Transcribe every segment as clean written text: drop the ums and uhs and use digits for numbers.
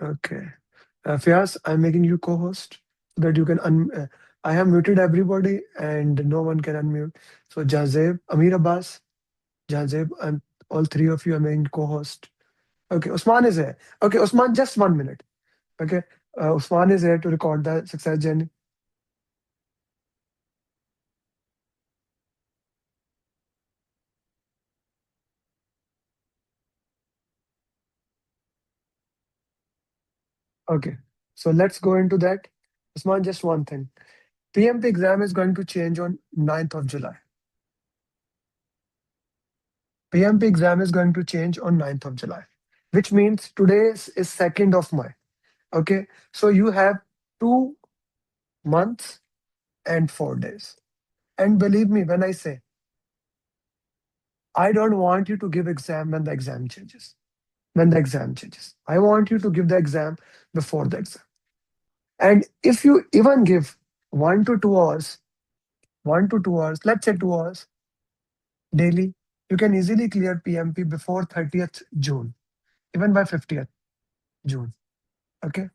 Okay. Fias, I'm making you co-host so that you can I have muted everybody and no one can unmute. So Jazeb, Amir Abbas, Jazeb, and all three of you are making co-host. Okay, Usman is here. Okay, Usman, just 1 minute. Okay, Usman is here to record the success journey. Okay, so let's go into that. Usman, just one thing. PMP exam is going to change on 9th of July. PMP exam is going to change on 9th of July, which means today is 2nd of May. Okay, so you have 2 months and 4 days. And believe me when I say, I don't want you to give exam when the exam changes. When the exam changes, I want you to give the exam before the exam. And if you even give 1 to 2 hours, 1 to 2 hours, let's say 2 hours daily, you can easily clear PMP before 30th June, even by 50th June. Okay.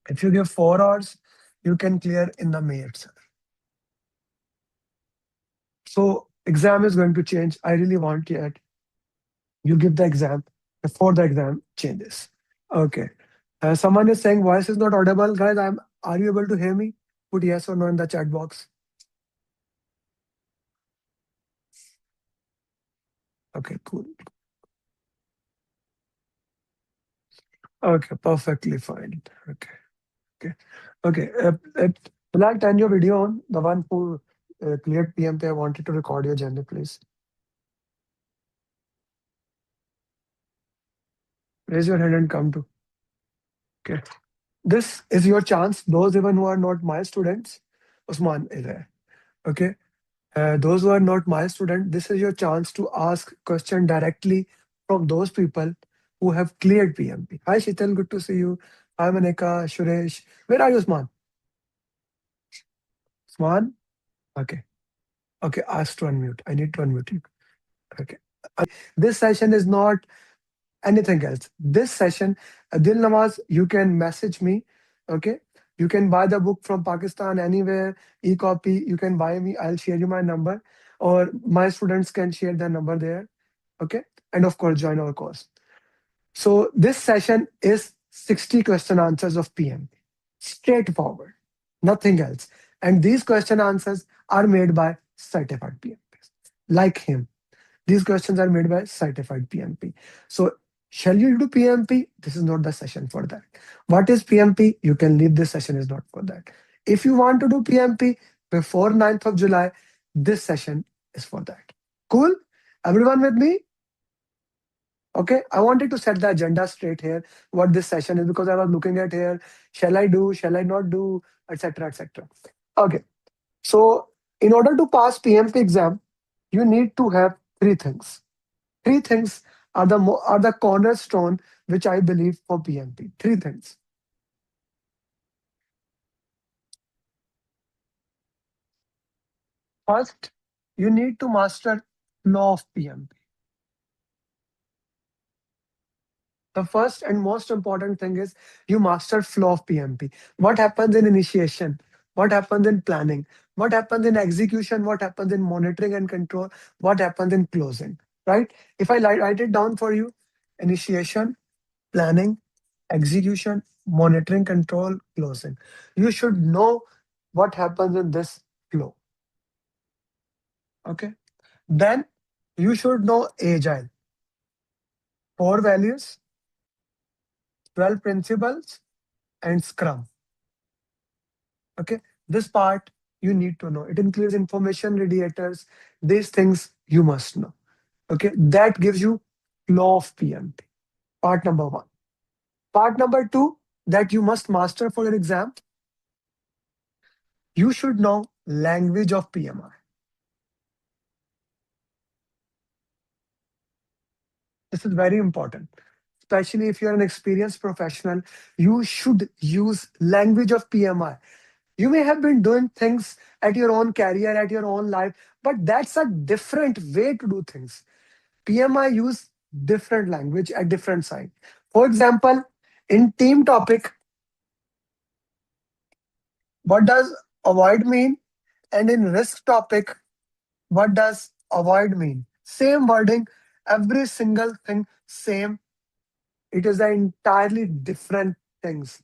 If you give 4 hours, you can clear in the May itself. So exam is going to change. I really want that you give the exam before the exam changes. Okay. Someone is saying voice is not audible. Guys, are you able to hear me? Put yes or no in the chat box. Okay, cool. Okay, perfectly fine. Okay, okay, okay. Bilal, turn your video on. The one who cleared PMP, I wanted to record your journey, please. Raise your hand and come to. Okay. This is your chance. Those even who are not my students, Usman is there. Okay. Those who are not my student, this is your chance to ask question directly from those people who have cleared PMP. Hi Shital, good to see you. Hi Manika, Suresh. Where are you, Usman? Usman? Okay. Okay, ask to unmute. I need to unmute you. Okay. This session is not anything else. This session, Dil Nawaz, you can message me. Okay. You can buy the book from Pakistan anywhere, e-copy. You can buy me. I'll share you my number, or my students can share their number there. Okay. And of course, join our course. So this session is 60 question answers of PM. Straightforward, nothing else. And these question answers are made by certified PMPs like him. These questions are made by certified PMP. So, shall you do PMP? This is not the session for that. What is PMP? You can leave this session is not for that. If you want to do PMP before 9th of July, this session is for that. Cool? Everyone with me? Okay, I wanted to set the agenda straight here, what this session is, because I was looking at here, shall I do, shall I not do, etc., etc. Okay, so in order to pass PMP exam, you need to have three things. Three things are the cornerstone which I believe for PMP. Three things. First, you need to master law of PMP. The first and most important thing is you master flow of PMP. What happens in initiation? What happens in planning? What happens in execution? What happens in monitoring and control? What happens in closing? Right? If I write it down for you, initiation, planning, execution, monitoring, control, closing. You should know what happens in this flow. Okay. Then you should know Agile, core values, 12 principles, and Scrum. Okay. This part you need to know. It includes information radiators. These things you must know. Okay. That gives you flow of PMP. Part number one. Part number two that you must master for your exam. You should know language of PMI. This is very important, especially if you're an experienced professional. You should use language of PMI. You may have been doing things at your own career, at your own life, but that's a different way to do things. PMI use different language at different side. For example, In team topic, what does avoid mean? And in risk topic, what does avoid mean? Same wording, every single thing same. It is an entirely different things.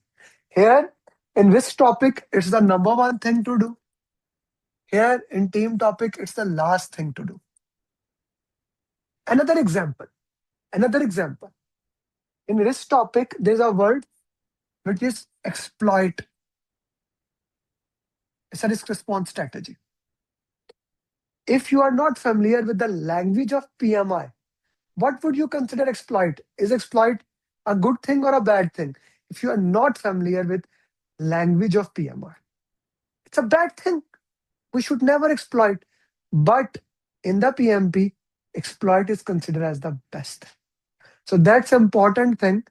Here in risk topic, it's the number one thing to do. Here in team topic, it's the last thing to do. Another example. Another example. In risk topic, there's a word which is exploit. It's a risk response strategy. If you are not familiar with the language of PMI, what would you consider exploit? Is exploit a good thing or a bad thing? If you are not familiar with language of PMI, it's a bad thing. We should never exploit. But in the PMP, exploit is considered as the best. So that's important thing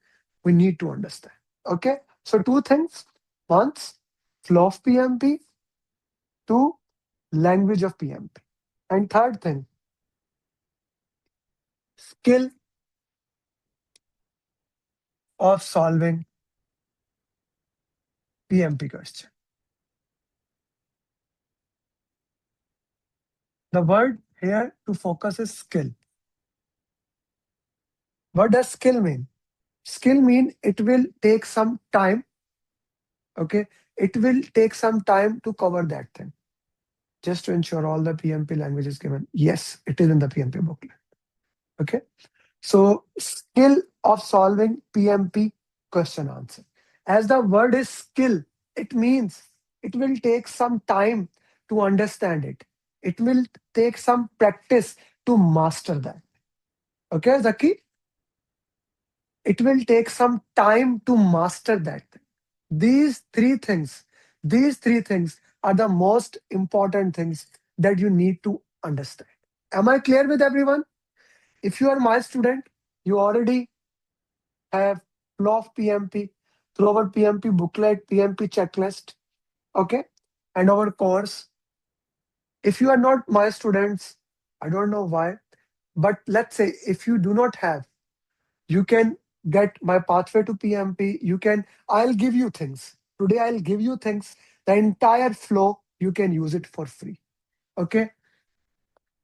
we need to understand. Okay. So two things. Once, flow of PMP. Two, language of PMP. And third thing, skill of solving PMP question. The word here to focus is skill. What does skill mean? Skill mean it will take some time. Okay. It will take some time to cover that thing. Just to ensure all the PMP language is given. Yes, it is in the PMP booklet. Okay. So skill of solving PMP question answer. As the word is skill, it means it will take some time to understand it. It will take some practice to master that. Okay, Zaki? It will take some time to master that. These three things, these three things are the most important things that you need to understand. Am I clear with everyone? If you are my student, you already have flow of PMP through our PMP booklet, PMP checklist, okay, and our course. If you are not my students, I don't know why, but let's say if you do not have, you can get my pathway to PMP. You can, I'll give you things. Today, I'll give you things. The entire flow, you can use it for free. Okay.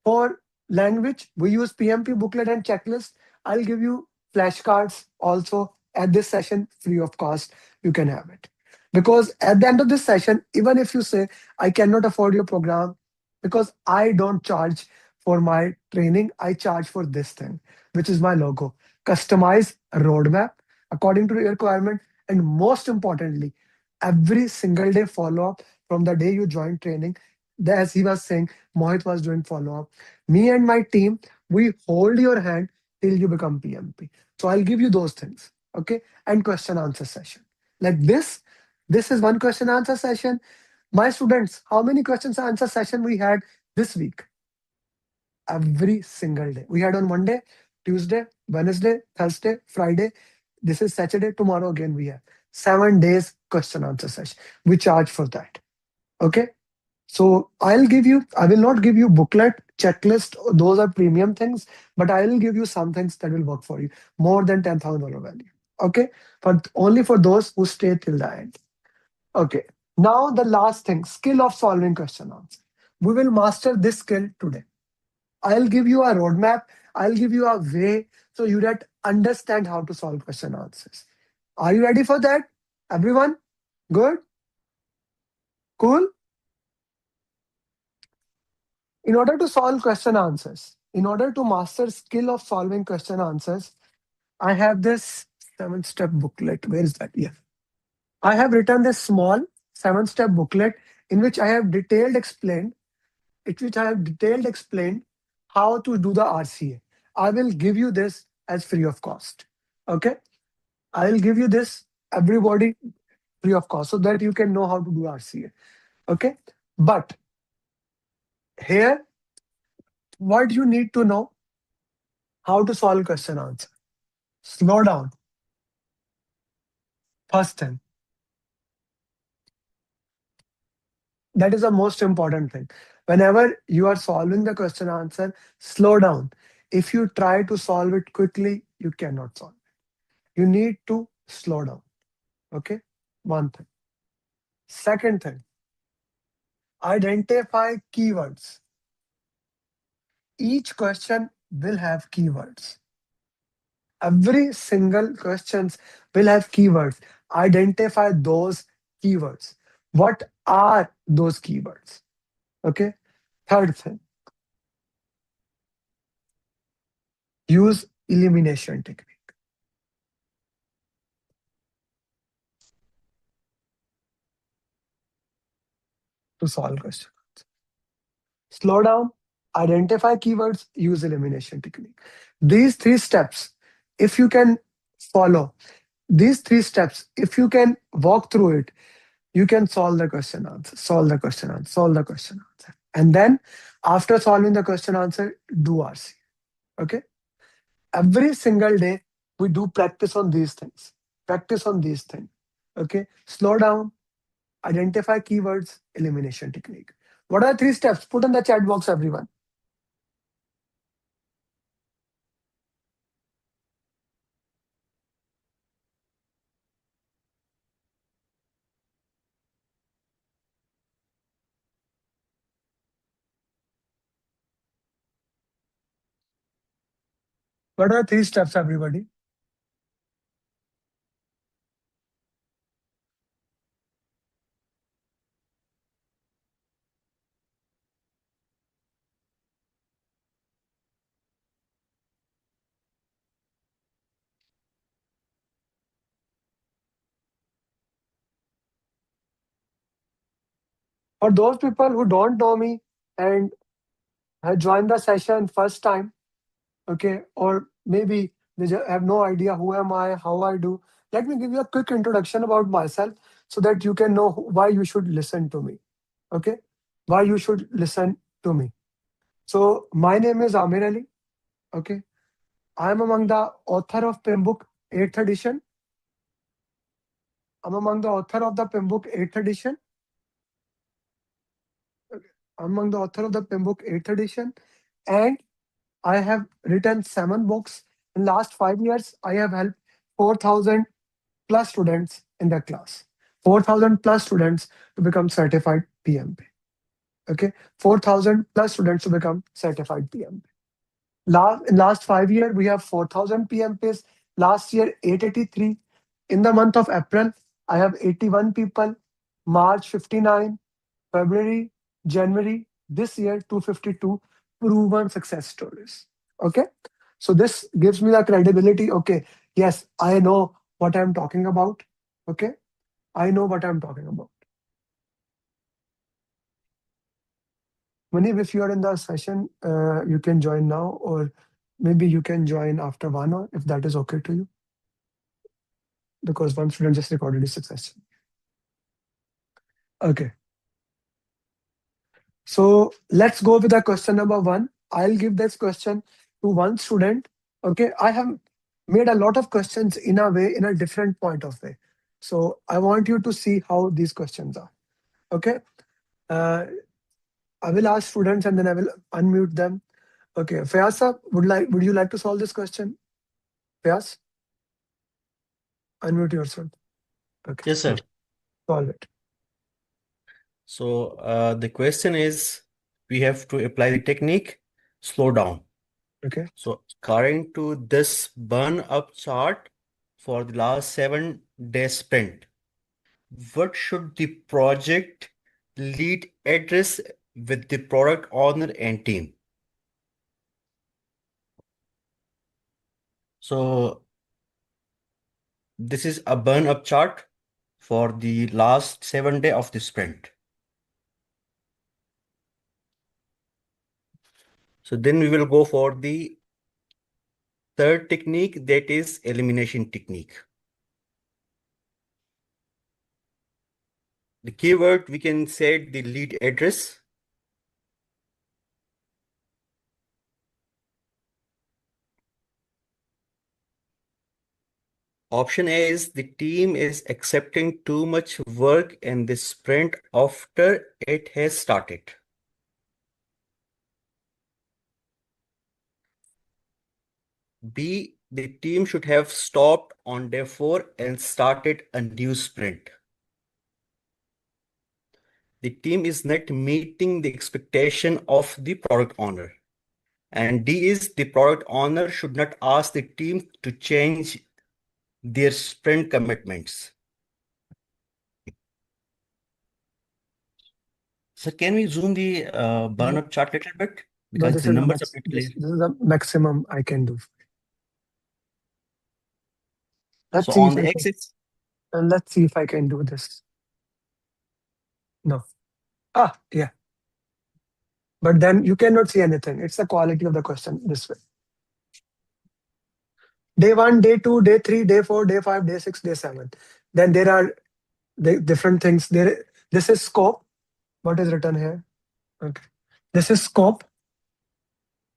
For language, we use PMP booklet and checklist. I'll give you flashcards also at this session free of cost. You can have it. Because at the end of this session, even if you say, I cannot afford your program, because I don't charge for my training, I charge for this thing, which is my logo. Customize a roadmap according to your requirement. And most importantly, every single day follow up from the day you join training. As he was saying, Mohit was doing follow up. Me and my team, we hold your hand till you become PMP. So I'll give you those things. Okay. And question answer session. Like this is one question answer session. My students, how many questions answer session we had this week? Every single day. We had on Monday, Tuesday, Wednesday, Thursday, Friday. This is Saturday. Tomorrow again we have 7 days question answer session. We charge for that. Okay. So I will not give you booklet, checklist, those are premium things, but I will give you some things that will work for you. More than $10,000 value. Okay. But only for those who stay till the end. Okay. Now the last thing, skill of solving question answer. We will master this skill today. I'll give you a roadmap. I'll give you a way so you that understand how to solve question answers. Are you ready for that? Everyone? Good? Cool? In order to solve question answers, in order to master skill of solving question answers, I have this 7-step booklet. Where is that? Yeah. I have written this small 7-step booklet in which I have detailed explained, in which I have detailed explained how to do the RCA. I will give you this as free of cost. Okay. I will give you this everybody free of cost so that you can know how to do RCA. Okay. But here, what you need to know how to solve question answer. Slow down. First thing. That is the most important thing. Whenever you are solving the question answer, slow down. If you try to solve it quickly, you cannot solve it. You need to slow down. Okay, one thing. Second thing, identify keywords. Each question will have keywords. Every single questions will have keywords. Identify those keywords. What are those keywords? Okay. Third thing, use elimination technique to solve questions. Slow down, identify keywords, use elimination technique. These three steps, if you can follow, these three steps, if you can walk through it, you can solve the question answer, solve the question answer, solve the question answer. And then after solving the question answer, do RC. Okay. Every single day, we do practice on these things. Practice on these things. Okay. Slow down, identify keywords, elimination technique. What are the three steps? Put in the chat box, everyone. What are the three steps, everybody? For those people who don't know me and have joined the session first time, okay, or maybe they have no idea who am I, how I do. Let me give you a quick introduction about myself so that you can know why you should listen to me. Okay, why you should listen to me. So my name is Amer Ali. Okay, I am among the author of PIM book 8th edition. I'm among the author of the PIM book 8th edition. I'm among the author of the PIM book 8th edition, and I have written 7 books. In last 5 years, I have helped 4,000 plus students in the class. 4,000 plus students to become certified PMP. Okay, 4,000 plus students to become certified PMP. In last 5 years, we have 4,000 PMPs. Last year, 883. In the month of April, I have 81 people. March, 59. February, January, this year, 252 proven success stories. Okay. So this gives me the credibility. Okay. Yes, I know what I'm talking about. Okay. I know what I'm talking about. Manib, if you are in the session, you can join now, or maybe you can join after 1 hour if that is okay to you. Because one student just recorded his success. Okay. So let's go with the question number 1. I'll give this question to one student. Okay. I have made a lot of questions in a way, in a different point of way. So I want you to see how these questions are. Okay. Uh, I will ask students and then I will unmute them. Okay. Fayaz sir, would you like to solve this question? Fayaz, unmute yourself. Okay. Yes, sir. Solve it. So the question is, we have to apply the technique, slow down. Okay. So according to this burn up chart for the last 7-day sprint, what should the project lead address with the product owner and team? So this is a burn up chart for the last 7 day of the sprint. So then we will go for the third technique, that is elimination technique. The keyword, we can set the lead address. Option A is the team is accepting too much work in the sprint after it has started. B, the team should have stopped on day 4 and started a new sprint. The team is not meeting the expectation of the product owner. And D is the product owner should not ask the team to change their sprint commitments. So can we zoom the burn No, up chart a little bit? no, Because the numbers are pretty clear. this is the maximum I can do. Let's So see on if I the can. axis, And let's see if I can do this. No. Ah, yeah. But then you cannot see anything. It's the quality of the question this way. Day 1, day 2, day 3, day 4, day 5, day 6, day 7. Then there are the different things. This is scope. What is written here? Okay. This is scope.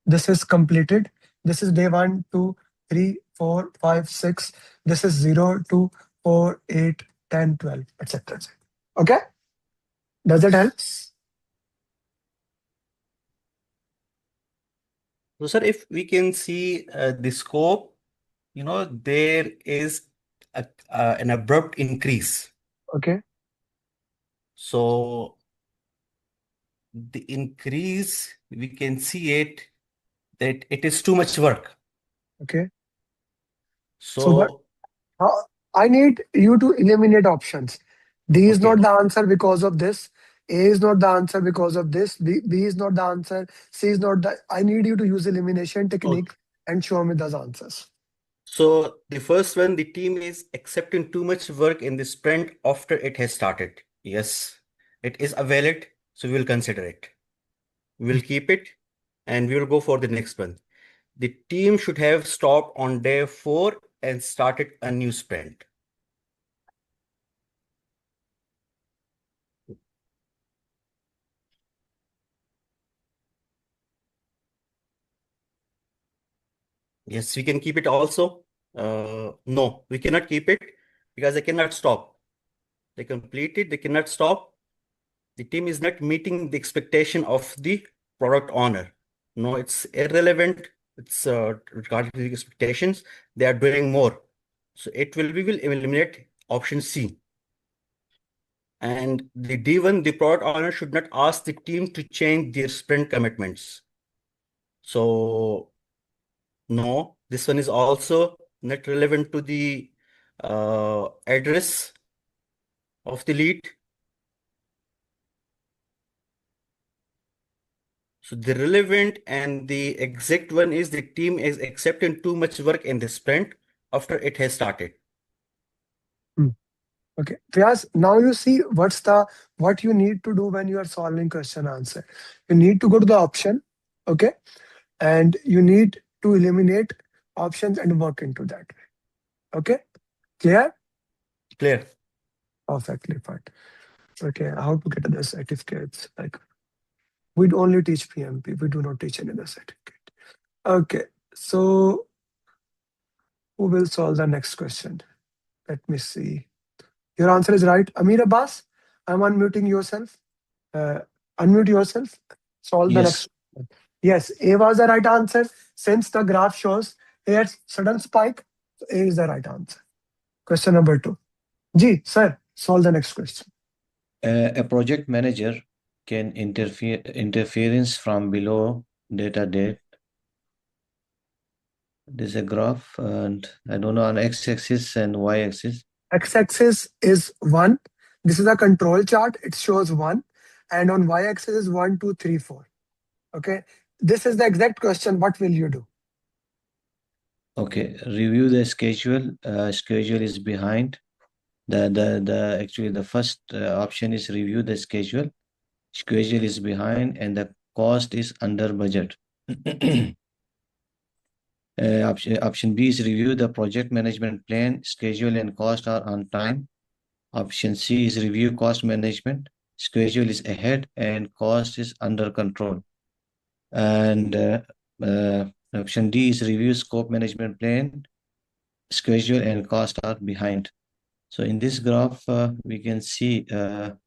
This is completed. This is day 1, 2, 3, 4, 5, 6. This is 0, 2, 4, 8, 10, 12, etc. Okay? Does it help? so sir, if we can see the scope, there is an abrupt increase. Okay. So the increase, we can see it that it is too much work. Okay. So the So, I need you to eliminate options. D is okay. not the answer because of this. A is not the answer because of this. B is not the answer. C is not the. I need you to use elimination Oh, technique and show me those answers. so the first one, the team is accepting too much work in the sprint after it has started. Yes, it is a valid, so we will consider it. We will keep it and we will go for the next one. The team should have stopped on day 4 and started a new sprint. Yes, we can keep it also. No, we cannot keep it because they cannot stop. They completed, they cannot stop. The team is not meeting the expectation of the product owner. No, it's irrelevant. It's regarding the expectations. They are doing more. So we will eliminate option C. And the D1, the product owner should not ask the team to change their sprint commitments. So no, this one is also not relevant to the address of the lead. So the relevant and the exact one is the team is accepting too much work in the sprint after it has started. Hmm. Okay. Vyas, now you see what you need to do when you are solving question answer. You need to go to the option, okay, and you need to eliminate options and work into that. Okay, clear? Clear? Perfectly fine. Okay, how to get the certificates? Like we only teach PMP. We do not teach any other certificate. Okay, so who will solve the next question? Let me see. Your answer is right. Amir Abbas, I'm unmuting yourself. Uh, unmute yourself. Solve the Yes. next one. Yes, A was the right answer. Since the graph shows a sudden spike, so A is the right answer. Question number 2. Ji, sir, solve the next question. A project manager can interference from below data date. There's a graph, and I don't know on x-axis and y-axis. X-axis is 1. This is a control chart. It shows 1. And on y-axis is 1, 2, 3, 4. Okay. This is the exact question. What will you do? Okay, review the schedule. Schedule is behind. Actually the first option is review the schedule. Schedule is behind and the cost is under budget. Option B is review the project management plan. Schedule and cost are on time. Option C is review cost management. Schedule is ahead and cost is under control. And option D is review scope management plan. Schedule and cost are behind. So in this graph, we can see on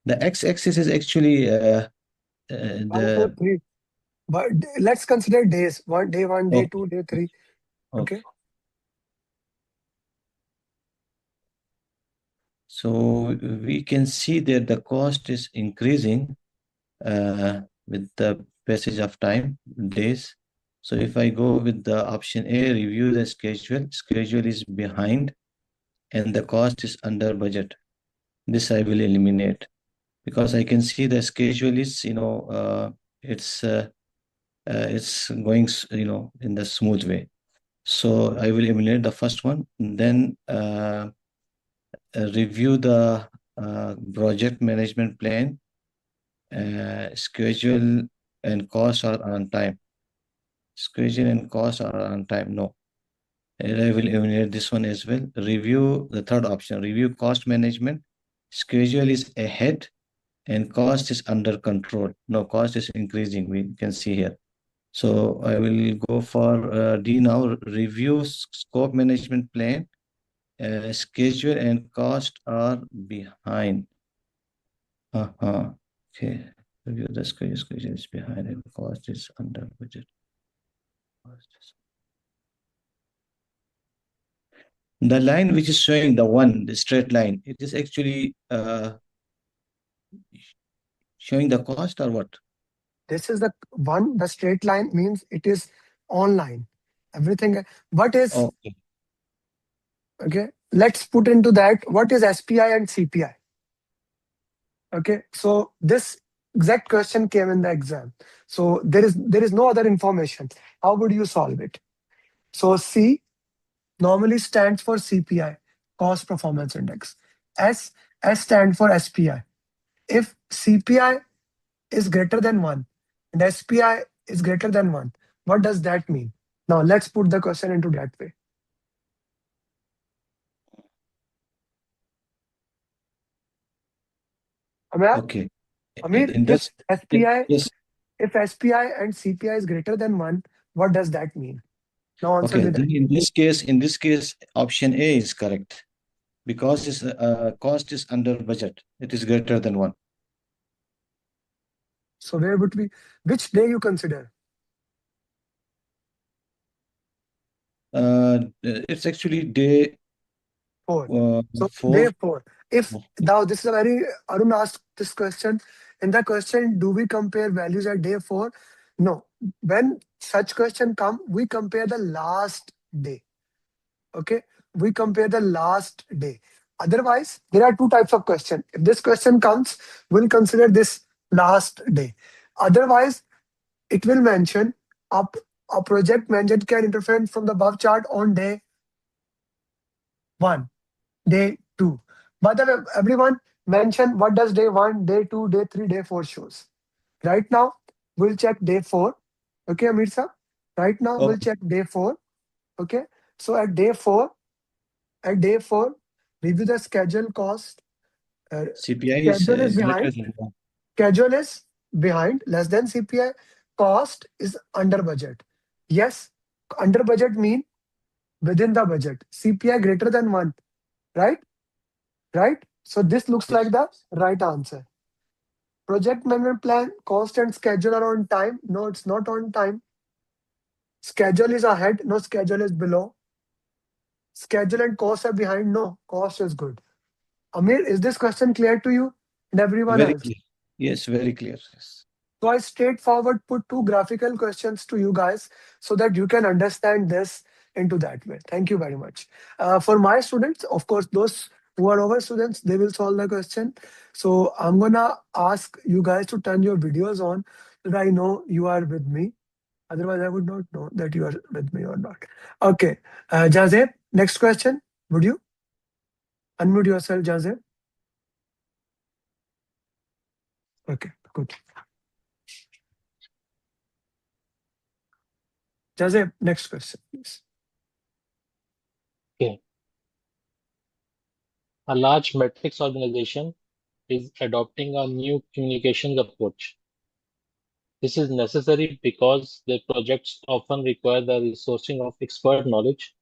the x-axis is actually 1, 2, 3. But let's consider days. Day one, day Okay. two, day three. Okay. Okay. So we can see that the cost is increasing with the passage of time, days. So if I go with the option A, review the schedule. Schedule is behind and the cost is under budget. This I will eliminate because I can see the schedule is, it's going, in the smooth way. So I will eliminate the first one. Then review the project management plan. Schedule and costs are on time. Schedule and costs are on time. No. And I will eliminate this one as well. Review the third option. Review cost management. Schedule is ahead and cost is under control. No, cost is increasing. We can see here. So I will go for D now. Review scope management plan. Schedule and cost are behind. Okay. Review the schedule is behind and cost is under budget. The line which is showing the straight line, it is actually showing the cost or what? This is the one. The straight line means it is online. Everything. What is Okay. okay? Let's put into that. What is SPI and CPI? Okay. So this exact question came in the exam. So there is no other information. How would you solve it? So C normally stands for CPI, Cost Performance Index. S stands for SPI. If CPI is greater than 1 and SPI is greater than 1, what does that mean? Now let's put the question into that way. Amir, Okay. Amir, In if this, SPI yes. if SPI and CPI is greater than 1, what does that mean? Now answer Okay. me that. Then in this case, option A is correct because its cost is under budget. It is greater than 1. So where would we? Which day you consider? It's actually day 4. So 4. day 4. If now this is a very Arun asked this question. In the question, do we compare values at day 4? No. When such question come, we compare the last day. Okay, we compare the last day. Otherwise, there are two types of question. If this question comes, we'll consider this last day. Otherwise, it will mention a project manager can interfere from the above chart on day 1, day 2. By the way, everyone mention what does day 1, day 2, day 3, day 4 shows. Right now, we'll check day 4. Okay, Amir sir? Right now, we'll Okay. check day 4. Okay, so at day 4, review the schedule cost. CPI is Schedule is greater behind. than 1. Schedule is behind, less than CPI. Cost is under budget. Yes, under budget mean within the budget. CPI greater than 1, right? Right? So this looks like Yes. the right answer. Project management plan, cost and schedule are on time. No, it's not on time. Schedule is ahead. No, schedule is below. Schedule and cost are behind. No, cost is good. Amir, is this question clear to you and everyone Very else? clear. Yes, very clear. Yes. So I straightforward put two graphical questions to you guys so that you can understand this into that way. Thank you very much. For my students, of course, those who are our students, they will solve the question. So I'm gonna ask you guys to turn your videos on so that I know you are with me. Otherwise, I would not know that you are with me or not. Okay, Jazeb, next question. Would you unmute yourself, Jazeb? Okay, good. Jazeb, next question, please. Okay. A large metrics organization is adopting a new communications approach. This is necessary because their projects often require the resourcing of expert knowledge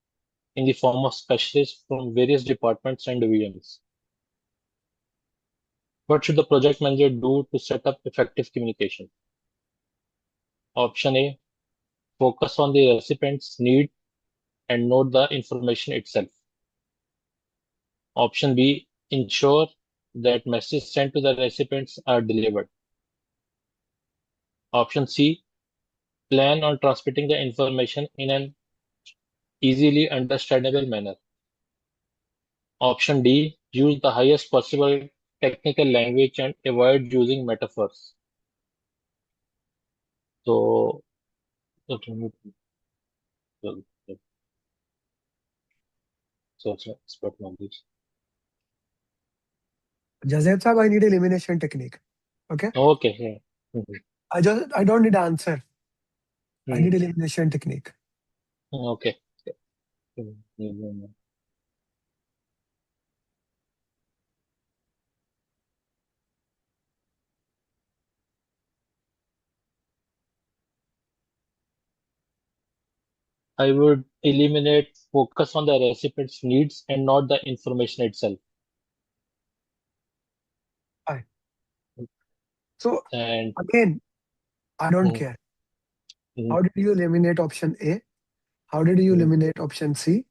in the form of specialists from various departments and divisions. What should the project manager do to set up effective communication? Option A, focus on the recipient's need and note the information itself. Option B, ensure that messages sent to the recipients are delivered. Option C, plan on transmitting the information in an easily understandable manner. Option D, use the highest possible technical language and avoid using metaphors. So, expert knowledge. Jazeb Sahab, I need elimination technique. Okay? Okay, yeah. I don't need answer. I need Mhm. elimination technique. Okay. Mhm. I would eliminate focus on the recipient's needs and not the information itself. Fine. So And again, I don't Mhm. care. Mhm. How did you eliminate option A? How did you Mhm. eliminate option C?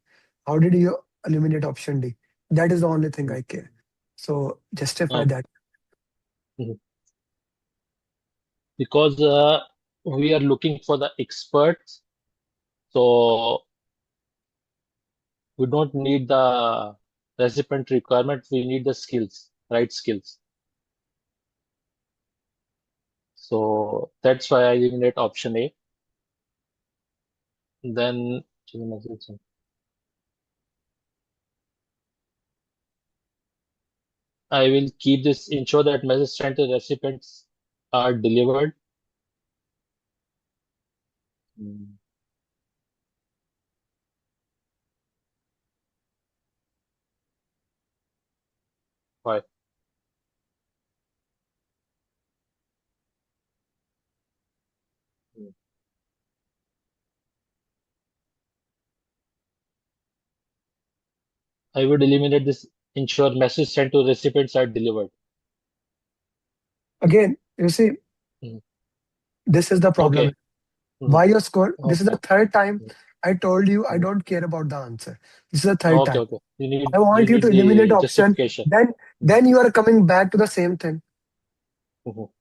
How did you eliminate option D? That is the only thing I care. So justify Uh, that. mhm. Because we are looking for the experts, so we don't need the recipient requirement. We need the skills, right skills. So that's why I eliminate option A. Then I will keep this, ensure that messages sent to recipients are delivered. Mm. Why? Mm. I would eliminate this, ensure messages sent to recipients are delivered. Again, you see, Mm. this is the problem. Okay. Mhm. Why your score? This is the Okay. third time Mm. I told you I Mm. don't care about the answer. This is the third Okay. time. Okay. I You want you to need eliminate the option. justification. Then Mm. then you are coming back to the same thing. Mhm.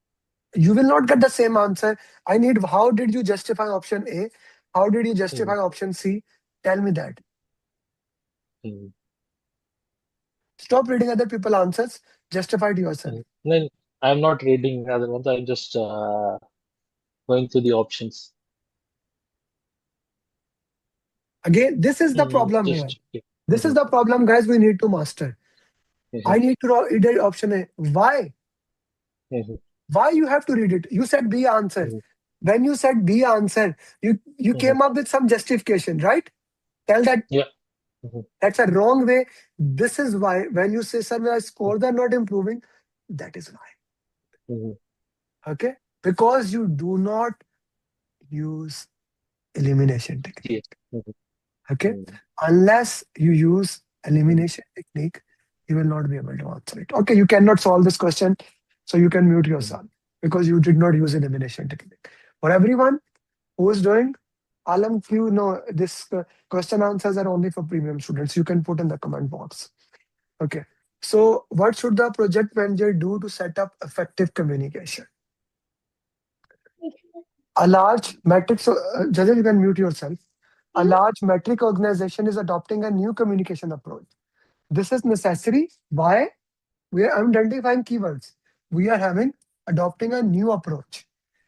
You will not get the same answer. I need how did you justify option A? How did you justify Mhm. option C? Tell me that. Mhm. Stop reading other people's answers. Justify it yourself. Then I'm not reading other ones. I'm just going through the options. Again, this is the problem here. Just yeah. This is Mhm. the problem, guys, we need to master. I Mhm. need to read option A. Why? Mhm. Why you have to read it? You said B answer. Mhm. When you said B answer, you Mhm. came up with some justification, right? Tell that Yeah. Mhm. that's a wrong way. This is why when you say, sir, my scores are not improving, that is why. Mhm. Okay? Because you do not use elimination Yeah. technique. Mhm. Okay? Mhm. Unless you use Mhm. elimination technique, you will not be able to answer it. Okay, you cannot solve this question, so you can mute Mhm. yourself because you did not use elimination technique. For everyone who is doing, Alam, you know this question answers are only for premium students. You can put in the comment box. Okay. So, what should the project manager do to set up effective communication? A large metric, so Jajal, you can mute yourself. A large metric organization is adopting a new communication approach. This is necessary. Why? We are identifying keywords. We are having adopting a new approach.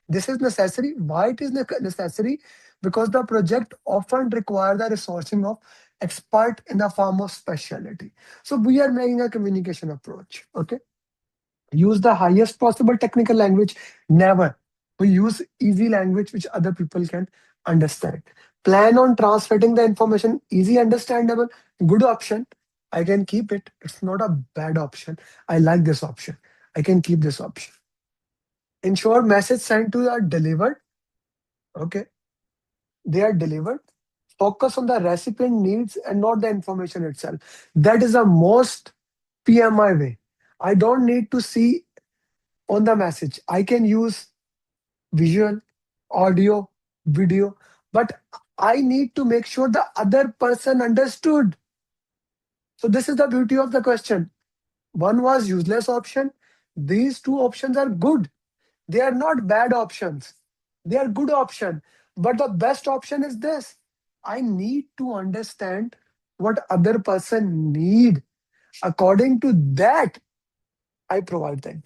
This is necessary. Why it is necessary? Because the project often require the resourcing of expert in the form of specialty. So we are making a communication approach. Okay. Use the highest possible technical language. Never. We use easy language which other people can understand. Plan on transmitting the information easy, understandable. Good option. I can keep it. It's not a bad option. I like this option. I can keep this option. Ensure message sent to are delivered. Okay. They are delivered. Focus on the recipient needs and not the information itself. That is the most PMI way. I don't need to see on the message. I can use visual audio, video, but I need to make sure the other person understood. So this is the beauty of the question. One was useless option. These two options are good. They are not bad options. They are good option. But the best option is this. I need to understand what other person need. According to that, I provide them.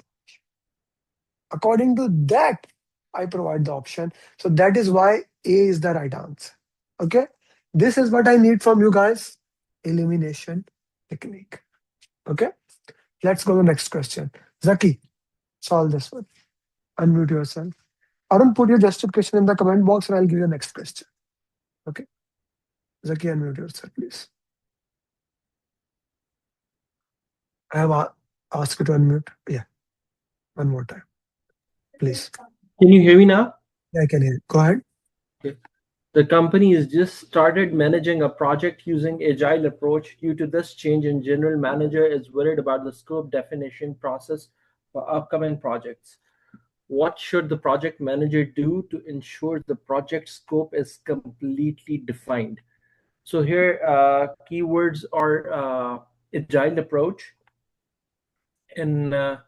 According to that, I provide the option. So that is why A is the right answer. Okay. This is what I need from you guys. Elimination technique. Okay. Let's go to the next question. Zaki, solve this one. Unmute yourself. Arun, put your justification in the comment box and I'll give you the next question. Okay. Zaki, unmute yourself, please. I have asked you to unmute. Yeah. One more time. Please. Can you hear me now? Yeah, I can hear you. Go ahead. Okay. The company has just started managing a project using Agile approach. Due to this change, and general manager is worried about the scope definition process for upcoming projects. What should the project manager do to ensure the project scope is completely defined? So here, keywords are Agile approach and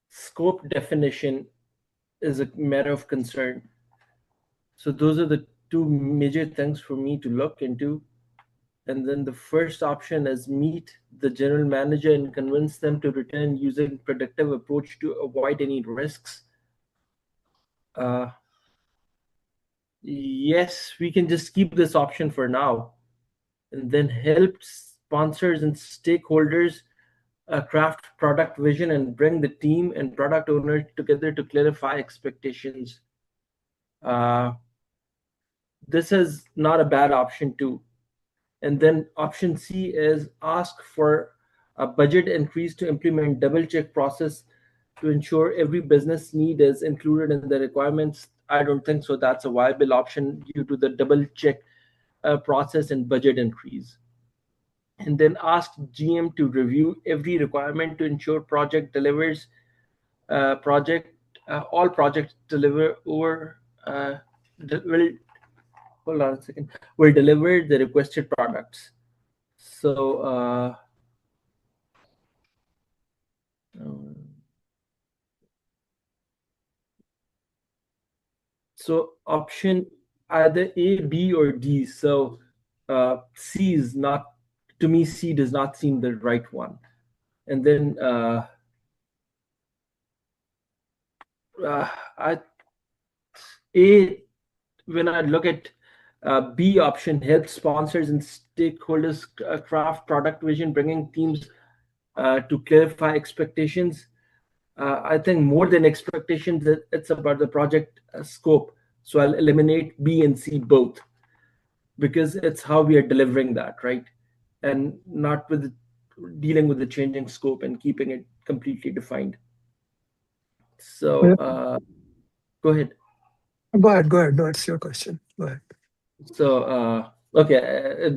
scope definition is a matter of concern. So those are the two major things for me to look into. And then the first option is meet the general manager and convince them to return using predictive approach to avoid any risks. Yes, we can just keep this option for now. And then help sponsors and stakeholders craft product vision and bring the team and product owners together to clarify expectations. This is not a bad option too. And then option C is ask for a budget increase to implement double check process to ensure every business need is included in the requirements. I don't think so. That's a viable option due to the double check process and budget increase. And then ask GM to review every requirement to ensure project delivers all projects deliver or hold on a second, will deliver the requested products. So so option either A, B, or D. So C is not, to me, C does not seem the right one. And then when I look at B option, help sponsors and stakeholders craft product vision, bringing teams to clarify expectations. I think more than expectations, it's about the project scope. So I'll eliminate B and C both because it's how we are delivering that, right? And not with dealing with the changing scope and keeping it completely defined. So go ahead. Go ahead. No, it's your question. Go ahead. So, okay,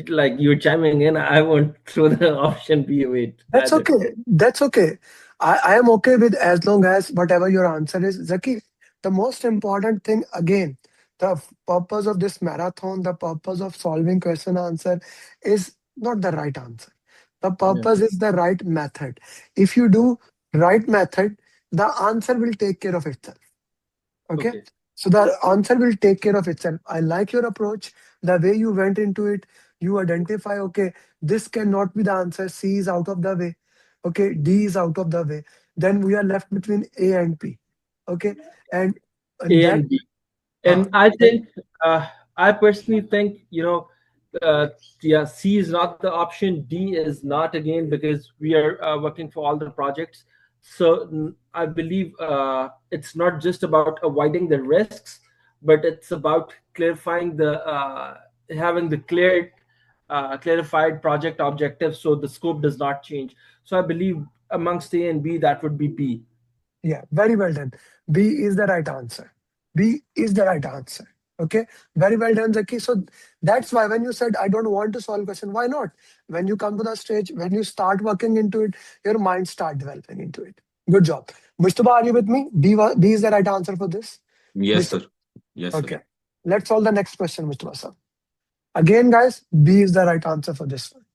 like you're chiming in, I won't throw the option B away. That's okay. That's okay. I am okay with as long as whatever your answer is. Zaki, the most important thing, again, the purpose of this marathon, the purpose of solving question answer is not the right answer. The purpose is the right method. If you do right method, the answer will take care of itself. Okay? So the answer will take care of itself. I like your approach, the way you went into it. You identify, okay, this cannot be the answer. C is out of the way. Okay, D is out of the way. Then we are left between A and P. Okay, and A and B. And I think, I personally think, yeah, C is not the option. D is not, again, because we are working for all the projects. So I believe it's not just about avoiding the risks, but it's about clarifying the having the clarified project objectives, so the scope does not change. So I believe amongst A and B, that would be B. Yeah, very well done. B is the right answer. B is the right answer. Okay, very well done, Zaki. So that's why when you said, I don't want to solve question, why not? When you come to the stage, when you start working into it, your mind start developing into it. Good job. Mustafa, are you with me? B is the right answer for this? Yes, sir. Yes, sir. Okay. Let's solve the next question, Mr. Basam. Again, guys, B is the right answer for this one.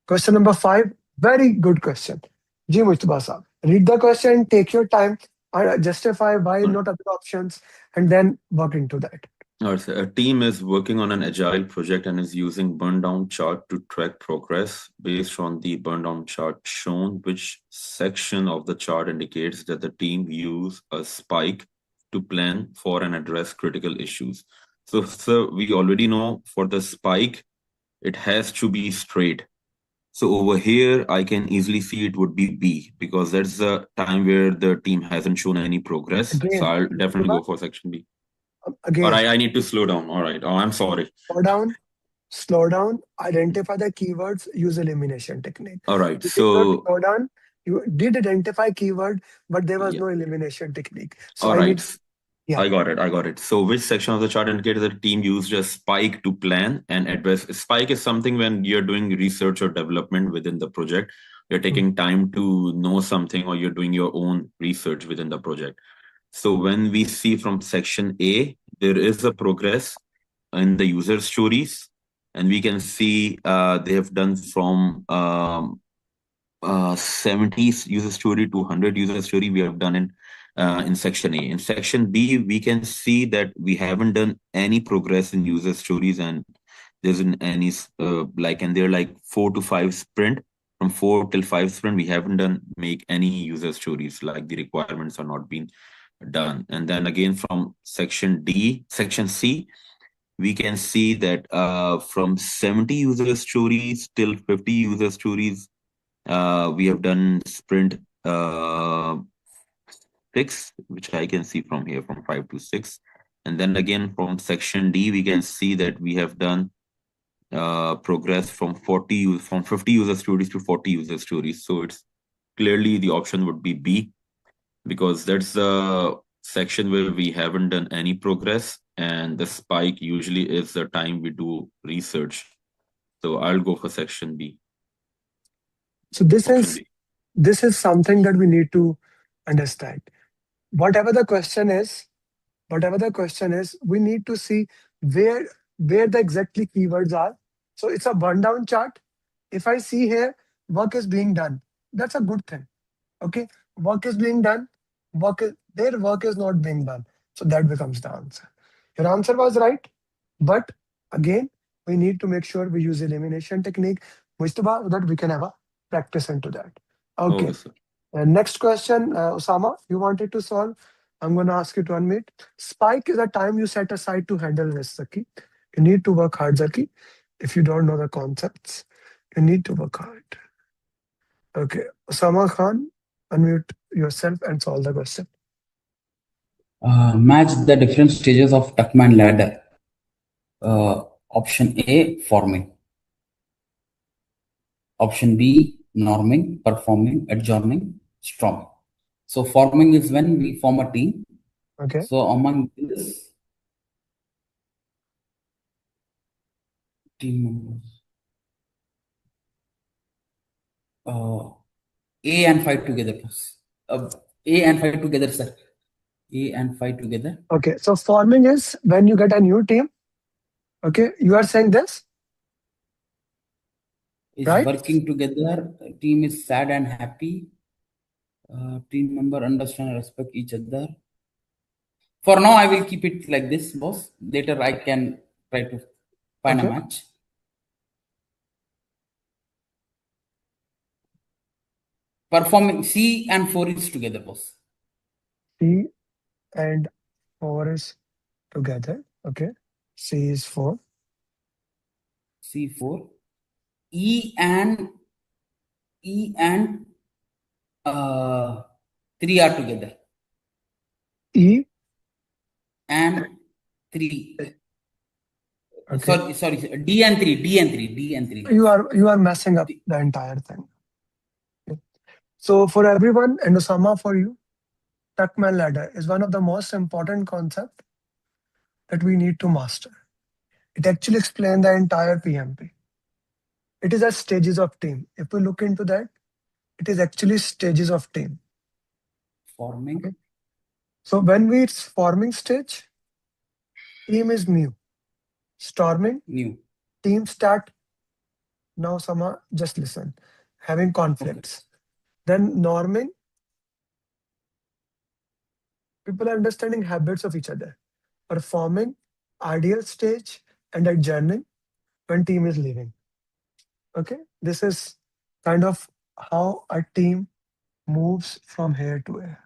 Question number 5, very good question. Ji Mujtaba Saab, read the question, take your time, and justify why not other options, and then work into that. All right, so a team is working on an agile project and is using Burndown chart to track progress. Based on the Burndown chart shown, which section of the chart indicates that the team use a spike to plan for and address critical issues? So, sir, we already know for the spike, it has to be straight. So over here, I can easily see it would be B, because that's the time where the team hasn't shown any progress. So Again, I'll definitely Mujtaba, go for section B. Or again, I need to slow down. All right. Oh, I'm sorry. slow down, identify the keywords, use elimination technique. All right. You did not So, slow down, you did identify keyword, but there was yeah. no elimination technique. So All I right. need, yeah. I got it. So which section of the chart indicated that the team used a spike to plan and address? Spike is something when you're doing research or development within the project. You're taking time to know something, or you're doing your own research within the project. So when we see from section A, there is a progress in the user stories, and we can see they have done from 70 user story to 100 user story. We have done in section A. In section B, we can see that we haven't done any progress in user stories, and there isn't any and they're like 4 to 5 sprint. From 4 till 5 sprint, we haven't done make any user stories, like the requirements are not being done. And then again from section C, we can see that from 70 user stories till 50 user stories, we have done sprint 6, which I can see from here from 5 to 6. And then again from section D, we can see that we have done progress from 50 user stories to 40 user stories. So it's clearly the option would be B, because that's the section where we haven't done any progress, and the spike usually is the time we do research. So I'll go for section B. So this is something that we need to understand. Whatever the question is, we need to see where the exactly keywords are. So it's a Burndown chart. If I see here, work is being done, that's a good thing. Okay, work is being done, their work is not being done. So that becomes the answer. Your answer was right, but again, we need to make sure we use elimination technique, Mustafa, so that we can have a practice into that. Okay. Sir. Next question, Osama, you wanted to solve. I'm going to ask you to unmute. Spike is a time you set aside to handle risk, Zaki. You need to work hard, Zaki. If you don't know the concepts, you need to work hard. Okay, Osama Khan, unmute yourself and solve the question. Match the different stages of Tuckman ladder. Option A, forming. Option B, norming, performing, adjourning, storming. So forming is when we form a team. Okay. So among this, team members, A and 5 together. A and 5 together, sir. A and 5 together. Okay, so forming is when you get a new team. Okay, you are saying this? Is right? Working together. Team is sad and happy. Team member understand and respect each other. For now, I will keep it like this, boss. Later, I can try to find a match. Performing C and 4 is together, boss. C and 4 is together. Okay. C is 4. C4. E and 3 are together. E and 3. Okay. Sorry. D and 3. You are messing up the entire thing. Okay. So for everyone, and Osama, for you, Tuckman ladder is one of the most important concepts that we need to master. It actually explains the entire PMP. It is a stages of team. If we look into that, it is actually stages of team. Forming. Okay. So when we it's forming stage, team is new. Storming, New. team start. Now, Sama, just listen. Having conflicts. Then norming, people are understanding habits of each other. Performing, ideal stage, and adjourning when team is leaving. Okay, this is kind of how a team moves from here to here.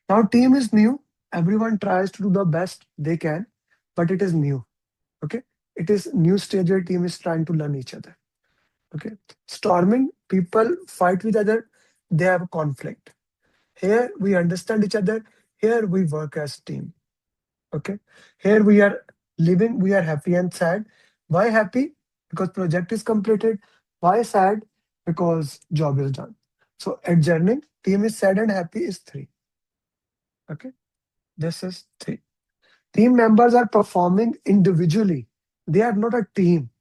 Now, team is new. Everyone tries to do the best they can, but it is new. Okay, it is new stage where team is trying to learn each other. Okay, storming, people fight with other. They have conflict. Here we understand each other. Here we work as team. Okay, here we are living. We are happy and sad. Why happy? Because project is completed. Why sad? Because job is done. So adjourning, team is sad and happy is 3. Okay, this is 3. Team members are performing individually. They are not a team.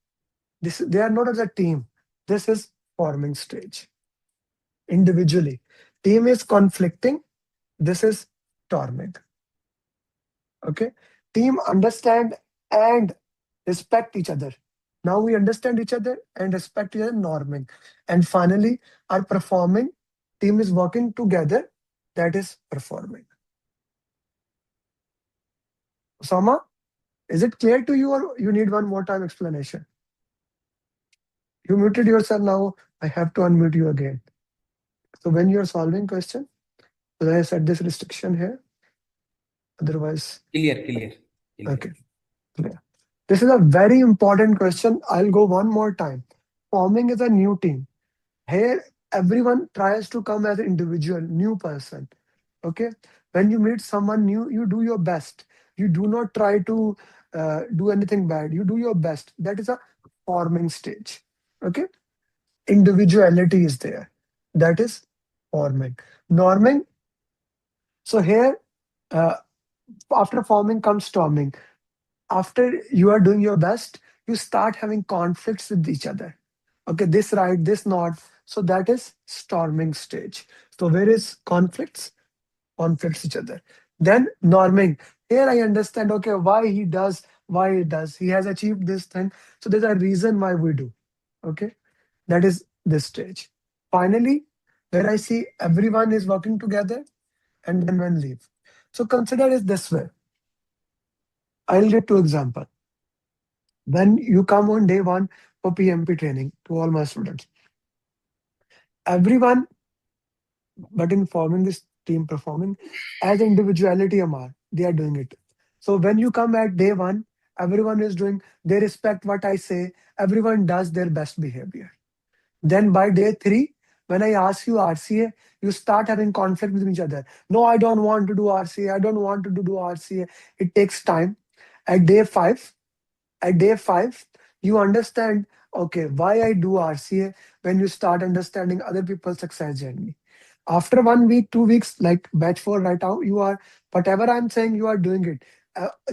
They are not as a team. This is forming stage. Individually. Team is conflicting. This is storming. Okay. Team understand and respect each other. Now we understand each other and respect each other, norming. And finally, our performing team is working together. That is performing. Sama, is it clear to you or you need one more time explanation? You muted yourself now. I have to unmute you again. So when you're solving question, so I set this restriction here. Otherwise, Clear. okay, clear. This is a very important question. I'll go one more time. Forming is a new team. Here, everyone tries to come as an individual, new person. Okay. When you meet someone new, you do your best. You do not try to do anything bad. You do your best. That is a forming stage. Okay. Individuality is there. That is forming. Norming. So here, uh, after forming comes storming. After you are doing your best, you start having conflicts with each other. Okay, this right, this not. So that is storming stage. So where is conflicts? Conflicts each other. Then norming. Here I understand, okay, why he does, why he does. He has achieved this thing. So there's a reason why we do. Okay, that is this stage. Finally, where I see everyone is working together and then when leave. So consider it this way. I'll get 2 example. When you come on day 1 for PMP training to all my students, everyone, but in forming this team performing as individuality, Amar, they are doing it. So when you come at day 1, everyone is doing, they respect what I say, everyone does their best behavior. Then by day 3, when I ask you RCA, you start having conflict with each other. No, I don't want to do RCA. I don't want to do RCA. It takes time. At day 5, you understand, okay, why I do RCA. When you start understanding other people's success journey. After 1 week, 2 weeks, like batch 4 right now, you are, whatever I'm saying, you are doing it.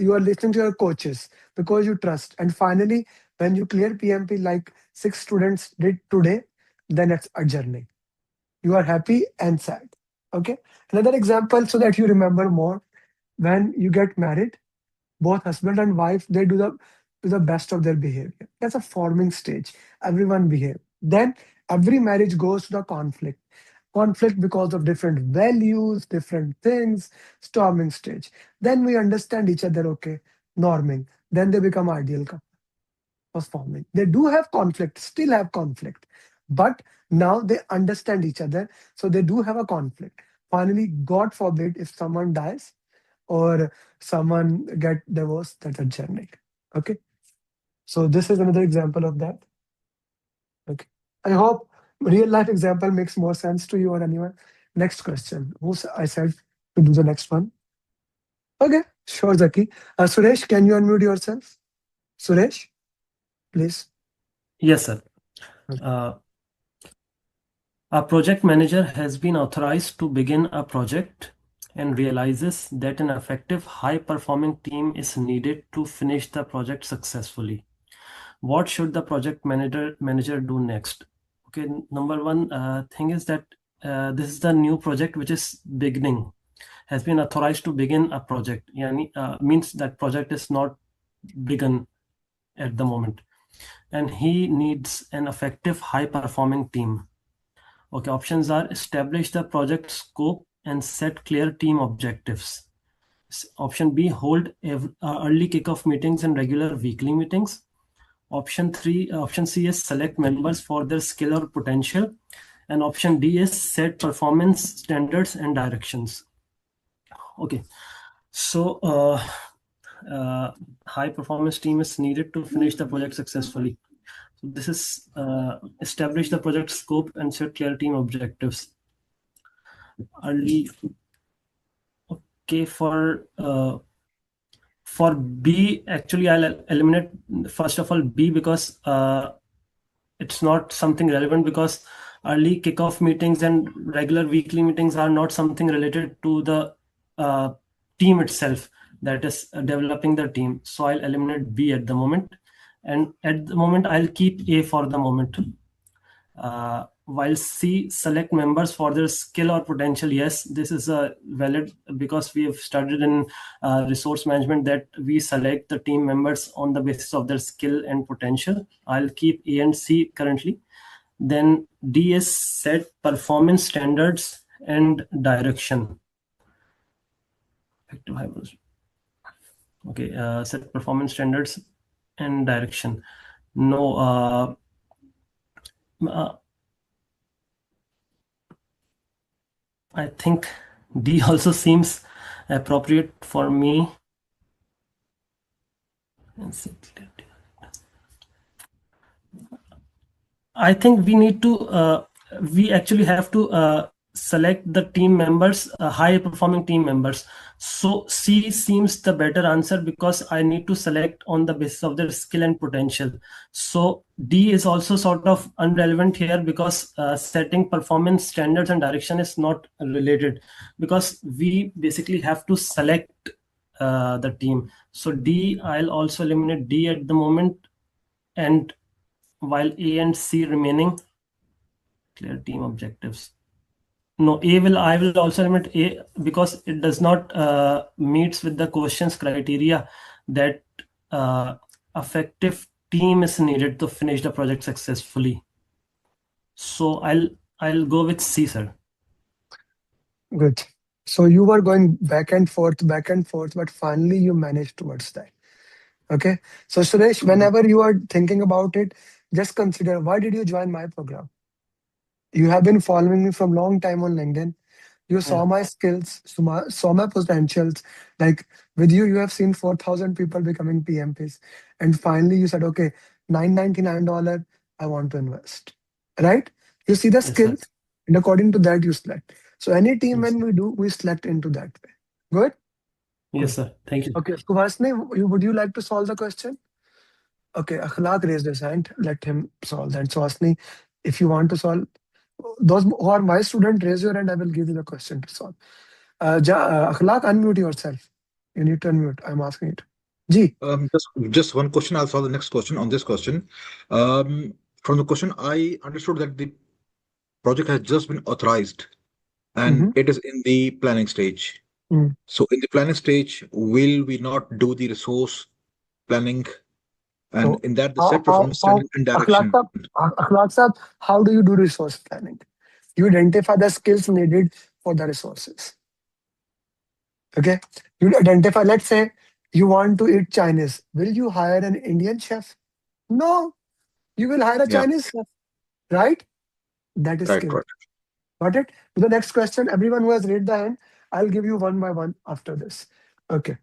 You are listening to your coaches because you trust. And finally, when you clear PMP like 6 students did today, then it's a journey. You are happy and sad. Okay. Another example so that you remember more. When you get married, both husband and wife, they do the best of their behavior. That's a forming stage. Everyone behave. Then every marriage goes to the conflict because of different values, different things, storming stage. Then we understand each other, okay, norming. Then they become ideal couple, forming. They do have conflict, still have conflict, but now they understand each other, so they do have a conflict. Finally, God forbid, if someone dies or someone get divorced, that's a journey. Okay. So this is another example of that. Okay. I hope real life example makes more sense to you or anyone. Next question. I said to do the next one. Okay. Sure, Zaki. Suresh, can you unmute yourself? Suresh, please. Yes, sir. A project manager has been authorized to begin a project and realizes that an effective, high-performing team is needed to finish the project successfully. What should the project manager do next? Okay, number one thing is that this is the new project which is beginning, has been authorized to begin a project. Means that project is not begun at the moment, and he needs an effective, high-performing team. Okay, options are establish the project scope and set clear team objectives. Option B, hold early kickoff meetings and regular weekly meetings. Option C is select members for their skill or potential. And option D is set performance standards and directions. Okay, so high performance team is needed to finish the project successfully. So this is establish the project scope and set clear team objectives. Early. Okay, for B, actually I'll eliminate first of all B because it's not something relevant, because early kickoff meetings and regular weekly meetings are not something related to the team itself, that is developing the team. So I'll eliminate B at the moment, and at the moment I'll keep A for the moment. While C, select members for their skill or potential. Yes, this is valid, because we have studied in resource management that we select the team members on the basis of their skill and potential. I'll keep A and C currently. Then D is set performance standards and direction. Okay, set performance standards and direction. No, I think D also seems appropriate for me. I think we need to, we actually have to select the team members, high performing team members. So C seems the better answer, because I need to select on the basis of their skill and potential. So D is also sort of irrelevant here, because setting performance standards and direction is not related, because we basically have to select the team. So D, I'll also eliminate D at the moment, and while A and C remaining, clear team objectives. No, I will also eliminate A, because it does not meets with the questions criteria that effective team is needed to finish the project successfully. So I'll go with C, sir. Good. So you were going back and forth, but finally you managed towards that. Okay. So Suresh, whenever you are thinking about it, just consider, why did you join my program? You have been following me from long time on LinkedIn. You saw my skills, saw my potentials. Like with you, you have seen 4,000 people becoming PMPs. And finally you said, okay, $999, I want to invest. Right? You see the skills, and according to that, you select. So any team when we do, we select into that way. Good? Yes, sir. Thank you. Okay. Suhasini, would you like to solve the question? Okay, Akhlaq raised his hand. Let him solve that. Suhasini, if you want to solve, those who are my student, raise your hand. I will give you the question to solve. Akhlaq, unmute yourself. You need to unmute. I'm asking it. Ji. Just one question. I'll solve the next question on this question. From the question, I understood that the project has just been authorized and it is in the planning stage. So in the planning stage, will we not do the resource planning? And So in that, the set performance standard and direction. Akhlaq Sahab, how do you do resource planning? You identify the skills needed for the resources. Okay. You identify, let's say you want to eat Chinese. Will you hire an Indian chef? No. You will hire a Chinese chef. Right? That is skill. Got it? To the next question, everyone who has raised the hand, I'll give you one by one after this. Okay.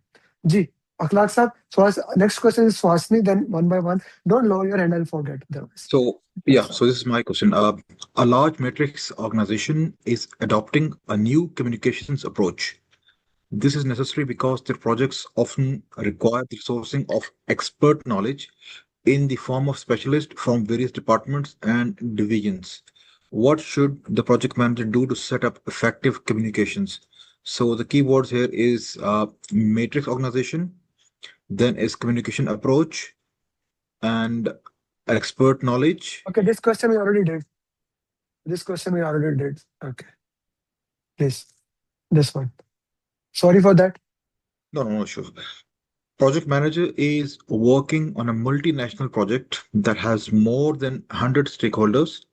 Ji. Akhlaq Sahab, so next question is Swasni, then one by one. Don't lower your hand, I'll forget otherwise. So, yeah, so this is my question. A large matrix organization is adopting a new communications approach. This is necessary because their projects often require the sourcing of expert knowledge in the form of specialists from various departments and divisions. What should the project manager do to set up effective communications? So the keywords here is matrix organization, then is communication approach and expert knowledge. Okay, this question we already did. Okay. Please, this one. Sorry for that. No, sure. Project manager is working on a multinational project that has more than 100 stakeholders.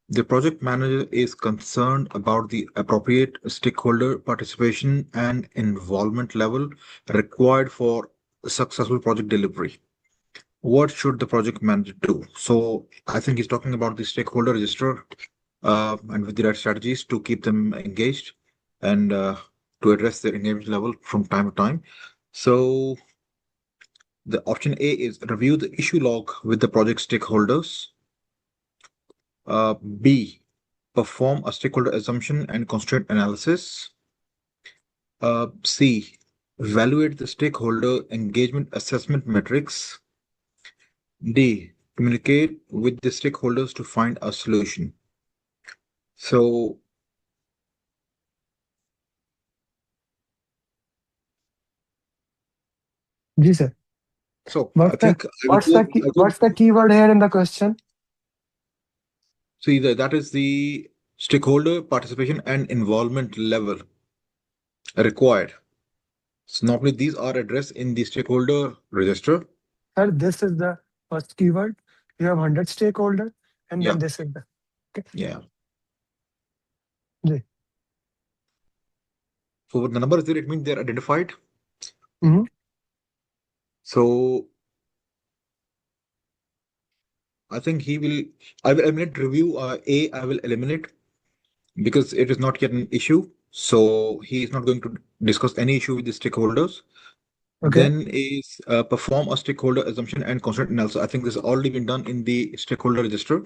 The project manager is concerned about the appropriate stakeholder participation and involvement level required for successful project delivery. What should the project manager do? So I think he's talking about the stakeholder register and with the right strategies to keep them engaged and to address their engagement level from time to time. So the option A is review the issue log with the project stakeholders. B, perform a stakeholder assumption and constraint analysis. C, evaluate the stakeholder engagement assessment metrics. D, communicate with the stakeholders to find a solution. So Ji sir. So I What's the think what's the keyword here in the question? see that is the stakeholder participation and involvement level required. So normally these are addressed in the stakeholder register. Sir, this is the first keyword. You have 100 stakeholder, and Yeah. then this is the. Okay. Yeah. Ji. So when the number is there, it means they're identified. Mm-hmm. So I think I will eliminate review A, I will eliminate because it is not yet an issue. So he is not going to discuss any issue with the stakeholders. Okay. Then is perform a stakeholder assumption and constraint analysis. I think this has already been done in the stakeholder register.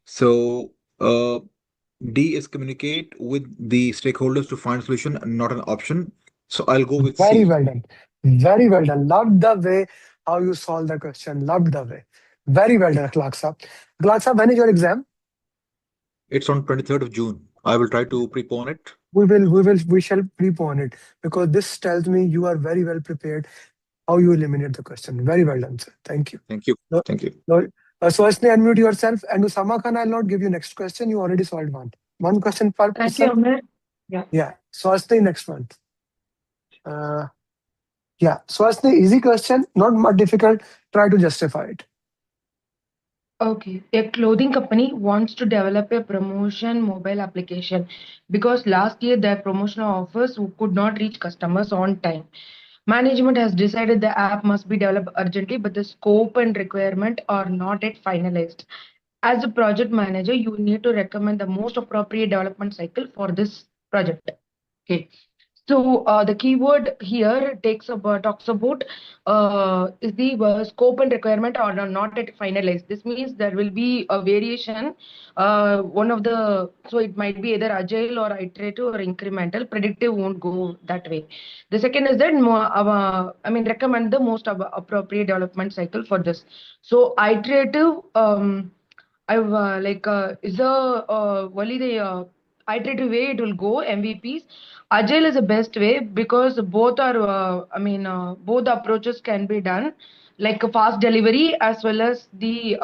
So D is communicate with the stakeholders to find solution and not an option. So I'll go with Very C. well done. Very well done. Loved the way how you solve the question. Loved the way. Very well done, Akhlaq Saab. Akhlaq Saab, when is your exam? It's on 23rd of June. I will try to prepone it. We shall prepone it because this tells me you are very well prepared how you eliminate the question. Very well done, sir. Thank you. Thank you. No, Thank you. no, Swasni, unmute yourself. And Usama Khan, I'll not give you next question. You already solved one. One question per Thank you, person. Amer. Yeah. Yeah. Swasni, next one. Yeah. Swasni, easy question, not much difficult. Try to justify it. Okay. A clothing company wants to develop a promotion mobile application because last year their promotional offers could not reach customers on time. Management has decided the app must be developed urgently, but the scope and requirement are not yet finalized. As a project manager, you need to recommend the most appropriate development cycle for this project. Okay. So the keyword here talks about is the scope and requirement are not yet finalized. This means there will be a variation. So it might be either agile or iterative or incremental. Predictive won't go that way. The second is that recommend the most appropriate development cycle for this. So iterative is only the iterative way it will go MVPs. Agile is the best way because both are both approaches can be done, like a fast delivery as well as the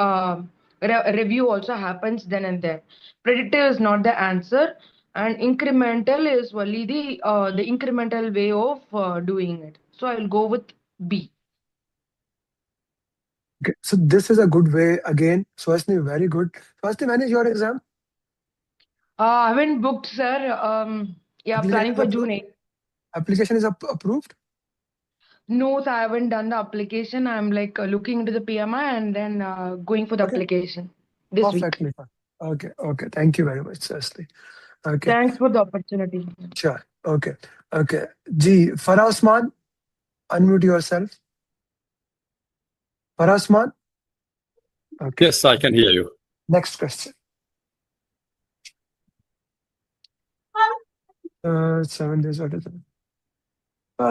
review also happens then and there. Predictive is not the answer, and incremental is only the incremental way of doing it. So I will go with B. Okay. So this is a good way again. Swasni, very good. Swasni, when is your exam? I haven't booked, sir. Yeah, planning for June 8th. Application is approved? No, sir, I haven't done the application. I'm looking into the PMI and then going for the application this week. Perfectly fine. Okay. Okay. Thank you very much, Swasni. Okay. Thanks for the opportunity. Sure. Okay. Okay. Ji, Farah Osman, unmute yourself. Farah Osman? Okay. Yes, I can hear you. Next question. 7 days. What is it?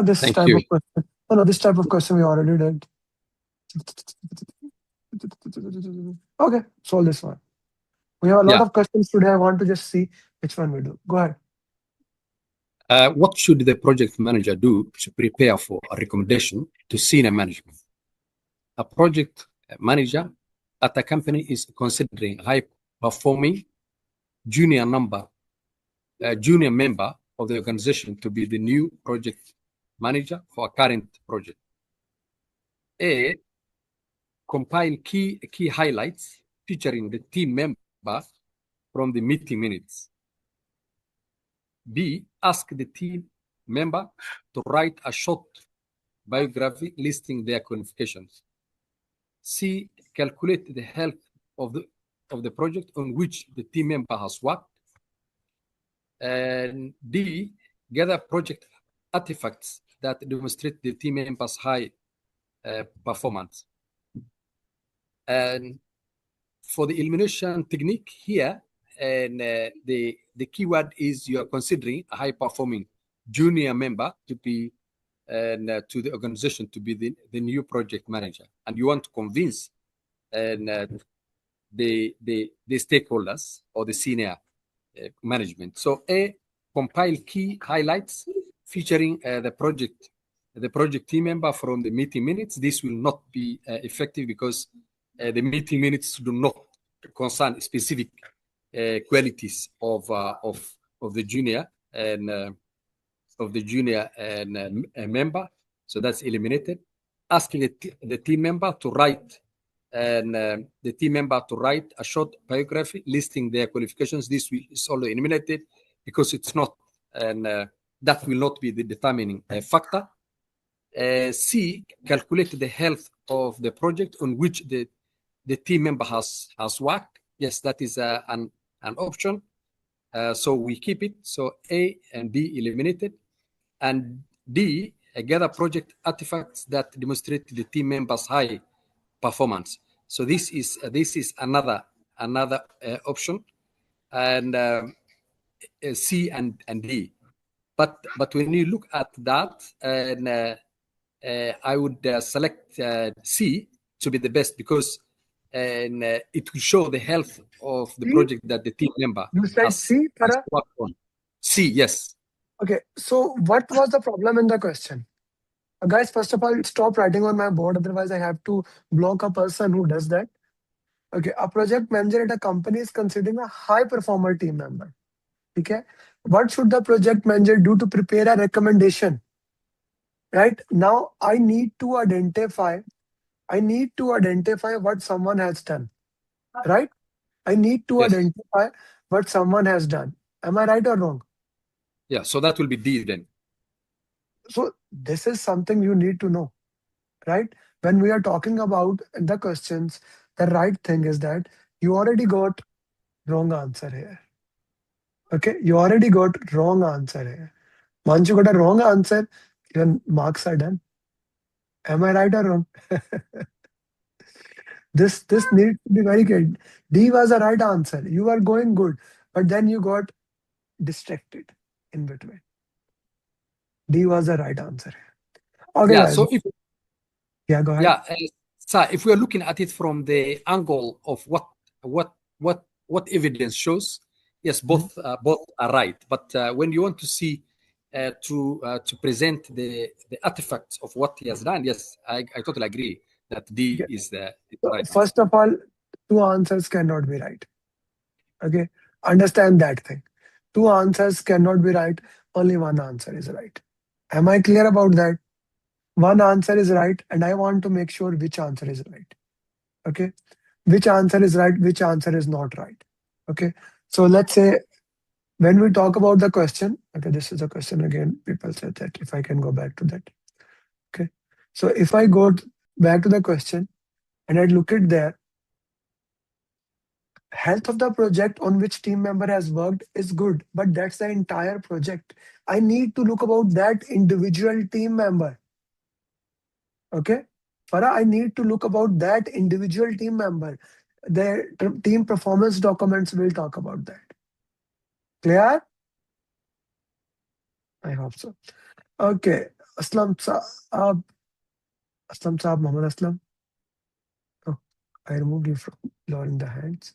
This Thank type you. of question. No, this type of question we already did. Okay, solve this one. We have a lot of questions today. I want to just see which one we do. Go ahead. What should the project manager do to prepare for a recommendation to senior management? A project manager at a company is considering high-performing junior member of the organization to be the new project manager for a current project. A, compile key highlights featuring the team member from the meeting minutes. B, ask the team member to write a short biography listing their qualifications. C, calculate the health of the project on which the team member has worked. And D, gather project artifacts that demonstrate the team member's high performance. And for the elimination technique here, and the keyword is you are considering a high-performing junior member to be to the organization to be the new project manager, and you want to convince the stakeholders or the senior management. So A, compile key highlights featuring the project team member from the meeting minutes. This will not be effective because the meeting minutes do not concern specific qualities of the junior and member. So that's eliminated. Asking the team member to write a short biography listing their qualifications. This is also eliminated because it's not, and that will not be the determining factor. C, calculate the health of the project on which the team member has worked. Yes, that is an option. So we keep it. So A and B eliminated. And D, gather project artifacts that demonstrate the team members' high performance. So this is another option, and C and D. But when you look at that, and I would select C to be the best because it will show the health of the project that the team member You said has C, Farah? worked on. C, yes. Okay, so what was the problem in the question? Guys, first of all, stop writing on my board, otherwise I have to block a person who does that. Okay, a project manager at a company is considering a high performer team member. Okay, what should the project manager do to prepare a recommendation? Right now, I need to identify what someone has done. Right? I need to Yes. identify what someone has done. Am I right or wrong? Yeah, so that will be D then. So this is something you need to know, right? When we are talking about the questions, the right thing is that you already got wrong answer here. Okay, you already got wrong answer here. Once you got a wrong answer, your marks are done. Am I right or wrong? This needs to be very good. D was the right answer. You are going good, but then you got distracted in between. D was the right answer. Okay, Yeah, guys. so if Yeah, go ahead. yeah, so if we are looking at it from the angle of what evidence shows, yes, both are right. But when you want to see to present the artifacts of what he has done, yes, I totally agree that D Yeah. is the So right. first of all, two answers cannot be right. Okay, understand that thing. Two answers cannot be right. Only one answer is right. Am I clear about that? One answer is right, and I want to make sure which answer is right. Okay, which answer is right, which answer is not right. Okay, so let's say when we talk about the question, okay, this is a question again. People said that if I can go back to that. Okay, so if I go back to the question and I look at there, health of the project on which team member has worked is good, but that's the entire project. I need to look about that individual team member. Okay, Farah, I need to look about that individual team member. The team performance documents will talk about that. Clear? I hope so. Okay, Aslam Saab, Mohammed Aslam. Oh, I removed you from lowering the hands.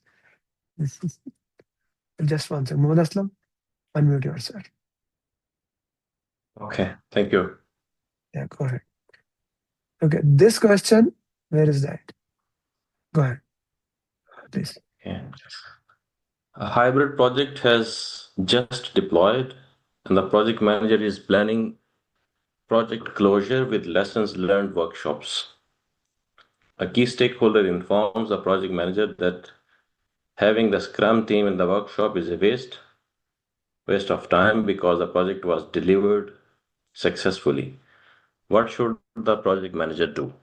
Just one second, Mohammed Aslam, unmute yourself. Okay, thank you. Yeah, go ahead. Okay, this question, where is that? Go ahead, please. Okay. A hybrid project has just deployed. and the project manager is planning project closure with lessons learned workshops. A key stakeholder informs the project manager that having the Scrum team in the workshop is a waste of time because the project was delivered successfully. What should the project manager do?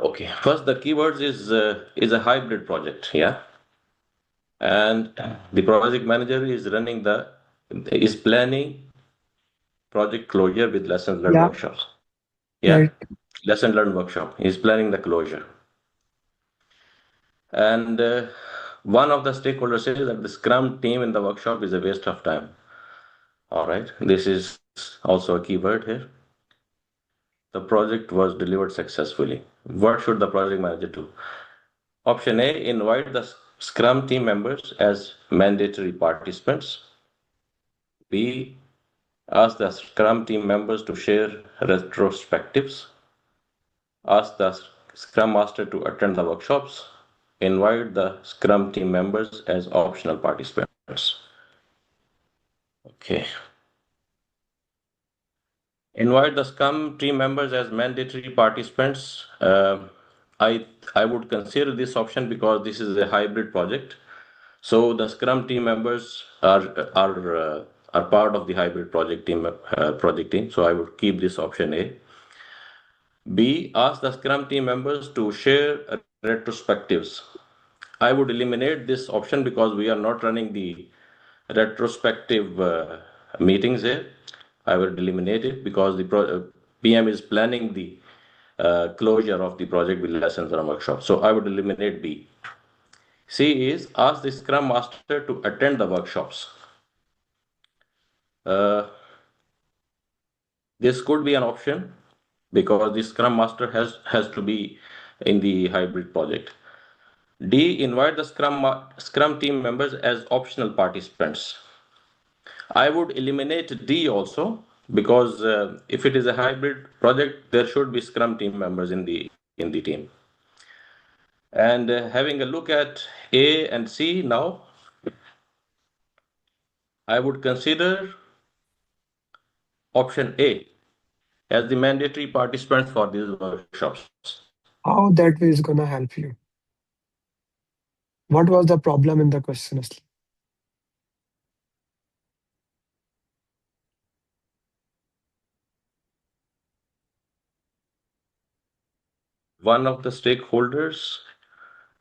Okay, first the keywords is a hybrid project, yeah, and the project manager is planning project closure with lessons learned Yeah, workshops. Yeah, right. lesson learned workshop. He's planning the closure, and one of the stakeholders says that the Scrum team in the workshop is a waste of time. All right, this is also a keyword here. The project was delivered successfully. What should the project manager do? Option A, invite the Scrum team members as mandatory participants. B, ask the Scrum team members to share retrospectives. Ask the Scrum Master to attend the workshops. Invite the Scrum team members as optional participants. Okay. Invite the Scrum team members as mandatory participants. I would consider this option because this is a hybrid project. So the Scrum team members are part of the hybrid project team. So I would keep this option A. B, ask the Scrum team members to share retrospectives. I would eliminate this option because we are not running the retrospective meetings here. I would eliminate it because the PM is planning the closure of the project with lessons and workshops. So I would eliminate B. C is ask the Scrum Master to attend the workshops. This could be an option because the Scrum Master has to be in the hybrid project. D, invite the Scrum team members as optional participants. I would eliminate D also because if it is a hybrid project, there should be Scrum team members in the team. And having a look at A and C now, I would consider option A as the mandatory participants for these workshops. How that way is gonna help you? What was the problem in the question, Aslam? One of the stakeholders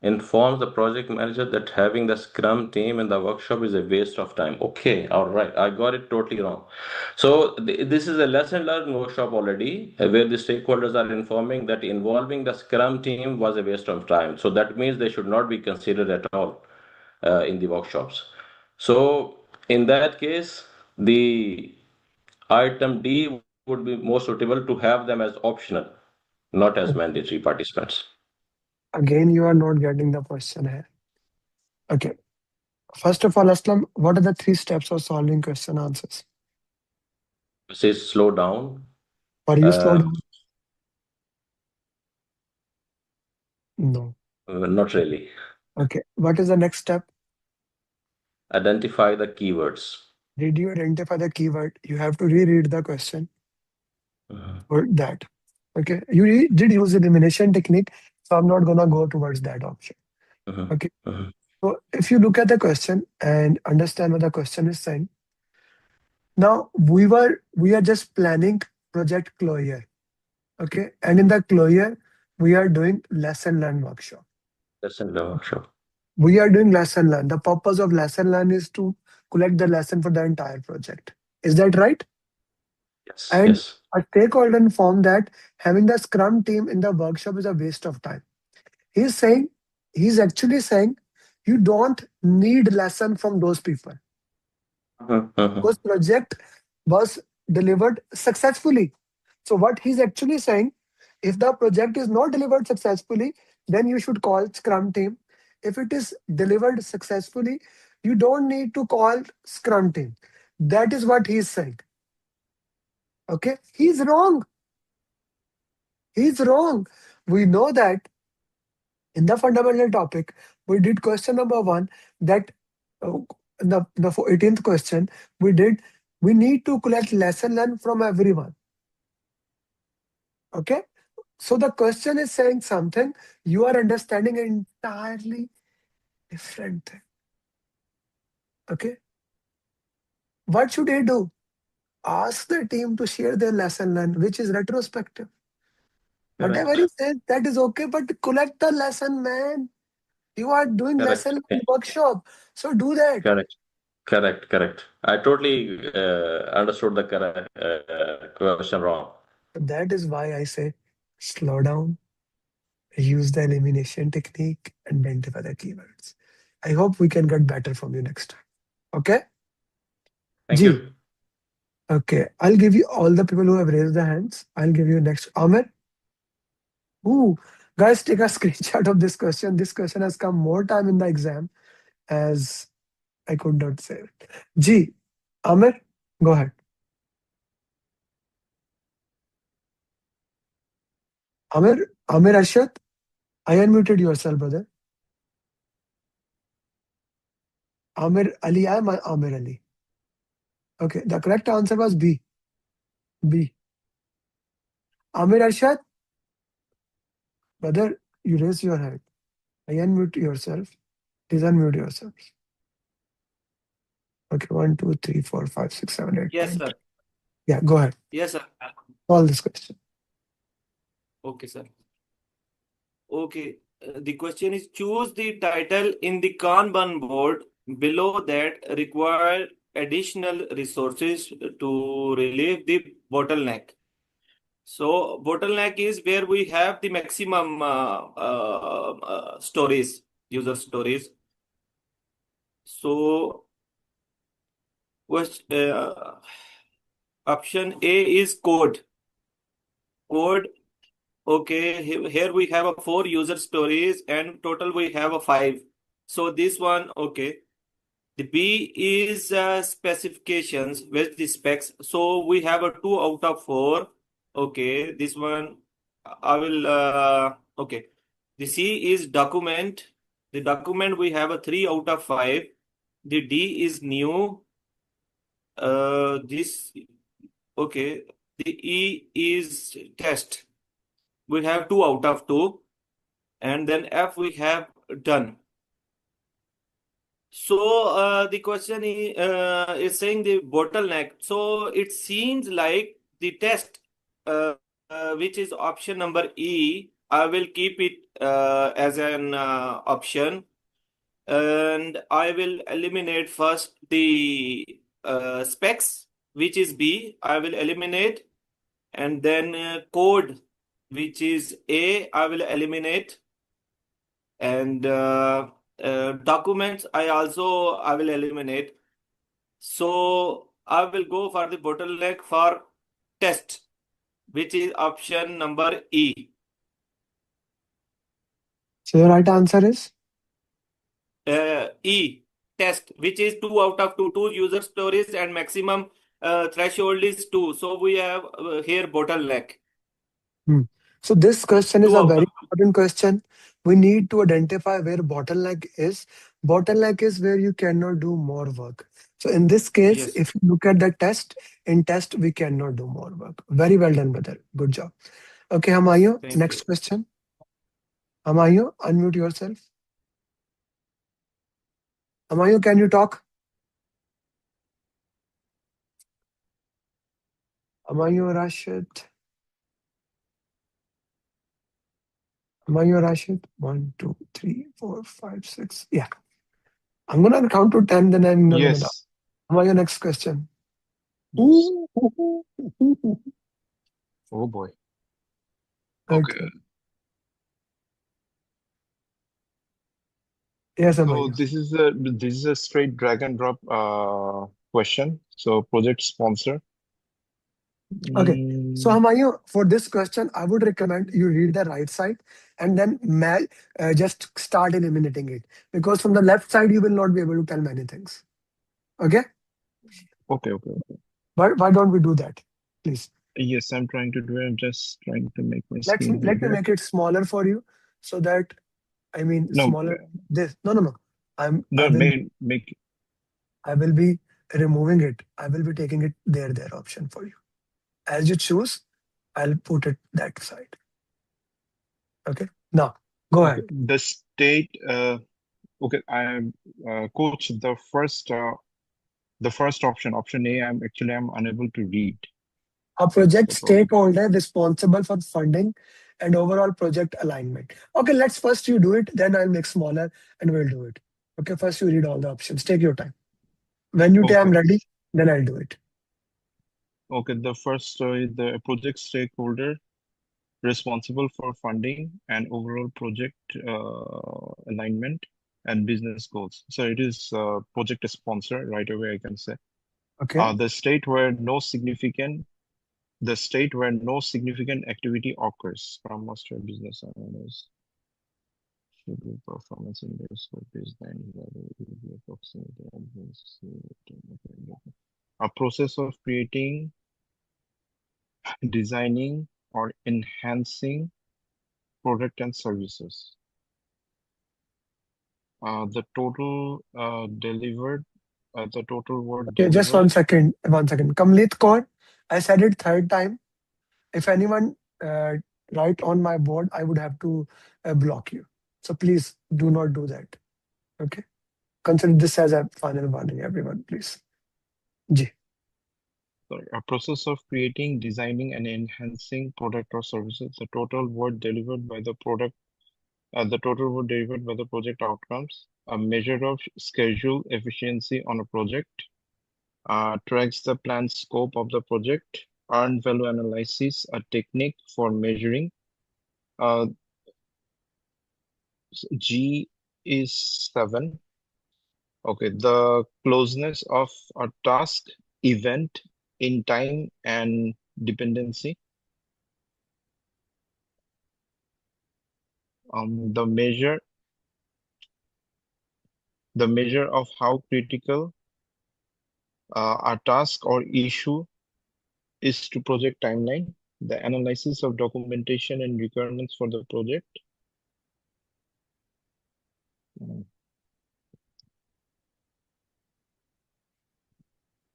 informs the project manager that having the Scrum team in the workshop is a waste of time. Okay, all right, I got it totally wrong. So this is a lesson learned workshop already, where the stakeholders are informing that involving the Scrum team was a waste of time. So that means they should not be considered at all in the workshops. So in that case, the item D would be more suitable to have them as optional, not as mandatory participants. Again, you are not getting the question here. Okay. First of all, Aslam, what are the 3 steps of solving question answers? Say slow down. Are you slow down? No. Not really. Okay. What is the next step? Identify the keywords. Did you identify the keyword? You have to reread the question for that. Okay. You did use elimination technique, so I'm not gonna go towards that option. Okay. So if you look at the question and understand what the question is saying, now we are just planning project closure. Okay. And in the closure, we are doing lesson learn workshop. Lesson learn workshop. We are doing lesson learn. The purpose of lesson learn is to collect the lesson for the entire project. Is that right? Yes. And yes. a stakeholder informed that having the Scrum team in the workshop is a waste of time. He's actually saying you don't need lesson from those people. Because project was delivered successfully. So what he's actually saying, if the project is not delivered successfully, then you should call Scrum team. If it is delivered successfully, you don't need to call Scrum team. That is what he's saying. Okay, he's wrong. He's wrong. We know that in the fundamental topic, we did question number 1 that the 18th question, we need to collect lesson learned from everyone. Okay? So the question is saying something, you are understanding an entirely different thing. Okay? What should I do? Ask the team to share their lesson learned, which is retrospective. Whatever he says, that is okay, but collect the lesson, man. You are doing Correct. lesson workshop, so do that. Correct. I totally understood the question wrong. That is why I say slow down, use the elimination technique, and identify the keywords. I hope we can get better from you next time. Okay? Thank G. you. Okay, I'll give you all the people who have raised their hands. I'll give you next. Amer. Ooh, guys, take a screenshot of this question. This question has come more time in the exam as I could not say it. G. Amer, go ahead. Amer Arshad, I unmuted yourself, brother. Amer Ali, I am Amer Ali. Okay, the correct answer was B. B. Amer Arshad, brother, you raise your hand. I unmute yourself. Please unmute yourself. Okay, 1, 2, 3, 4, 5, 6, 7, 8, Yes, 9. sir. Yeah, go ahead. Yes, sir. Solve this question. Okay, sir. Okay. The question is choose the title in the Kanban board below that require additional resources to relieve the bottleneck. So bottleneck is where we have the maximum stories, user stories. So option A is code. Okay, here we have 4 user stories and total we have 5. So this one, okay. The B is specifications, with the specs. So we have a 2 out of 4. Okay, this one I will, okay. The C is document. The document we have a 3 out of 5. The D is new. Okay. The E is test. We have 2 out of 2. And then F we have done. So the question is saying the bottleneck. So it seems like the test, which is option number E, I will keep it as an option, and I will eliminate first the specs, which is B. I will eliminate, and then code, which is A, I will eliminate, and documents I will eliminate. So I will go for the bottleneck for test, which is option number E. So the right answer is? E, test, which is 2 out of 2, 2 user stories and maximum threshold is 2. So we have here bottleneck. So this question is 2 a out very of 2. important question. We need to identify where bottleneck is. Bottleneck is where you cannot do more work. So in this case, Yes. if you look at the test, in test, we cannot do more work. Very well done, brother. Good job. Okay, Hamayu, Thank next you. question. Hamayu, unmute yourself. Hamayu, can you talk? Hamayu Rashid. Hamayu Rashid. 1, 2, 3, 4, 5, 6. Yeah. I'm gonna count to 10, then I'm not gonna. Yes. Hamayu, next question. Yes. Oh boy. Okay. Okay. Yes, So Hamayu. this is a straight drag and drop question. So project sponsor. Okay. So Mm, Hamayu, for this question, I would recommend you read the right side and then just start eliminating it. Because from the left side, you will not be able to tell many things. Okay? okay. Why don't we do that? Please. Yes, I'm trying to do it. I'm just trying to make my Let screen me bigger. make it smaller for you so that, No, smaller this. No. I no, will make I will be removing it. I will be taking it there option for you. As you choose, I'll put it that side. Okay. Now, go Okay. ahead. The state. Okay. I am coach. The first option, option A. I'm unable to read. A project That's the problem. stakeholder responsible for funding and overall project alignment. Okay, let's first you do it, then I'll make smaller and we'll do it. Okay, first you read all the options. Take your time. When you say I'm Okay. ready, then I'll do it. Okay. The first, the project stakeholder responsible for funding and overall project alignment and business goals. So it is project sponsor right away, I can say. Okay. The state where no significant activity occurs. Scrum Master, business analyst, schedule performance index for baseline value will be approximately a process of creating, designing, or enhancing product and services. The total delivered, the total word Okay, just delivered. 1 second. Kamleet Kaur, I said it third time. If anyone write on my board, I would have to block you. So please do not do that. Okay. Consider this as a final warning, everyone, please. Ji. Sorry, a process of creating, designing, and enhancing product or services. The total word delivered by the project outcomes. A measure of schedule efficiency on a project. Tracks the planned scope of the project. Earned value analysis, a technique for measuring. G is 7. Okay, the closeness of a task, event in time and dependency. The measure of how critical a task or issue is to project timeline. The analysis of documentation and requirements for the project.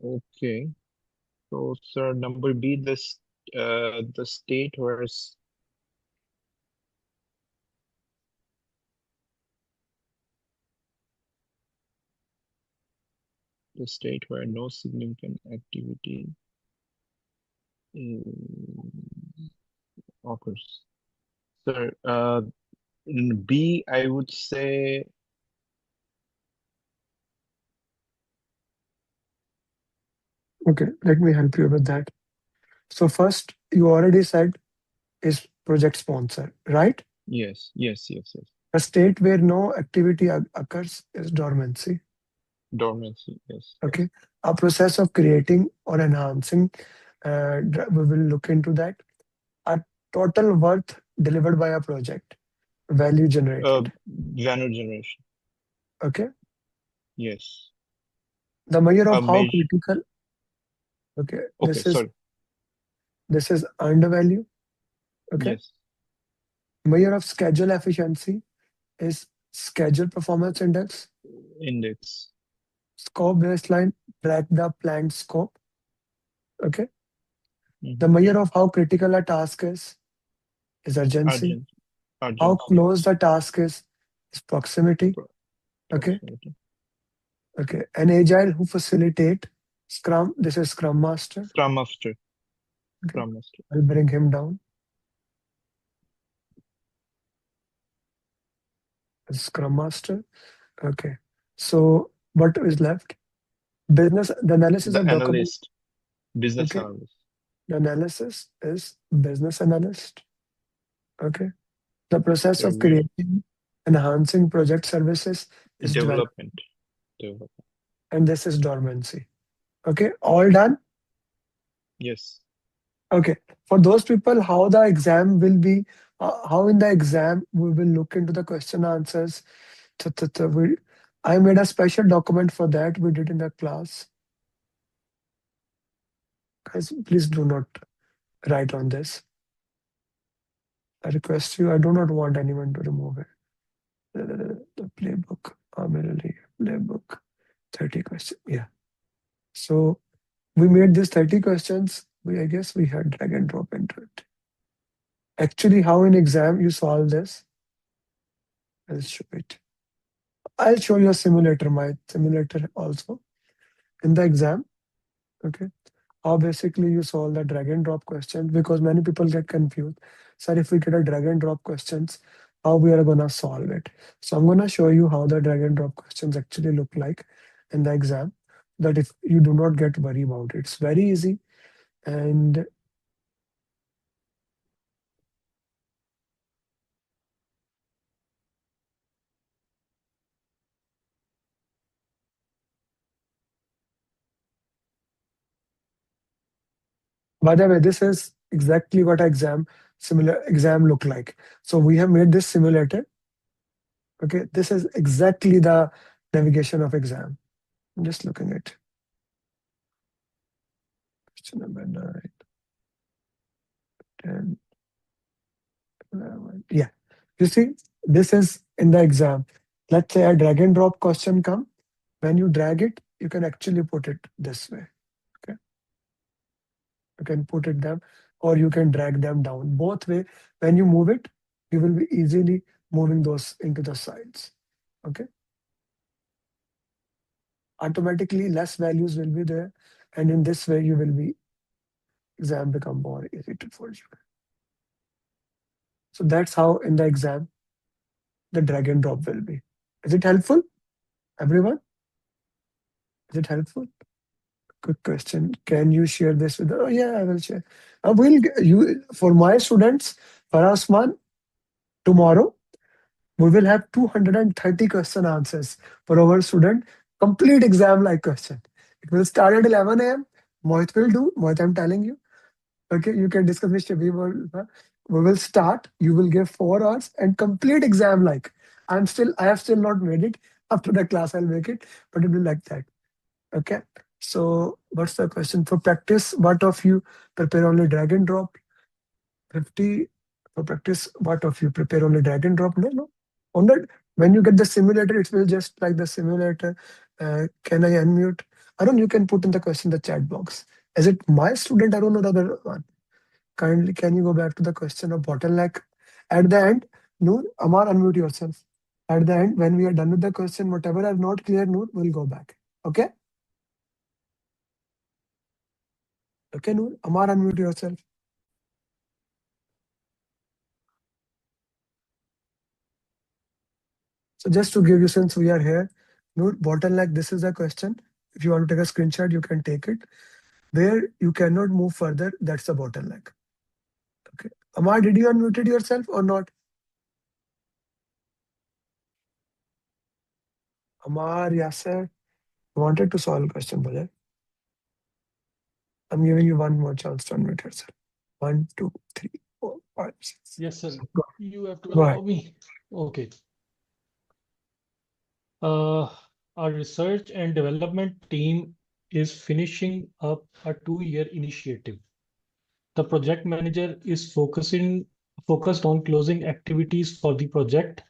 Okay. So, sir, number B, the state where no significant activity occurs. Sir, in B, I would say Okay, let me help you with that. So first, you already said is project sponsor, right? yes. A state where no activity occurs is dormancy. Dormancy, yes. Okay, a process of creating or enhancing, we will look into that. A total worth delivered by a project, value generated. Value generation. Okay, Yes. the measure of how measure. critical. Okay, Okay, sorry. this is earned value. Okay, Yes. measure of schedule efficiency is schedule performance index. Scope baseline, track the planned scope. Okay. The measure of how critical a task is urgency. How close the task is proximity. Okay. Okay. An agile who facilitate Scrum. This is Scrum Master. Okay. Scrum Master. I'll bring him down. Scrum Master. Okay. So what is left? Business, the analysis The of document. analyst. Business Okay. analyst. The analysis is business analyst. Okay. The process of creating, enhancing project services is development. And this is dormancy. Okay. All done? Yes. Okay. For those people, how the exam will be, how in the exam we will look into the question answers. I made a special document for that. We did in the class. Guys, please do not write on this. I request you, I do not want anyone to remove it. The playbook, Amer playbook. 30 questions. Yeah. So we made this 30 questions. I guess we had drag and drop into it. Actually, how in exam you solve this? I'll show it. I'll show you a simulator, my simulator also in the exam. Okay. How basically you solve the drag and drop questions, because many people get confused. Sir, if we get a drag and drop questions, how we are gonna solve it? So I'm gonna show you how the drag and drop questions actually look like in the exam, that if you do not get worry about it. It's very easy. And by the way, this is exactly what similar exam look like. So we have made this simulator. Okay, this is exactly the navigation of exam. I'm just looking at question number 9, 10, 11. Yeah, you see, this is in the exam. Let's say a drag and drop question come. When you drag it, you can actually put it this way. Okay, you can put it them, or you can drag them down. Both way, when you move it, you will be easily moving those into the sides. Okay, automatically less values will be there, and in this way you will be exam become more easy to for you. So that's how in the exam the drag and drop will be. Is it helpful, everyone? Is it helpful? Good question. Can you share this with? Oh yeah, I will share. You for my students, Farasman, tomorrow we will have 230 question answers for our student. Complete exam like question. It will start at 11 a.m. Mohit will do. Mohit, I'm telling you. Okay, you can discuss with we will start. You will give 4 hours and complete exam like. I have still not made it. After the class, I'll make it, but it will like that. Okay. So what's the question? For practice, what of you prepare only drag and drop? 50 for practice, what of you prepare only drag and drop? No, no. On that, when you get the simulator, it will just like the simulator. Can I unmute? Arun, you can put in the question in the chat box. Is it my student, Arun, or the other one? Kindly, can you go back to the question of bottleneck? At the end, Noor, Amar, unmute yourself. At the end, when we are done with the question, whatever are not clear, Noor, we'll go back. Okay? Okay, Noor, Amar, unmute yourself. So just to give you, since we are here, Noor, bottleneck, this is a question. If you want to take a screenshot, you can take it. Where you cannot move further, that's a bottleneck. Okay. Amar, did you unmute yourself or not? Amar, Yasser, wanted to solve question, brother. I'm giving you one more chance to unmute yourself. 1, 2, 3, 4, 5, 6. Yes, sir. Go, You have to go allow ahead. me. Okay. Our research and development team is finishing up a 2-year initiative. The project manager is focused on closing activities for the project.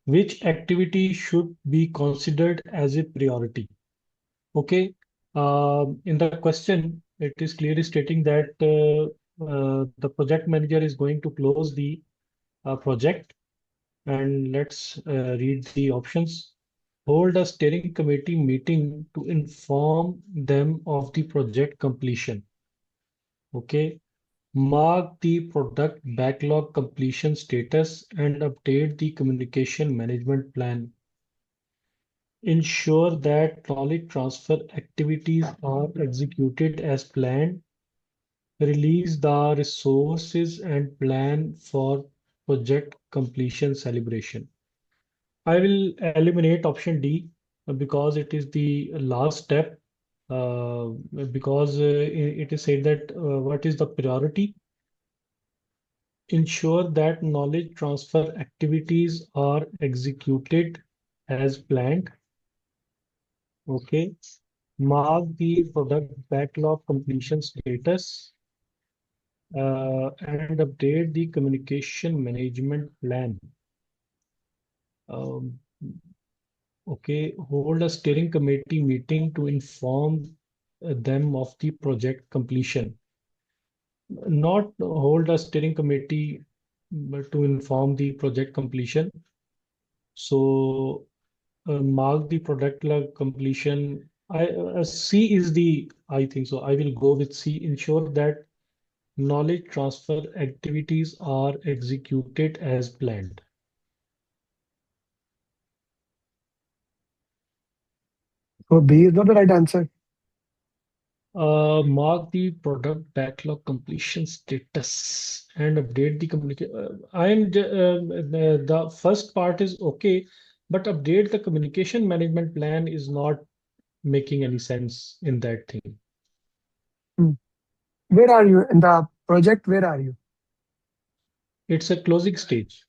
Which activity should be considered as a priority? Okay. In the question, it is clearly stating that the project manager is going to close the project. And let's read the options. Hold a steering committee meeting to inform them of the project completion. Okay. Mark the product backlog completion status and update the communication management plan. Ensure that knowledge transfer activities are executed as planned. Release the resources and plan for project completion celebration. I will eliminate option D because it is the last step. Because it is said that what is the priority? Ensure that knowledge transfer activities are executed as planned. Okay. Mark the product backlog completion status and update the communication management plan. Okay, hold a steering committee meeting to inform them of the project completion. Not hold a steering committee but to inform the project completion. So mark the product log completion. C is the, I think so. I will go with C. Ensure that knowledge transfer activities are executed as planned. So B is not the right answer. Mark the product backlog completion status and update the communication. The first part is okay, but update the communication management plan is not making any sense in that thing. Where are you in the project? Where are you? It's a closing stage.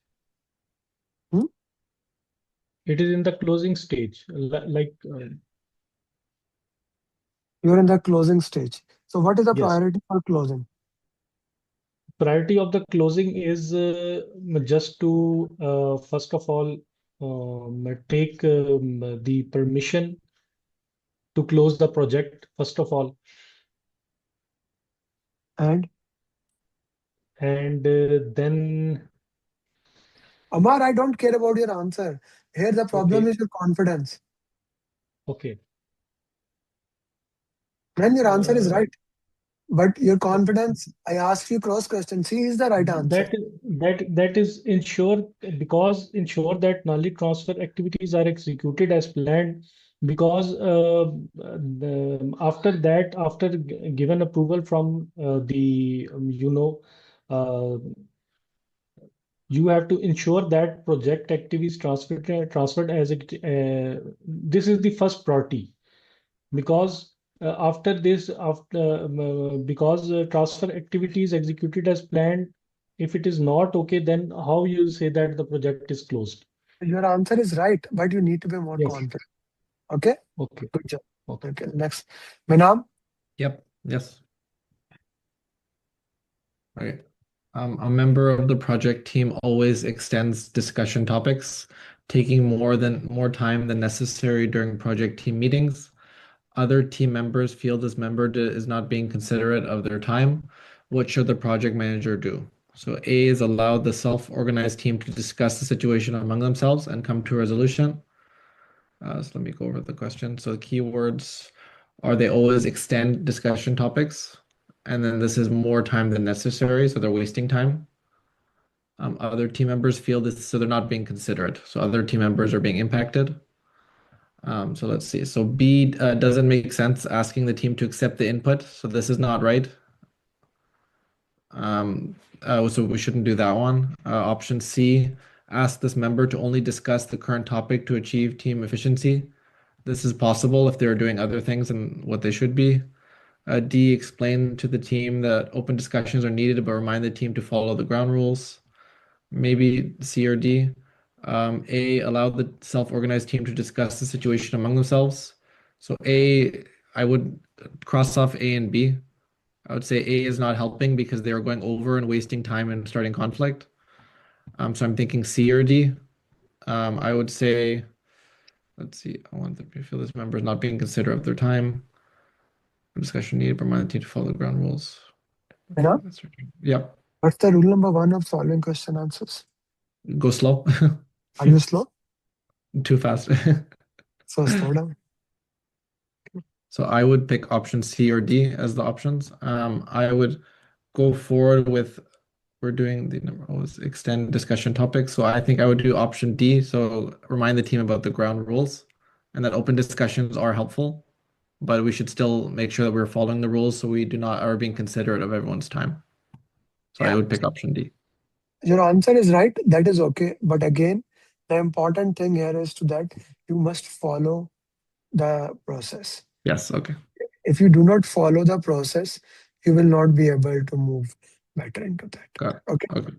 Hmm? It is in the closing stage, You're in the closing stage. So what is the yes. priority for closing? Priority of the closing is just to first of all take the permission to close the project first of all, And then Amar, I don't care about your answer. Here the problem okay, is your confidence. okay. Man, your answer is Uh, right. But your confidence, I asked you cross question. C is the right answer. that is ensure that knowledge transfer activities are executed as planned, because after that, after given approval from the uh, you have to ensure that project activities transferred as it this is the first priority, because after this, because transfer activity is executed as planned, if it is not okay, then how you say that the project is closed? Your answer is right, but you need to be more Yes. confident. Okay? Okay. Good job. Okay. Okay, next. Manam? Yep. Yes. Right. A member of the project team always extends discussion topics, taking more time than necessary during project team meetings. Other team members feel this member is not being considerate of their time. What should the project manager do? So A is allow the self-organized team to discuss the situation among themselves and come to a resolution. So let me go over the question. So the keywords are they always extend discussion topics, and then this is more time than necessary, so they're wasting time. Other team members feel this, so they're not being considerate. So other team members are being impacted. So let's see. So B doesn't make sense asking the team to accept the input. So this is not right. So we shouldn't do that one. Option C, ask this member to only discuss the current topic to achieve team efficiency. This is possible if they're doing other things than what they should be. D, explain to the team that open discussions are needed, but remind the team to follow the ground rules. Maybe C or D. A, allow the self-organized team to discuss the situation among themselves. So A, I would cross off A and B. I would say A is not helping because they are going over and wasting time and starting conflict. So I'm thinking C or D. I would say, let's see, I want them to feel this member is not being considerate of their time. Discussion needed, but remind the team to follow the ground rules. Manam? Yep. What's the rule number 1 of solving question answers? Go slow. Are you slow? Too fast. So slow down. So I would pick option C or D as the options. I would go forward with, we're doing the number was extend discussion topics. So I think I would do option D. So remind the team about the ground rules and that open discussions are helpful, but we should still make sure that we're following the rules so we do not are being considerate of everyone's time. So I would pick option D. Your answer is right. That is okay. But again, the important thing here is to that you must follow the process. Yes. Okay. If you do not follow the process, you will not be able to move better into that. Got it. Okay. Okay.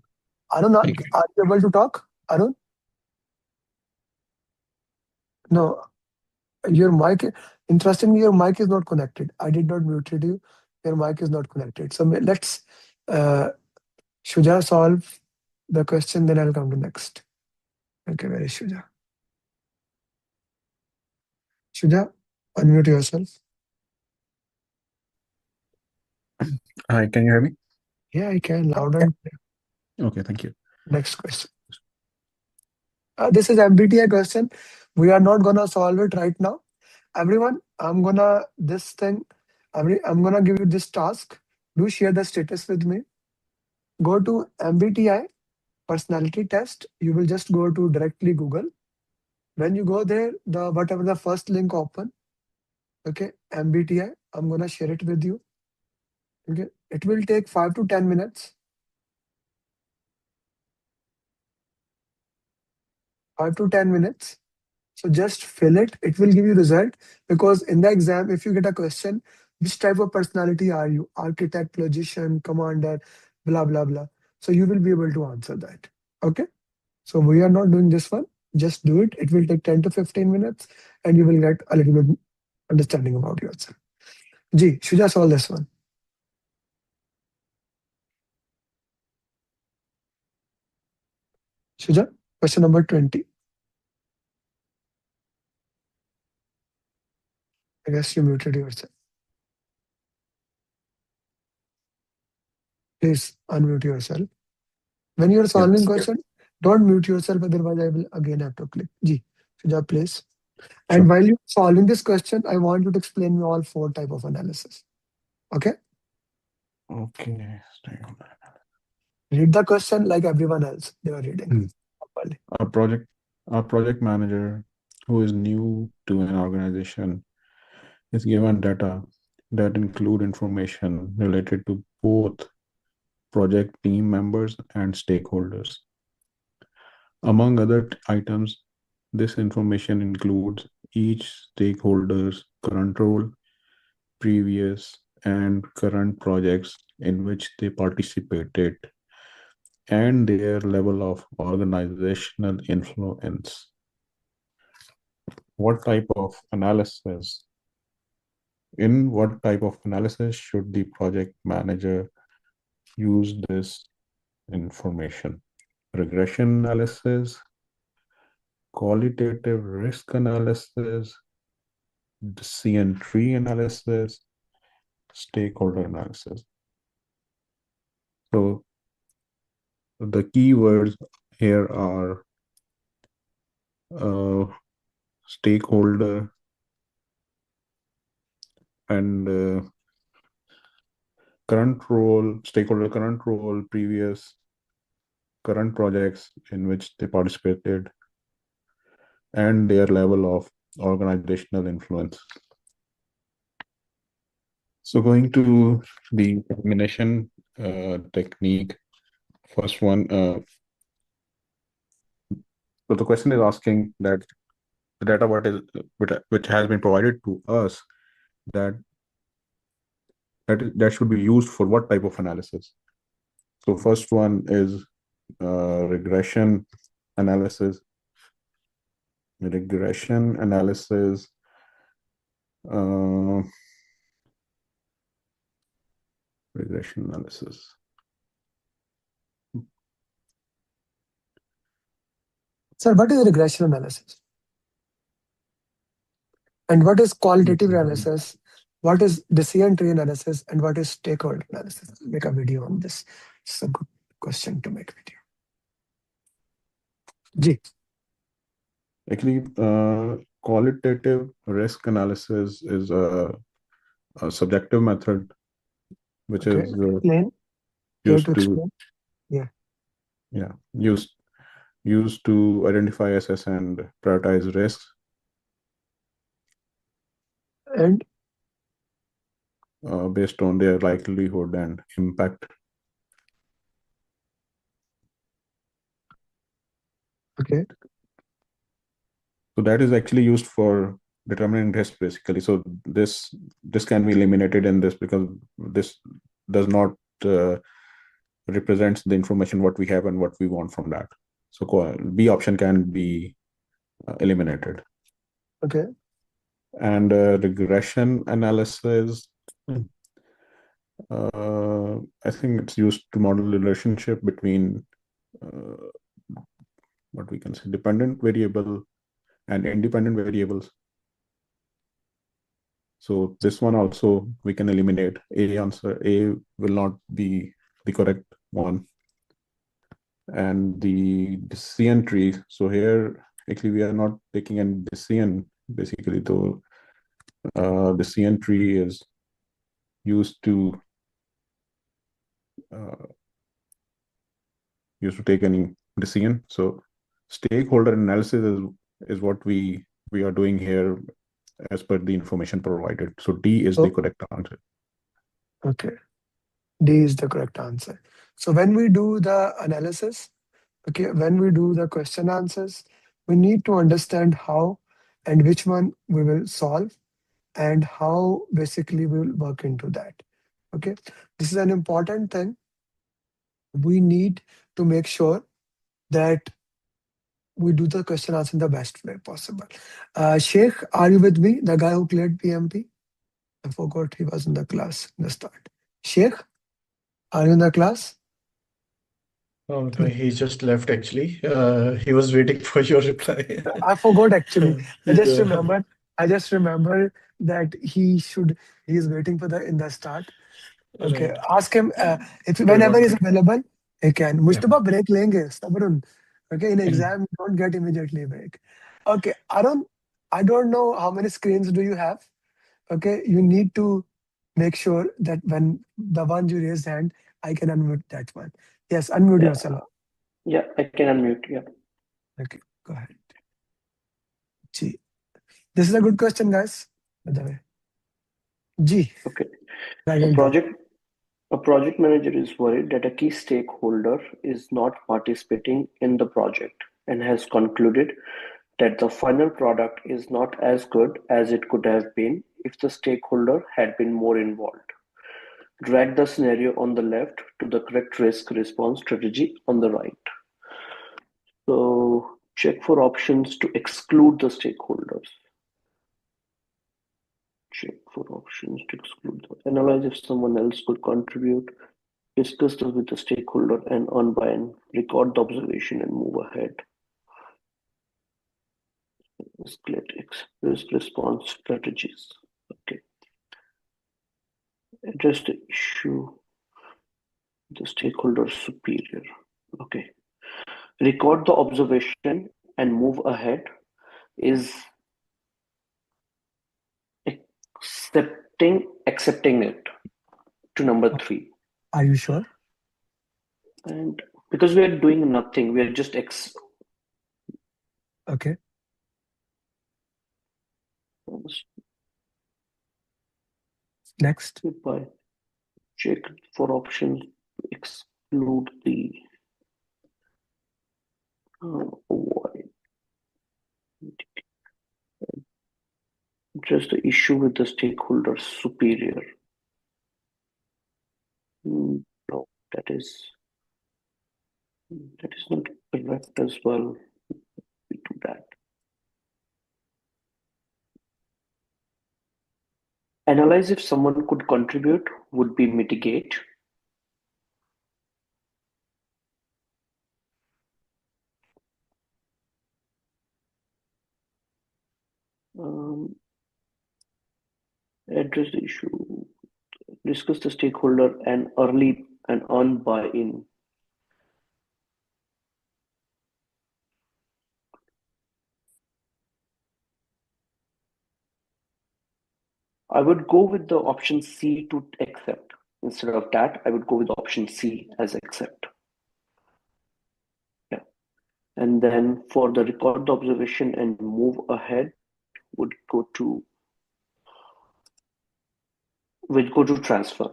Arun, are Thank you. you able to talk? Arun? No, your mic, interestingly, your mic is not connected. I did not muted you. Your mic is not connected. So let's Shuja solve the question, then I'll come to next. Okay, where is Shuja? Shuja, unmute yourself. Hi, can you hear me? Yeah, I can. Loud and clear. Okay, thank you. Next question. This is MBTI question. We are not gonna solve it right now. Everyone, I'm gonna give you this task. Do share the status with me. Go to MBTI personality test. You will just go to directly Google. When you go there, whatever the first link open, okay, MBTI. I'm gonna share it with you. Okay, it will take 5 to 10 minutes. 5 to 10 minutes. So just fill it. It will give you result, because in the exam, if you get a question, which type of personality are you? Architect, logician, commander, blah, blah, blah. So you will be able to answer that. Okay. So we are not doing this one. Just do it. It will take 10 to 15 minutes and you will get a little bit understanding about yourself. Ji, Shuja, solve this one. Shuja, question number 20. I guess you muted yourself. Please unmute yourself. When you're solving question, don't mute yourself, otherwise I will again have to click. Ji, Shuja, please. And while you're solving this question, I want you to explain me all 4 type of analysis. Okay? Okay. Read the question like everyone else they are reading. A project manager who is new to an organization is given data that include information related to both project team members and stakeholders. Among other items, this information includes each stakeholder's current role, previous and current projects in which they participated, and their level of organizational influence. What type of analysis? In what type of analysis should the project manager use this information? Regression analysis, qualitative risk analysis, decision tree analysis, stakeholder analysis. So the keywords here are stakeholder and stakeholder current role, previous current projects in which they participated, and their level of organizational influence. So going to the elimination technique, first one, so the question is asking that the data which has been provided to us, that should be used for what type of analysis. So first one is regression analysis. Regression analysis. Regression analysis. Sir, what is regression analysis? And what is qualitative analysis? What is decision tree analysis? And what is stakeholder analysis? Make a video on this. It's a good question to make video. Ji. Actually, qualitative risk analysis is a subjective method, which is used to used to identify, assess, and prioritize risks. And based on their likelihood and impact. Okay. So that is actually used for determining risk, basically. So this can be eliminated in this, because this does not represents the information what we have and what we want from that. So B option can be eliminated. Okay. And regression analysis, I think it's used to model the relationship between what we can say dependent variable and independent variables. So this one also we can eliminate. A will not be the correct one. And the decision tree. So here actually we are not taking any decision basically, though decision tree is used to take any decision. So stakeholder analysis is what we are doing here as per the information provided. So D is the correct answer. Okay. D is the correct answer. So when we do the analysis, okay, when we do the question answers, we need to understand how and which one we will solve and how basically we will work into that. Okay, this is an important thing. We need to make sure that we do the question answer in the best way possible. Sheikh, are you with me? The guy who cleared PMP? I forgot he was in the class in the start. Sheikh, are you in the class? Oh, no, he just left actually. He was waiting for your reply. I forgot actually. I just Yeah. remember that he's waiting for the in the start. Okay, Right. ask him if They whenever want he's to. available, he can. Yeah. Mustafa, break lenge. Sabrun. Okay, in exam, you don't get immediately break. Okay, I don't know how many screens do you have. Okay, you need to make sure that when the one you raised hand, I can unmute that one. Yes, unmute yourself. Yeah, I can unmute. Yeah. Okay, go ahead. G. This is a good question, guys. By the way. G. Okay. Dragon Door. A project manager is worried that a key stakeholder is not participating in the project and has concluded that the final product is not as good as it could have been if the stakeholder had been more involved. Drag the scenario on the left to the correct risk response strategy on the right. So check for options to exclude the stakeholders. Check for options to exclude them. Analyze if someone else could contribute. Discuss this with the stakeholder and earn buy-in. Record the observation and move ahead. Escalate risk response strategies. Okay. Address the issue. The stakeholder superior. Okay. Record the observation and move ahead is accepting it to number 3. Are you sure? And because we are doing nothing, we are just okay. Next. Goodbye. Check for options to exclude the avoid. Address the issue with the stakeholder superior. No, that is not correct as well. We do that. Analyze if someone could contribute would be mitigate. Address the issue. Discuss the stakeholder and earn buy-in. I would go with the option C to accept. Instead of that, I would go with option C as accept. Yeah. And then for the record the observation and move ahead, would go to transfer.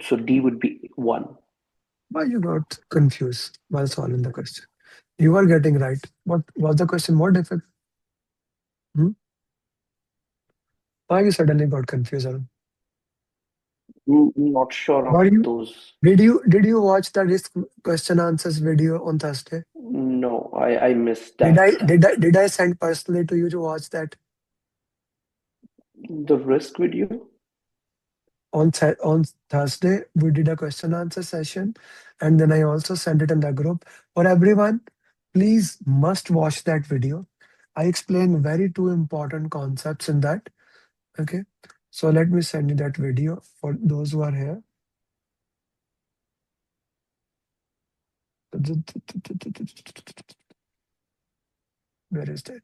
So D would be 1. Why you got confused while solving the question? You are getting right. What was the question more difficult? Why you suddenly got confused? Not sure of those. Did you watch the risk question answers video on Thursday? No, I missed that. Did I send personally to you to watch that? The risk video? On Thursday, we did a question answer session, and then I also sent it in the group. For everyone, please must watch that video. I explain two important concepts in that. Okay, so let me send you that video for those who are here. Where is that?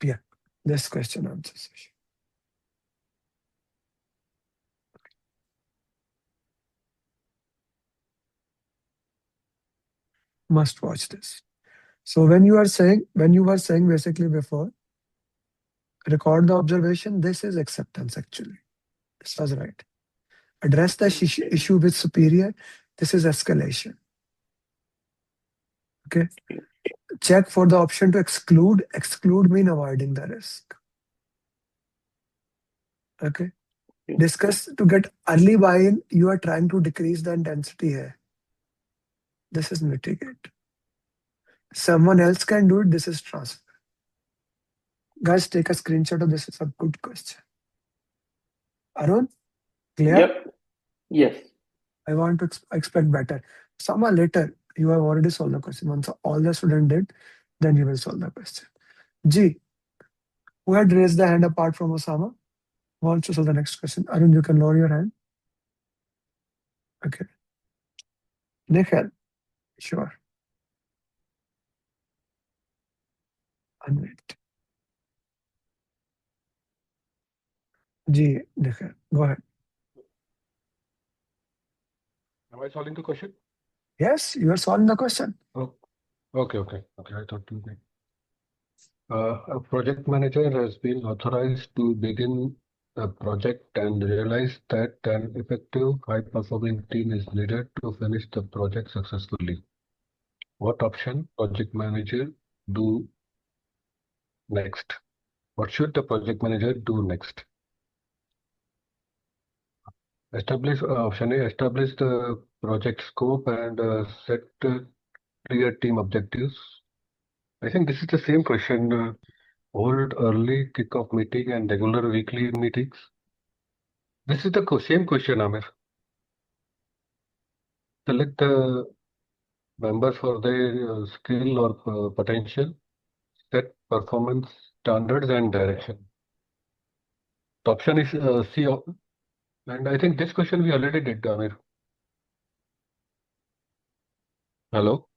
Yeah, this question answer session. Must watch this. So when you were saying basically before, record the observation, this is acceptance actually. This was right. Address the issue with superior, this is escalation. Okay. Check for the option to exclude. Exclude mean avoiding the risk. Okay. Discuss to get early buy-in, you are trying to decrease the intensity here. This is mitigate. Someone else can do it, this is transfer. Guys, take a screenshot of this. Is a good question. Arun, clear? Yep. Yes. I want to expect better. Somehow later, you have already solved the question. Once all the student did, then you will solve the question. G, who had raised the hand apart from Osama? Who wants to solve the next question? Arun, you can lower your hand. Okay. Nikhil, sure. Unmute. G, Nikhil, go ahead. Am I solving the question? Yes, you are solving the question. Oh, okay. I thought you did. A project manager has been authorized to begin a project and realize that an effective, high-performing team is needed to finish the project successfully. What option project manager do next? What should the project manager do next? Option A, establish the project scope and set clear team objectives. I think this is the same question. Hold early kickoff meeting and regular weekly meetings. This is the same question, Amer. Select the members for their skill or potential, set performance standards and direction. The option is C. And I think this question we already did, Amer. Hello?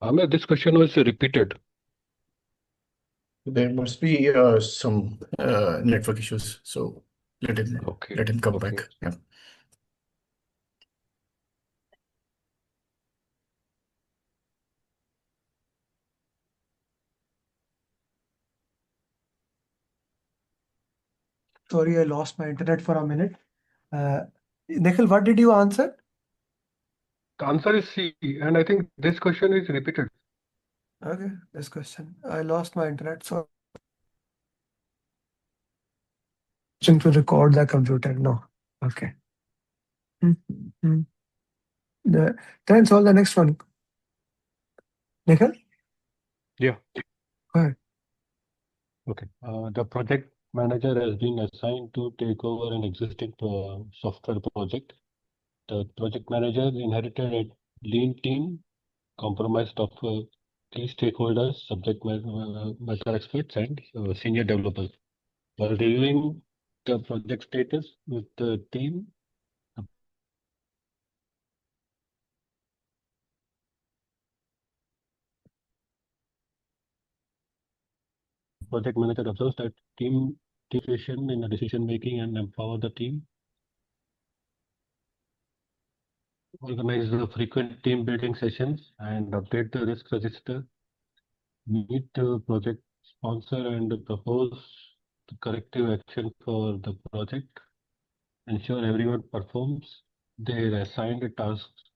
Amer, this question was repeated. There must be some network issues, so let him come back. Yeah. Sorry, I lost my internet for a minute. Nikhil, what did you answer? The answer is C, and I think this question is repeated. Okay, this question. I lost my internet, so to record the computer. No. Okay. Then solve the next one. Nikhil? Yeah. Go ahead. Okay. The project manager has been assigned to take over an existing software project. The project manager inherited a lean team comprised of key stakeholders, subject matter experts, and senior developers. While reviewing the project status with the team, project manager observes that team differentiation in the decision making and empower the team. Organize the frequent team building sessions and update the risk register. Meet the project sponsor and propose the corrective action for the project. Ensure everyone performs their assigned tasks.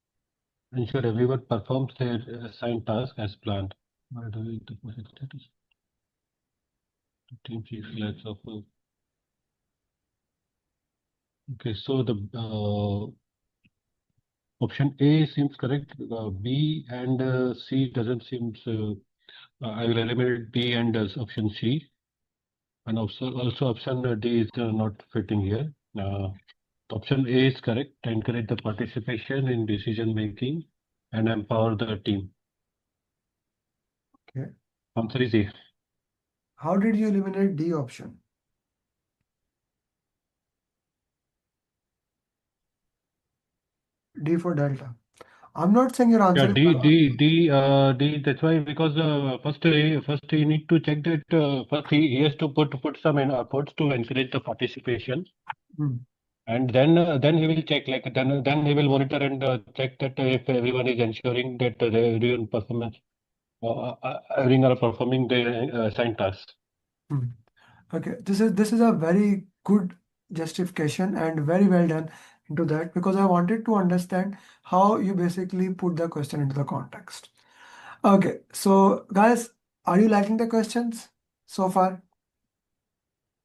Ensure everyone performs their assigned task as planned. By the way, the project status. The team chief flags of. Okay, so the option A seems correct. B and C doesn't seem. I will eliminate B and option C. And also option D is not fitting here. Option A is correct. Encourage the participation in decision making and empower the team. Okay. Answer is A. How did you eliminate D option? D for delta. I'm not saying your answer Yeah, is D. That's why, because first you need to check that first he has to put some efforts to encourage the participation, Hmm. and then he will check, like then he will monitor and check that if everyone is ensuring that everyone performance everyone are performing the assigned tasks. Hmm. Okay, this is a very good justification and very well done into that, because I wanted to understand how you basically put the question into the context. Okay, so guys, are you liking the questions so far?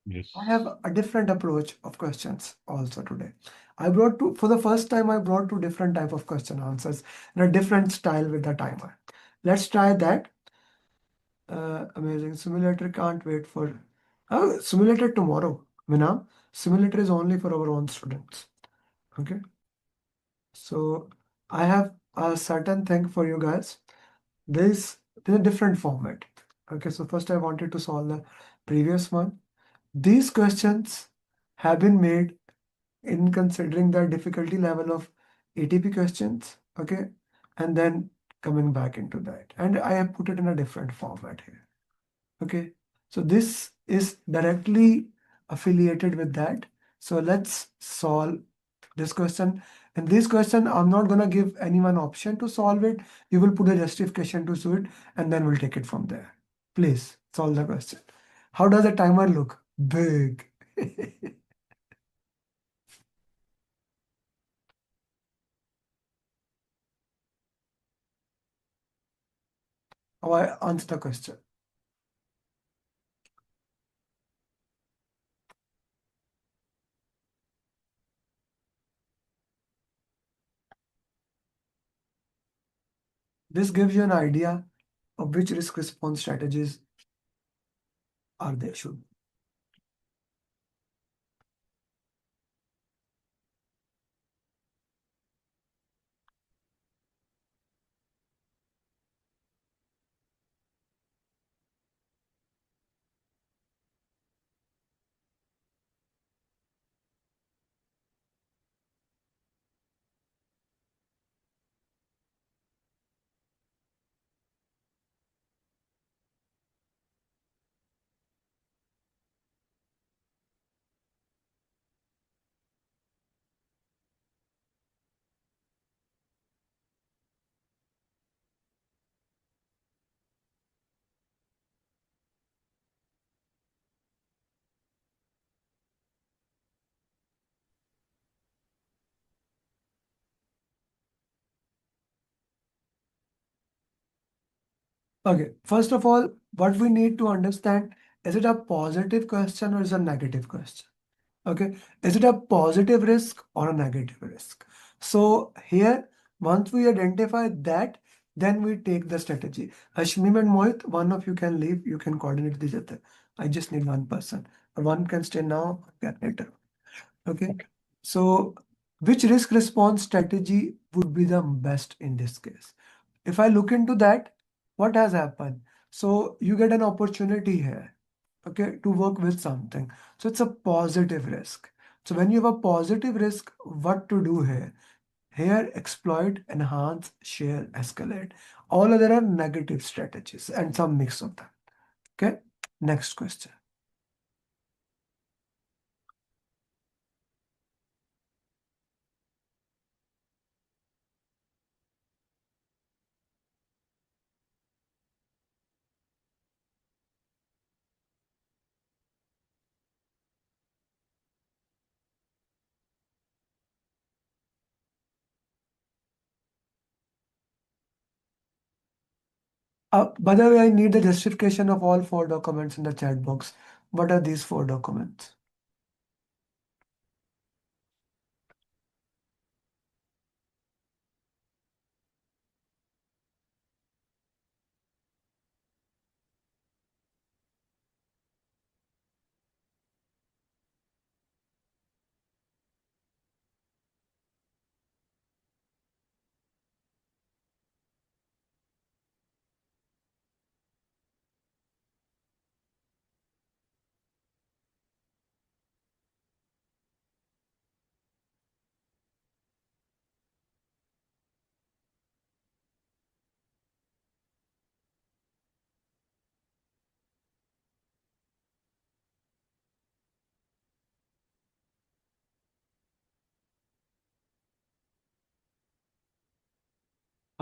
Yes. I have a different approach of questions also today. I brought two, for the first time, I brought two different type of question answers in a different style with the timer. Let's try that. Amazing. Simulator can't wait for simulator tomorrow. Mina, simulator is only for our own students. Okay. So I have a certain thing for you guys. There's a different format. Okay, so first I wanted to solve the previous one. These questions have been made in considering the difficulty level of ATP questions, okay, and then coming back into that. And I have put it in a different format here, okay. So this is directly affiliated with that. So let's solve this question. And this question, I'm not gonna give anyone option to solve it. You will put a justification to it, and then we'll take it from there. Please solve the question. How does the timer look? Big. How I answer the question. This gives you an idea of which risk response strategies are there should be. Okay, first of all, what we need to understand, is it a positive question or is it a negative question? Okay, is it a positive risk or a negative risk? So here, once we identify that, then we take the strategy. Hashmim and Mohit, one of you can leave, you can coordinate the other. I just need one person. One can stay now, one can later. Okay, so which risk response strategy would be the best in this case? If I look into that, what has happened? So you get an opportunity here, okay, to work with something. So it's a positive risk. So when you have a positive risk, what to do here? Here, exploit, enhance, share, escalate. All other are negative strategies and some mix of them. Okay, next question. By the way, I need the justification of all four documents in the chat box. What are these four documents?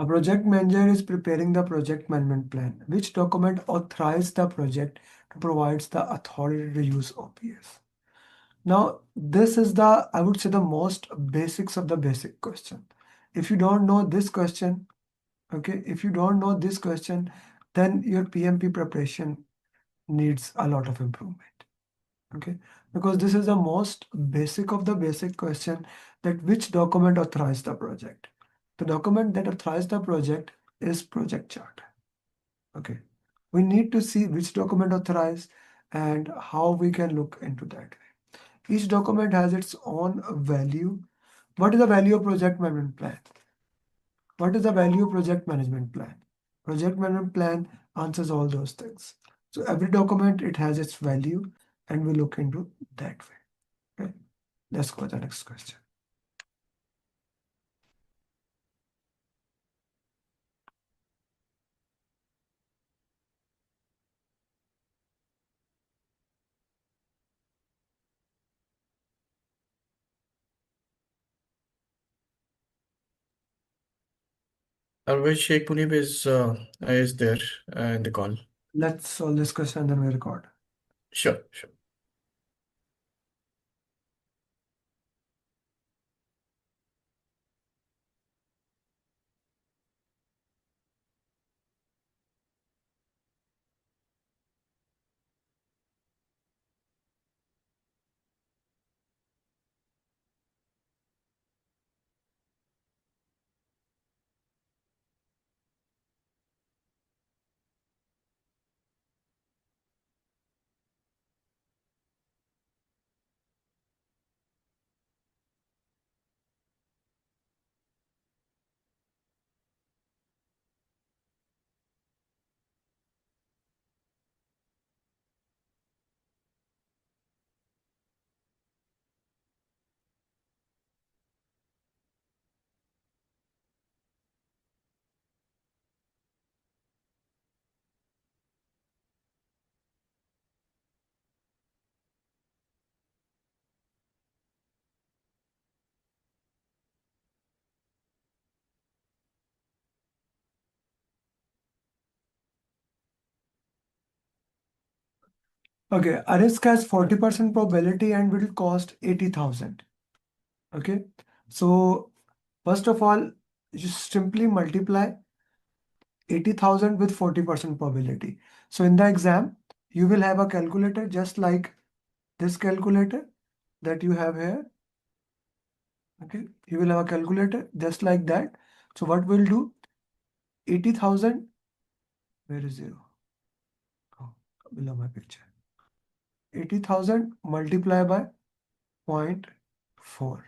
A project manager is preparing the project management plan. Which document authorizes the project to provide the authority to use OPS? Now, this is the, I would say, the most basics of the basic question. If you don't know this question, okay, if you don't know this question, then your PMP preparation needs a lot of improvement, okay, because this is the most basic of the basic question, that which document authorizes the project. The document that authorizes the project is project chart. Okay, we need to see which document authorized and how we can look into that. Each document has its own value. What is the value of project management plan? What is the value of project management plan? Project management plan answers all those things. So every document, it has its value, and we look into that way. Okay, let's go to the next question. Always Sheikh Munib is there in the call. Let's solve this question and then we record. Sure. Okay, a risk has 40% probability and will cost 80,000. Okay, so first of all, just simply multiply 80,000 with 40% probability. So in the exam, you will have a calculator just like this calculator that you have here. Okay, you will have a calculator just like that. So what we'll do, 80,000, where is 0? Oh, below my picture. 80,000 multiplied by 0.4.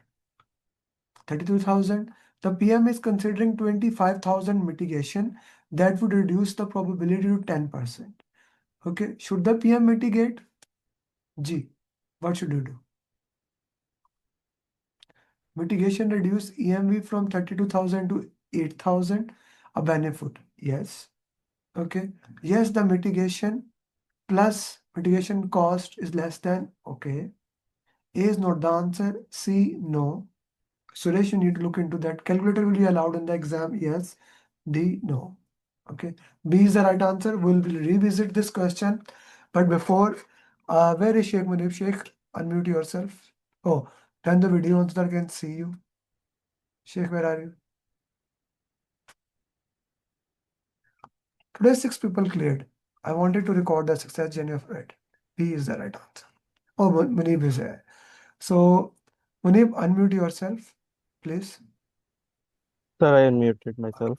32,000. The PM is considering 25,000 mitigation that would reduce the probability to 10%. Okay, should the PM mitigate? G, what should you do? Mitigation reduce EMV from 32,000 to 8,000. A benefit, yes. Okay, yes, the mitigation plus mitigation cost is less than, okay. A is not the answer, C, no. Suresh, you need to look into that. Calculator will be allowed in the exam, yes. D, no. Okay, B is the right answer. We'll revisit this question. But before, where is Sheikh Munib? Sheikh, unmute yourself. Oh, turn the video on so that I can see you. Sheikh, where are you? Today, 6 people cleared. I wanted to record the success journey of it. B is the right answer. Oh, Munib is there. So, Munib, unmute yourself, please. Sir, I unmuted myself.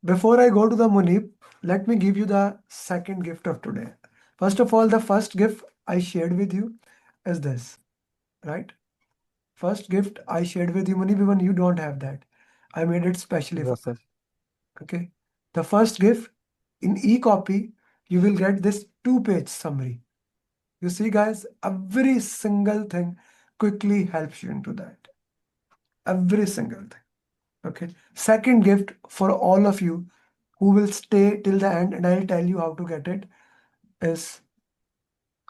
Before I go to the Munib, let me give you the second gift of today. First of all, the first gift I shared with you is this, right? First gift I shared with you, Munib, even you don't have that. I made it specially for Yes, sir. you. Okay. The first gift, in e-copy, you will get this 2-page summary. You see, guys, every single thing quickly helps you into that. Every single thing. Okay. Second gift for all of you who will stay till the end, and I'll tell you how to get it, is,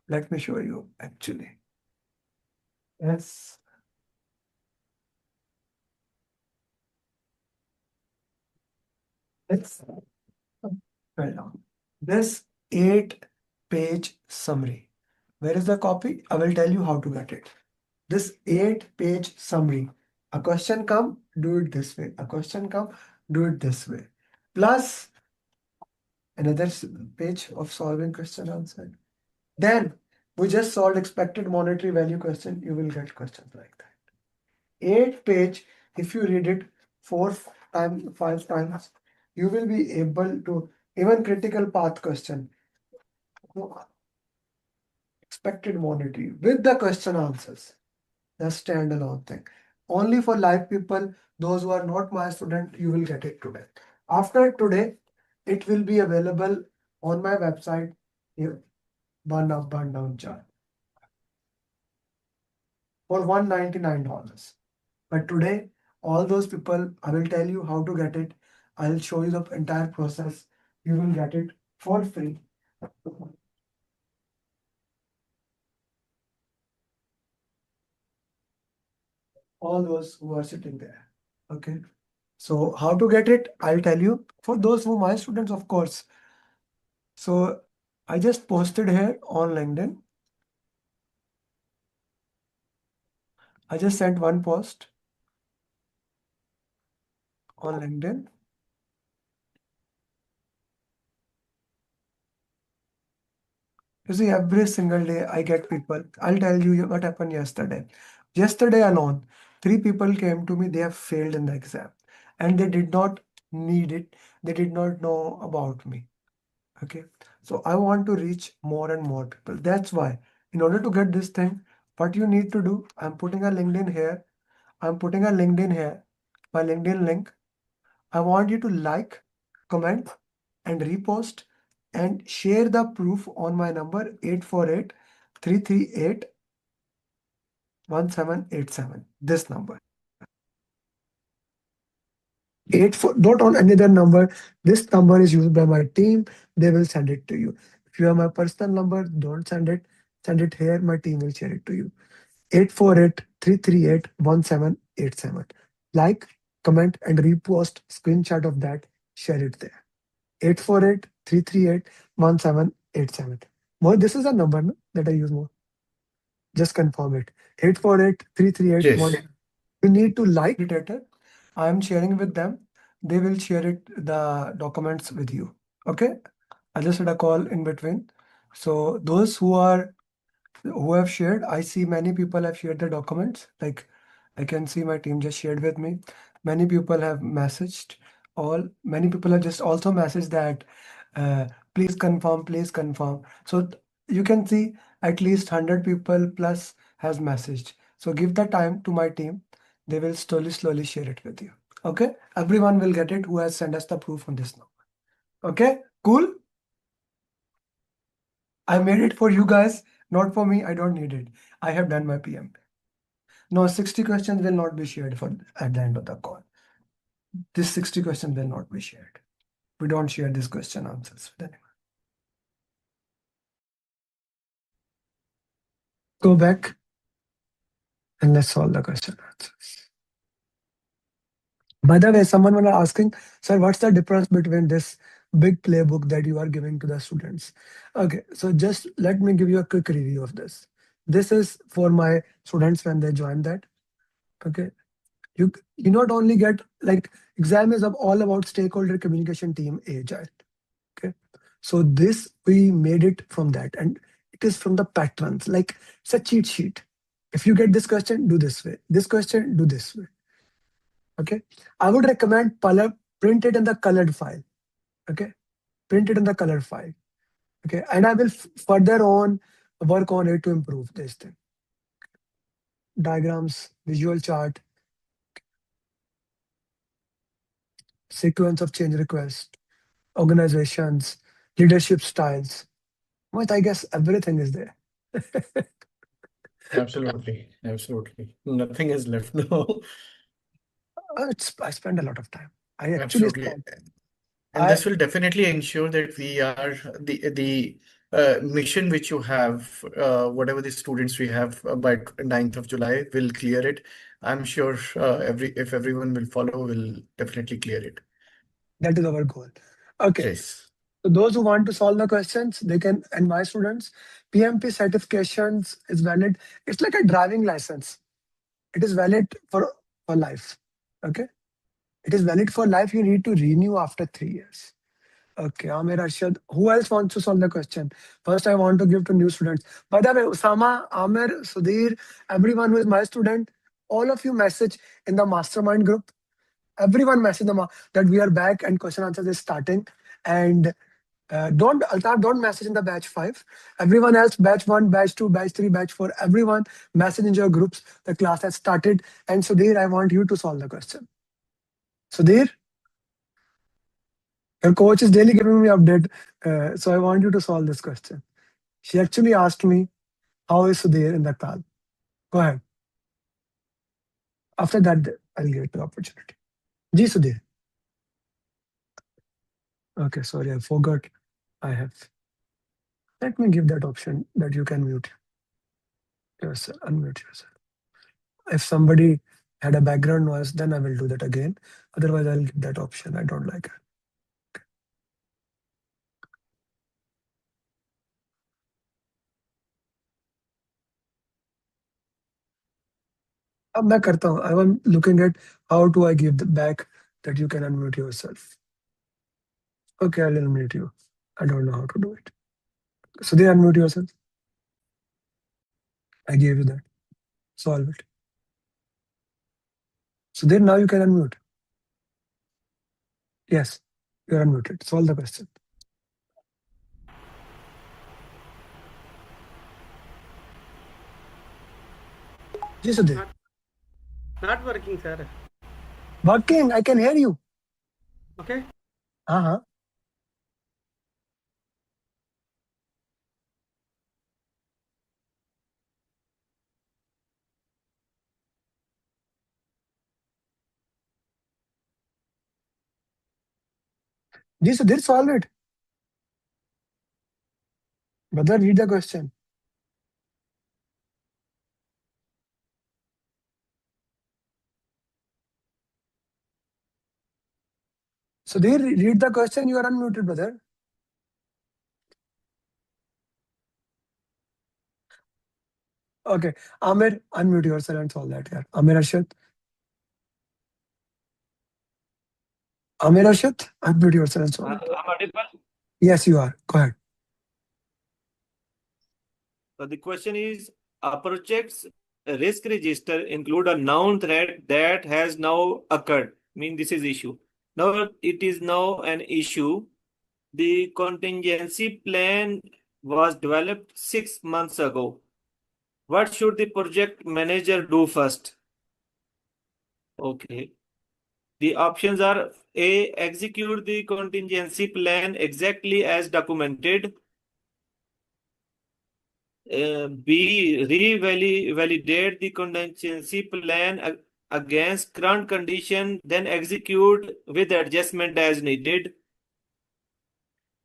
let me show you actually. Yes. It's well down. This 8-page summary. Where is the copy? I will tell you how to get it. This 8-page summary. A question come, do it this way. A question come, do it this way. Plus another page of solving question answer. Then we just solved expected monetary value question. You will get questions like that. 8-page, if you read it 4 times, 5 times, you will be able to even critical path question. Expected monetary with the question answers. The standalone thing. Only for live people, those who are not my student, you will get it today. After today, it will be available on my website here, Burnup Burndown chart for $199. But today, all those people, I will tell you how to get it. I'll show you the entire process. You will get it for free. All those who are sitting there. Okay. So how to get it? I'll tell you. For those who my students, of course. So I just posted here on LinkedIn. I just sent one post on LinkedIn. You see, every single day I get people. I'll tell you what happened yesterday. Yesterday alone, 3 people came to me. They have failed in the exam and they did not need it. They did not know about me. Okay. So I want to reach more and more people. That's why in order to get this thing, what you need to do, I'm putting a LinkedIn here. I'm putting a LinkedIn here, my LinkedIn link. I want you to like, comment, and repost and share the proof on my number 848-338-1787. This number. Not on another number. This number is used by my team. They will send it to you. If you have my personal number, don't send it. Send it here. My team will share it to you. 848-338-1787. Like, comment, and repost screenshot of that. Share it there. 848-338-1787. More, this is a number no, that I use more. Just confirm it. 848-338. Yes. You need to like it. I am sharing with them. They will share it, the documents with you. Okay. I just had a call in between. So those who have shared, I see many people have shared the documents. Like I can see my team just shared with me. Many people have messaged. Many people have just also messaged that please confirm, please confirm. So you can see at least 100 people plus has messaged. So give the time to my team. They will slowly share it with you. Okay. Everyone will get it who has sent us the proof on this number. Okay. Cool. I made it for you guys, not for me. I don't need it. I have done my PMP. No, 60 questions will not be shared at the end of the call. This 60 questions will not be shared. We don't share these question answers with anyone. Go back and let's solve the question answers. By the way, someone was asking, sir, what's the difference between this big playbook that you are giving to the students? Okay, so just let me give you a quick review of this. This is for my students when they join that. Okay. You not only get, like, exam is all about stakeholder communication team Agile. Okay. So this, we made it from that, and it is from the patterns, like it's a cheat sheet. If you get this question, do this way. This question, do this way. Okay. I would recommend print it in the colored file. Okay. Print it in the colored file. Okay. And I will further on work on it to improve this thing. Diagrams, visual chart, sequence of change requests, organizations, leadership styles. But I guess everything is there. Absolutely. Nothing is left now. I spend a lot of time. I actually Absolutely. spend. And this will definitely ensure that we are the mission which you have, whatever the students we have by 9th of July, will clear it. I'm sure if everyone will follow, will definitely clear it. That is our goal. Okay. Yes. So those who want to solve the questions, they can, and my students, PMP certifications is valid. It's like a driving license. It is valid for life. Okay. It is valid for life. You need to renew after 3 years. Okay, Amer, Arshad. Who else wants to solve the question? First, I want to give to new students. By the way, Usama, Amer, Sudhir, everyone who is my student, all of you message in the mastermind group. Everyone message them that we are back and question answers is starting. And don't Altaf, don't message in the batch 5. Everyone else, batch 1, batch 2, batch 3, batch 4, everyone message in your groups. The class has started. And Sudhir, I want you to solve the question. Sudhir? Your coach is daily giving me update, so I want you to solve this question. She actually asked me, how is Sudhir in the call? Go ahead. After that, I'll give it the opportunity. Ji, Sudhir. Okay, sorry, I forgot. I have. Let me give that option that you can mute yourself, unmute yourself. If somebody had a background noise, then I will do that again. Otherwise, I'll give that option. I don't like it. अब मैं करता हूँ. I am looking at how do I give the back that you can unmute yourself. Okay, I'll unmute you. I don't know how to do it. So they unmute yourself. I gave you that. Solve it. So then now you can unmute. Yes, you are unmuted. Solve the question. Yes, Sudhir. Not working, sir. Working. I can hear you. Okay. Uh-huh. Yes, Sudhir, solve it. Brother, read the question. Sudhir, read the question. You are unmuted, brother. Okay. Amer, unmute yourself and solve that. Yeah. Amer Arshad. Amer Arshad, unmute yourself and solve it. I'm audible? Yes, you are. Go ahead. So the question is, a project's risk register include a known threat that has now occurred. I mean, this is issue. Now it is now an issue. The contingency plan was developed 6 months ago. What should the project manager do first? Okay. The options are A, execute the contingency plan exactly as documented. B, revalidate the contingency plan against current condition, then execute with adjustment as needed.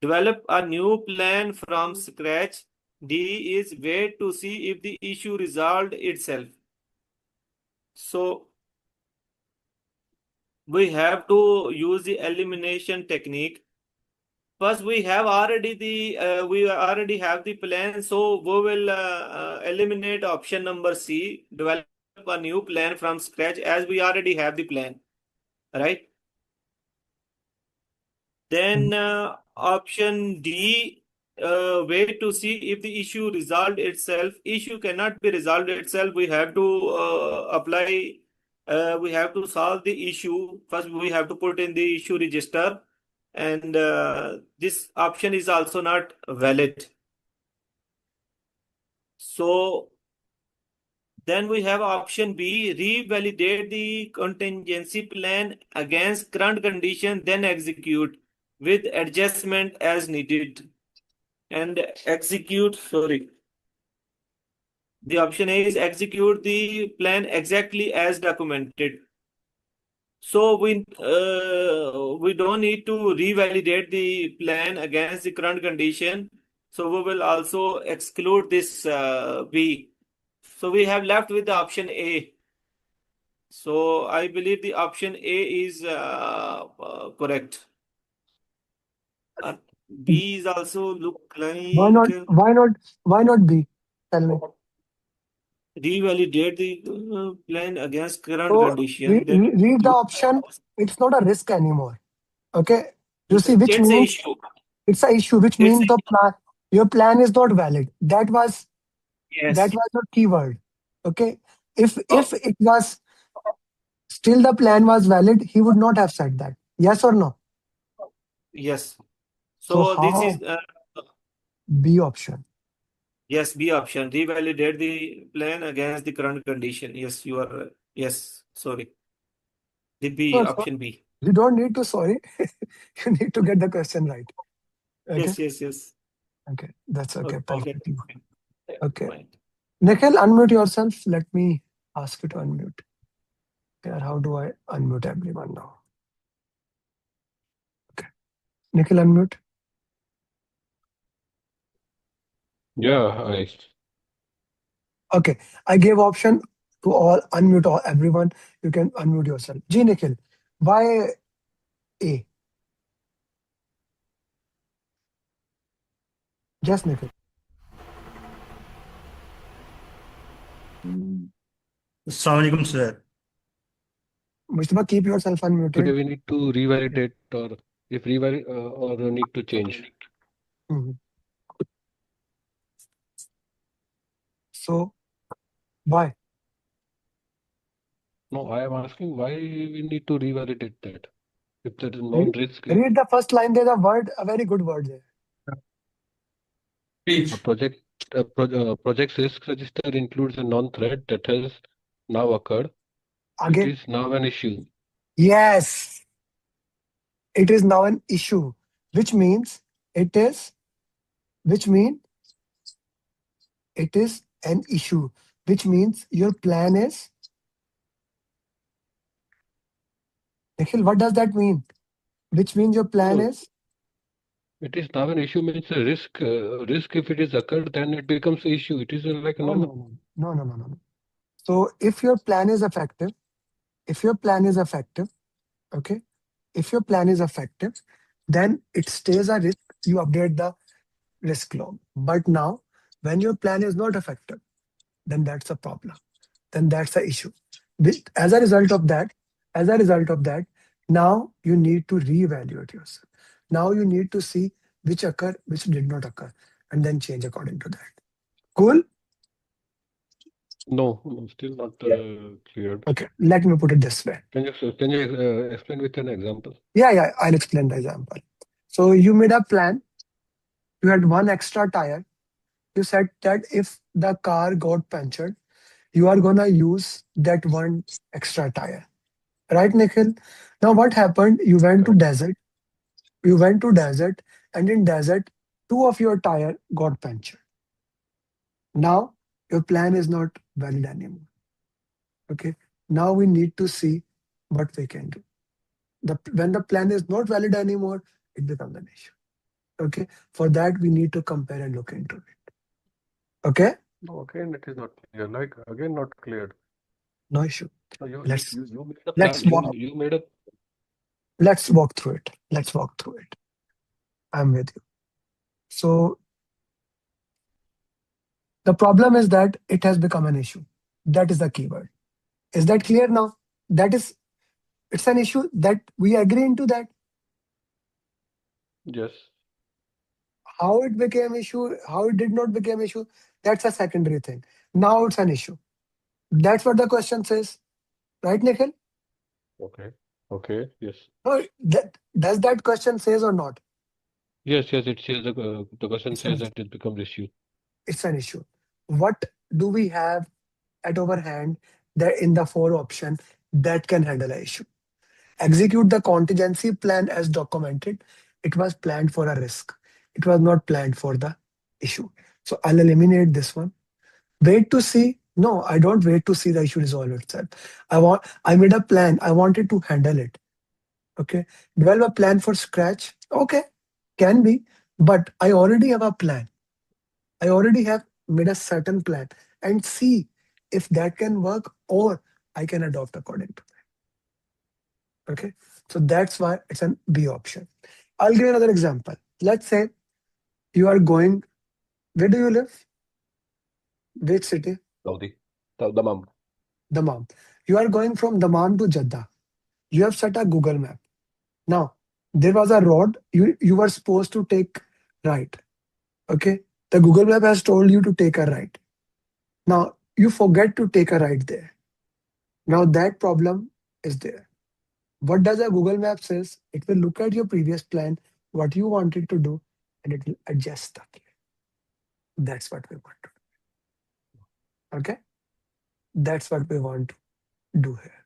Develop a new plan from scratch. D is wait to see if the issue resolved itself. So we have to use the elimination technique. First, we already have the plan, so we will eliminate option number C, develop a new plan from scratch, as we already have the plan, right? Then option D, wait to see if the issue resolved itself. Issue cannot be resolved itself. We have to apply. We have to solve the issue. First, we have to put in the issue register. And this option is also not valid. So then we have option B, revalidate the contingency plan against current condition, then execute with adjustment as needed. And execute, sorry. The option A is execute the plan exactly as documented. So we don't need to revalidate the plan against the current condition. So we will also exclude this B. So we have left with the option A. So I believe the option A is correct. B is also look Why like not? Why not B? Tell me. revalidate the plan against current So condition. That read the option. It's not a risk anymore. Okay. You see, which it's a means issue. it's a issue, which It's means the plan, your plan is not valid. That was yes. your keyword. Okay. If it was still the plan was valid, he would not have said that. Yes or no? Yes. So So this is how B option? yes, B option. Revalidate the plan against the current condition. Yes, you are. Yes, sorry. The B No, so option B. you don't need to sorry. You need to get the question right. Okay. Yes. Okay. That's okay. Okay, I get Perfect. it. Okay. Point. Nikhil, unmute yourself. Let me ask you to unmute. Yeah, how do I unmute everyone now? Okay. Nikhil, unmute. Yeah, Okay. I gave option to all, unmute all, everyone. You can unmute yourself. G Nikhil, why A? Yes, Nikhil. Assalamualaikum, sir. Mustafa, keep yourself today unmuted. we need to revalidate or if revalidate or need to change. Mhm. So, why? No, I am asking why we need to revalidate that. If there is Read, non-risk, read the first line. There's a word, a very good word there. a project's risk register includes a non-threat that has now occurred. It Again, is now an issue. yes, it is now an issue, which means it is, which mean it is an issue, which means your plan is, Nikhil, what does that mean? Which means your plan No, is? it is now an issue means a risk. Risk if it is occurred, then it becomes an issue. It is like a No, normal. no. So if your plan is effective, if your plan is effective, okay, if your plan is effective, then it stays a risk. You update the risk log. But now, when your plan is not effective, then that's a problem. Then that's the issue. As a result of that, now you need to reevaluate yourself. Now you need to see which occur, which did not occur, and then change according to that. Cool? No, still not cleared. Okay, let me put it this way. Can you explain with an example? Yeah, I'll explain the example. So you made a plan. You had one extra tire. You said that if the car got punctured, you are gonna use that one extra tire. Right, Nikhil? Now what happened? You went to desert. You went to desert, and in desert, two of your tire got punctured. Now your plan is not valid anymore. Okay. Now we need to see what we can do. When the plan is not valid anymore, it becomes an issue. Okay. For that, we need to compare and look into it. Okay. No, again, it is not clear. Like again, not cleared. No issue. So you Let's made a let's plan. walk. You made a. Let's walk through it. Let's walk through it. I'm with you. So the problem is that it has become an issue. That is the keyword. Is that clear now? It's an issue that we agree into that. Yes. How it became issue, how it did not become issue, that's a secondary thing. Now it's an issue. That's what the question says. Right, Nikhil? Okay. Yes. No, does that question says or not? Yes. It says the question It's says that it becomes issue. It's an issue. What do we have at our hand that in the four option that can handle an issue? Execute the contingency plan as documented. It was planned for a risk. It was not planned for the issue. So I'll eliminate this one. Wait to see. No, I don't wait to see the issue resolve itself. I made a plan. I wanted to handle it. Okay. Develop a plan for scratch. Okay. Can be. But I already have a plan. I already have made a certain plan and see if that can work or I can adopt according to that. Okay. So that's why it's an B option. I'll give you another example. Let's say you are going, where do you live? Which city? Saudi. Dammam. Dammam. You are going from Dammam to Jeddah. You have set a Google map. Now, there was a road you were supposed to take right. Okay. The Google map has told you to take a right. Now, you forget to take a right there. Now, that problem is there. What does a Google map says? It will look at your previous plan, what you wanted to do, and it will adjust the plan. That's what we want to do. Okay? That's what we want to do here.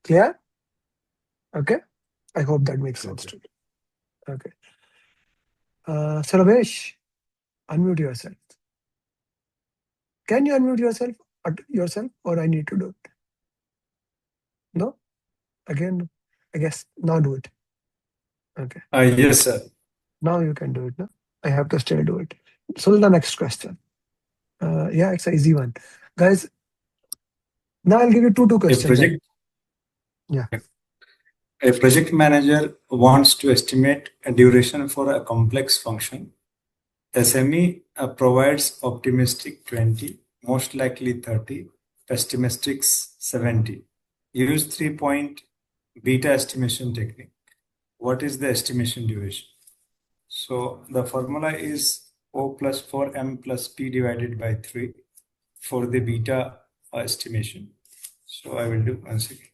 Clear? Okay? I hope that makes sense to you. Okay. Sarvesh, unmute yourself. Can you unmute yourself or I need to do it? No? Again, I guess now do it. Okay. Yes, sir. Now you can do it. No? I have to still do it. So the next question. Yeah, it's an easy one. Guys, now I'll give you two questions. Yeah. A project manager wants to estimate a duration for a complex function. SME provides optimistic 20, most likely 30, pessimistic 70. Use 3-point beta estimation technique. What is the estimation duration? So the formula is O plus 4M plus P divided by 3 for the beta estimation. So I will do once again.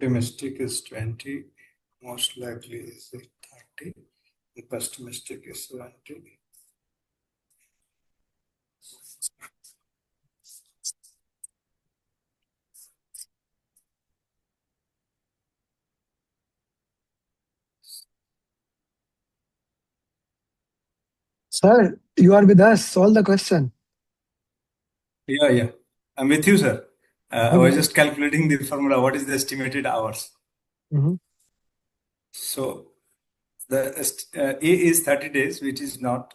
Optimistic is 20, most likely is 30, and pessimistic is 70. Sir, you are with us. Solve the question. Yeah. I'm with you, sir. I was Okay. just calculating the formula. What is the estimated hours? So the A is 30 days, which is not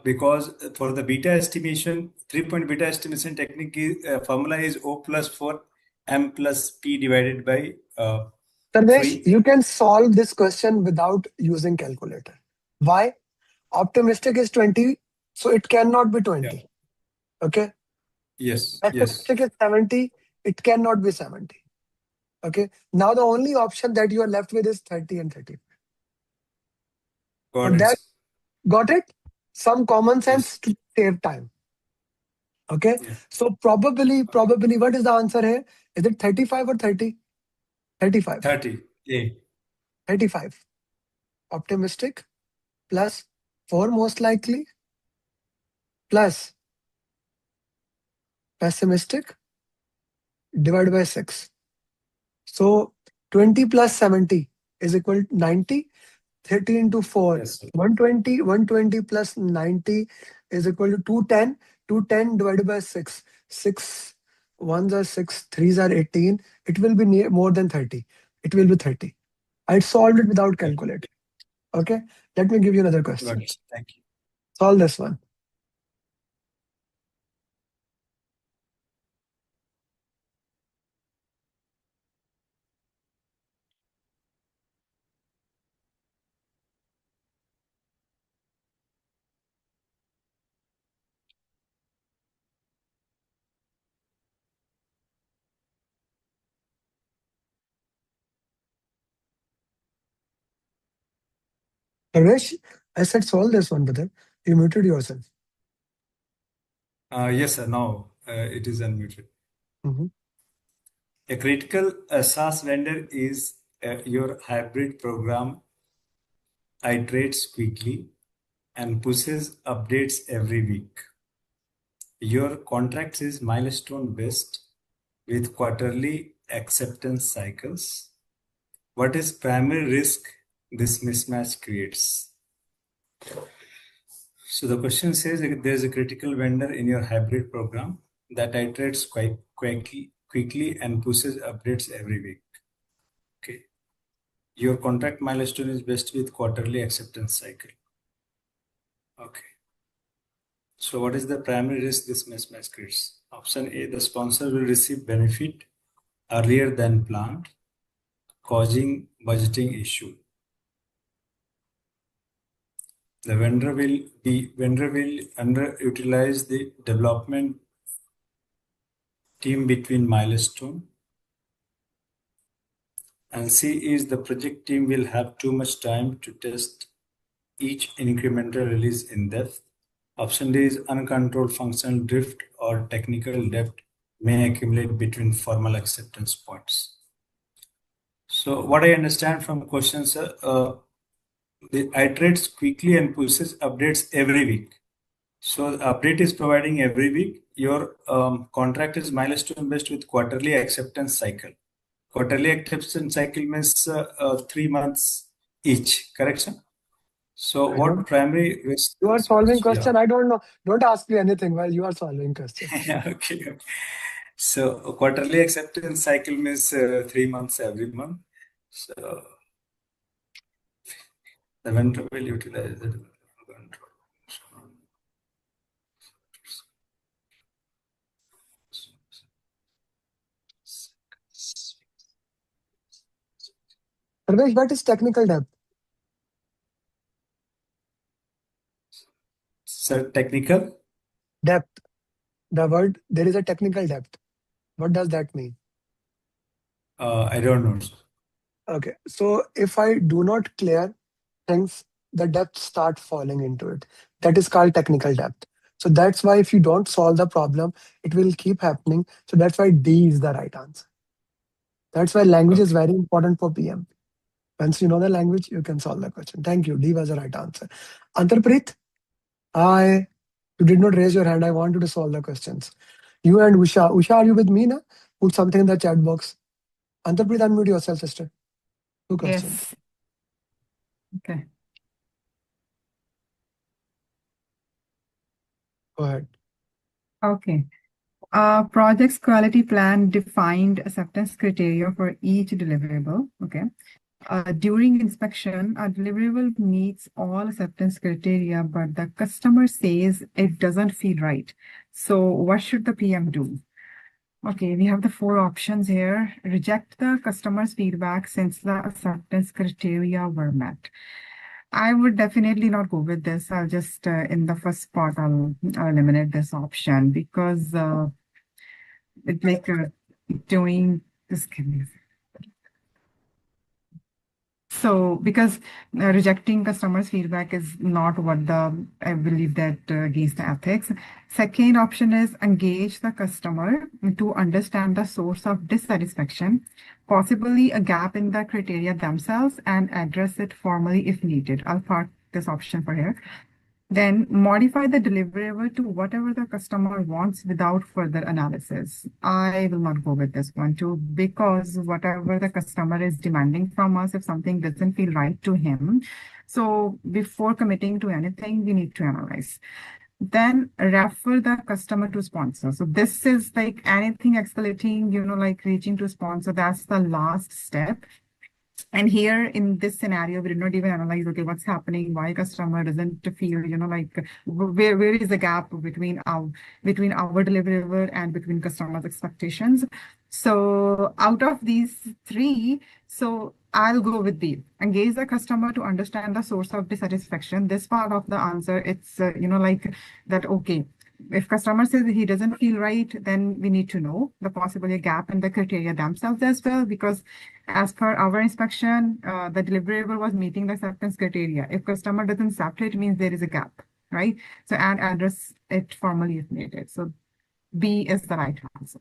because for the beta estimation, 3-point beta estimation technique formula is O plus 4M plus P divided by Sarvesh, 3. you can solve this question without using calculator. Why? Optimistic is 20, so it cannot be 20. Okay? Yes. Pessimistic is 70, it cannot be 70. Okay? Now the only option that you are left with is 30 and 30. Got it? Some common sense to save time. Okay? So probably, what is the answer here? Is it 35 or 30? 35. 30. Yeah. 35. Optimistic plus 4 most likely plus pessimistic divided by 6. So 20 plus 70 is equal to 90. 30 into 4, 120. 120 plus 90 is equal to 210. 210 divided by 6. 6 ones are 6, 3s are 18. It will be more than 30. It will be 30. I solved it without calculating. Okay? Let me give you another question. Right. Thank you. Solve this one. Parvesh, I said solve this one, brother. You muted yourself. Yes, sir. Now it is unmuted. A critical SaaS vendor is your hybrid program iterates quickly and pushes updates every week. Your contract is milestone based with quarterly acceptance cycles. What is primary risk this mismatch creates? So the question says if there's a critical vendor in your hybrid program that iterates quite quickly and pushes updates every week. Okay. Your contract milestone is based with quarterly acceptance cycle. Okay. So what is the primary risk this mismatch creates? Option A, the sponsor will receive benefit earlier than planned. causing budgeting issue. The vendor will underutilize the development team between milestone. And C is the project team will have too much time to test each incremental release in depth. Option D is uncontrolled functional drift or technical debt may accumulate between formal acceptance points. So what I understand from questions, the iterates quickly and pushes updates every week. So the update is providing every week. Your contract is milestone based with quarterly acceptance cycle. Quarterly acceptance cycle means 3 months each, correct, sir? So what primary risk? You are solving question. Yeah. I don't know. Don't ask me anything while you are solving question. Okay. So quarterly acceptance cycle means 3 months every month. So the vendor will utilize the control. Sarvesh, what is technical depth? Sir, technical? Depth. The word, there is a technical depth. What does that mean? I don't know. Okay. So if I do not clear things, the depth start falling into it. That is called technical depth. So that's why if you don't solve the problem, it will keep happening. So that's why D is the right answer. That's why language is very important for PMP. Once you know the language, you can solve the question. Thank you. D was the right answer. Antarpreet, you did not raise your hand. I want you to solve the questions. You and Usha. Usha, are you with me now? Put something in the chat box. Antarpreet, unmute yourself, sister. 2 questions. Yes. Okay. Go ahead. Okay. Project's quality plan defined acceptance criteria for each deliverable. Okay. During inspection, a deliverable meets all acceptance criteria, but the customer says it doesn't feel right. So what should the PM do? Okay, we have the 4 options here. Reject the customer's feedback since the acceptance criteria were met. I would definitely not go with this. I'll just, in the first part, I'll eliminate this option because it's like doing this. So, because rejecting customers' feedback is not what I believe that against the ethics. Second option is engage the customer to understand the source of dissatisfaction, possibly a gap in the criteria themselves, and address it formally if needed. I'll park this option for here. Then modify the deliverable to whatever the customer wants without further analysis. I will not go with this one too, because whatever the customer is demanding from us, if something doesn't feel right to him, so before committing to anything, we need to analyze. Then refer the customer to sponsor. So this is like anything escalating, like reaching to sponsor, that's the last step. And here in this scenario, we did not even analyze, okay, what's happening, why customer doesn't feel, like where is the gap between our deliverable and between customers' expectations. So out of these 3, so I'll go with B. Engage the customer to understand the source of dissatisfaction. This part of the answer, it's, like that, okay, if customer says he doesn't feel right, then we need to know the possibly a gap in the criteria themselves as well, because as per our inspection, the deliverable was meeting the acceptance criteria. If customer doesn't accept it, means there is a gap, right? So, and address it formally if needed. So B is the right answer.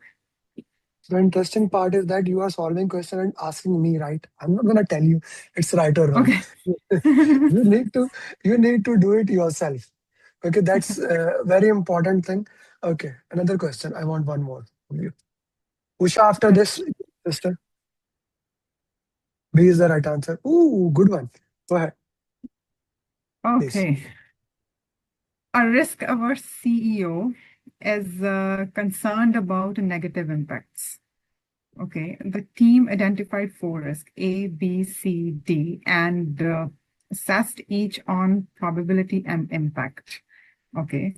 The interesting part is that you are solving question and asking me, right? I'm not gonna tell you it's right or wrong. Okay. you need to do it yourself. Okay, that's a very important thing. Okay, another question. I want one more from you. Usha, after this, sister. B is the right answer. Ooh, good one. Go ahead. Okay. Please. A risk-averse CEO is concerned about negative impacts. Okay, the team identified 4 risks, A, B, C, D, and assessed each on probability and impact. Okay.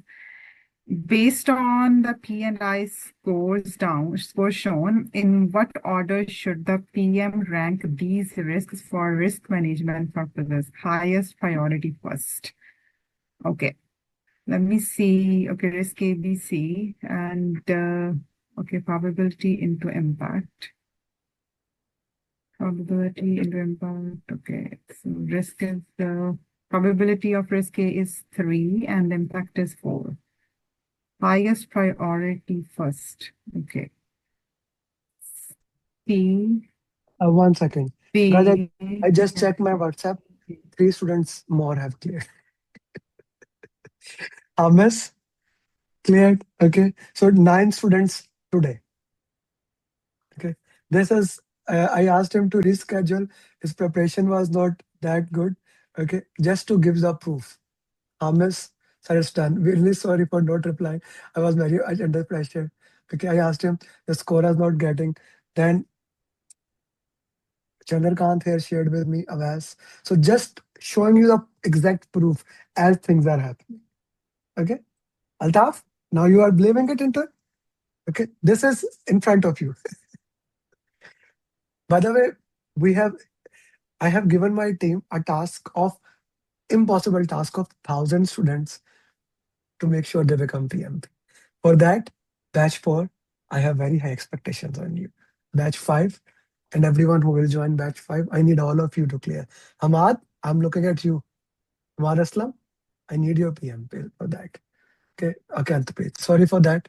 Based on the P&I scores shown, in what order should the PM rank these risks for risk management purposes? Highest priority first. Okay, let me see. Okay, risk ABC and okay, probability into impact. Probability into impact. Okay, so risk is the probability of risk A is 3 and impact is 4. Highest priority first. Okay. C. 1 second. B. Guys, I just checked my WhatsApp. 3 students more have cleared. Ames cleared. Okay. So 9 students today. Okay. This is, I asked him to reschedule. His preparation was not that good. Okay. Just to give the proof. Ames, sir, it's done. We're really sorry for not replying. I was very under pressure. Okay. I asked him, the score is not getting. Then Chandrakant here shared with me Avas. So just showing you the exact proof as things are happening. Okay. Altaf, now you are blaming it into it. Okay. This is in front of you. By the way, I have given my team a impossible task of 1,000 students to make sure they become PMP. For that, batch 4, I have very high expectations on you. Batch 5, and everyone who will join batch 5, I need all of you to clear. Hamad, I'm looking at you. Hamad Aslam, I need your PMP for that. Okay, Altafpreet, sorry for that,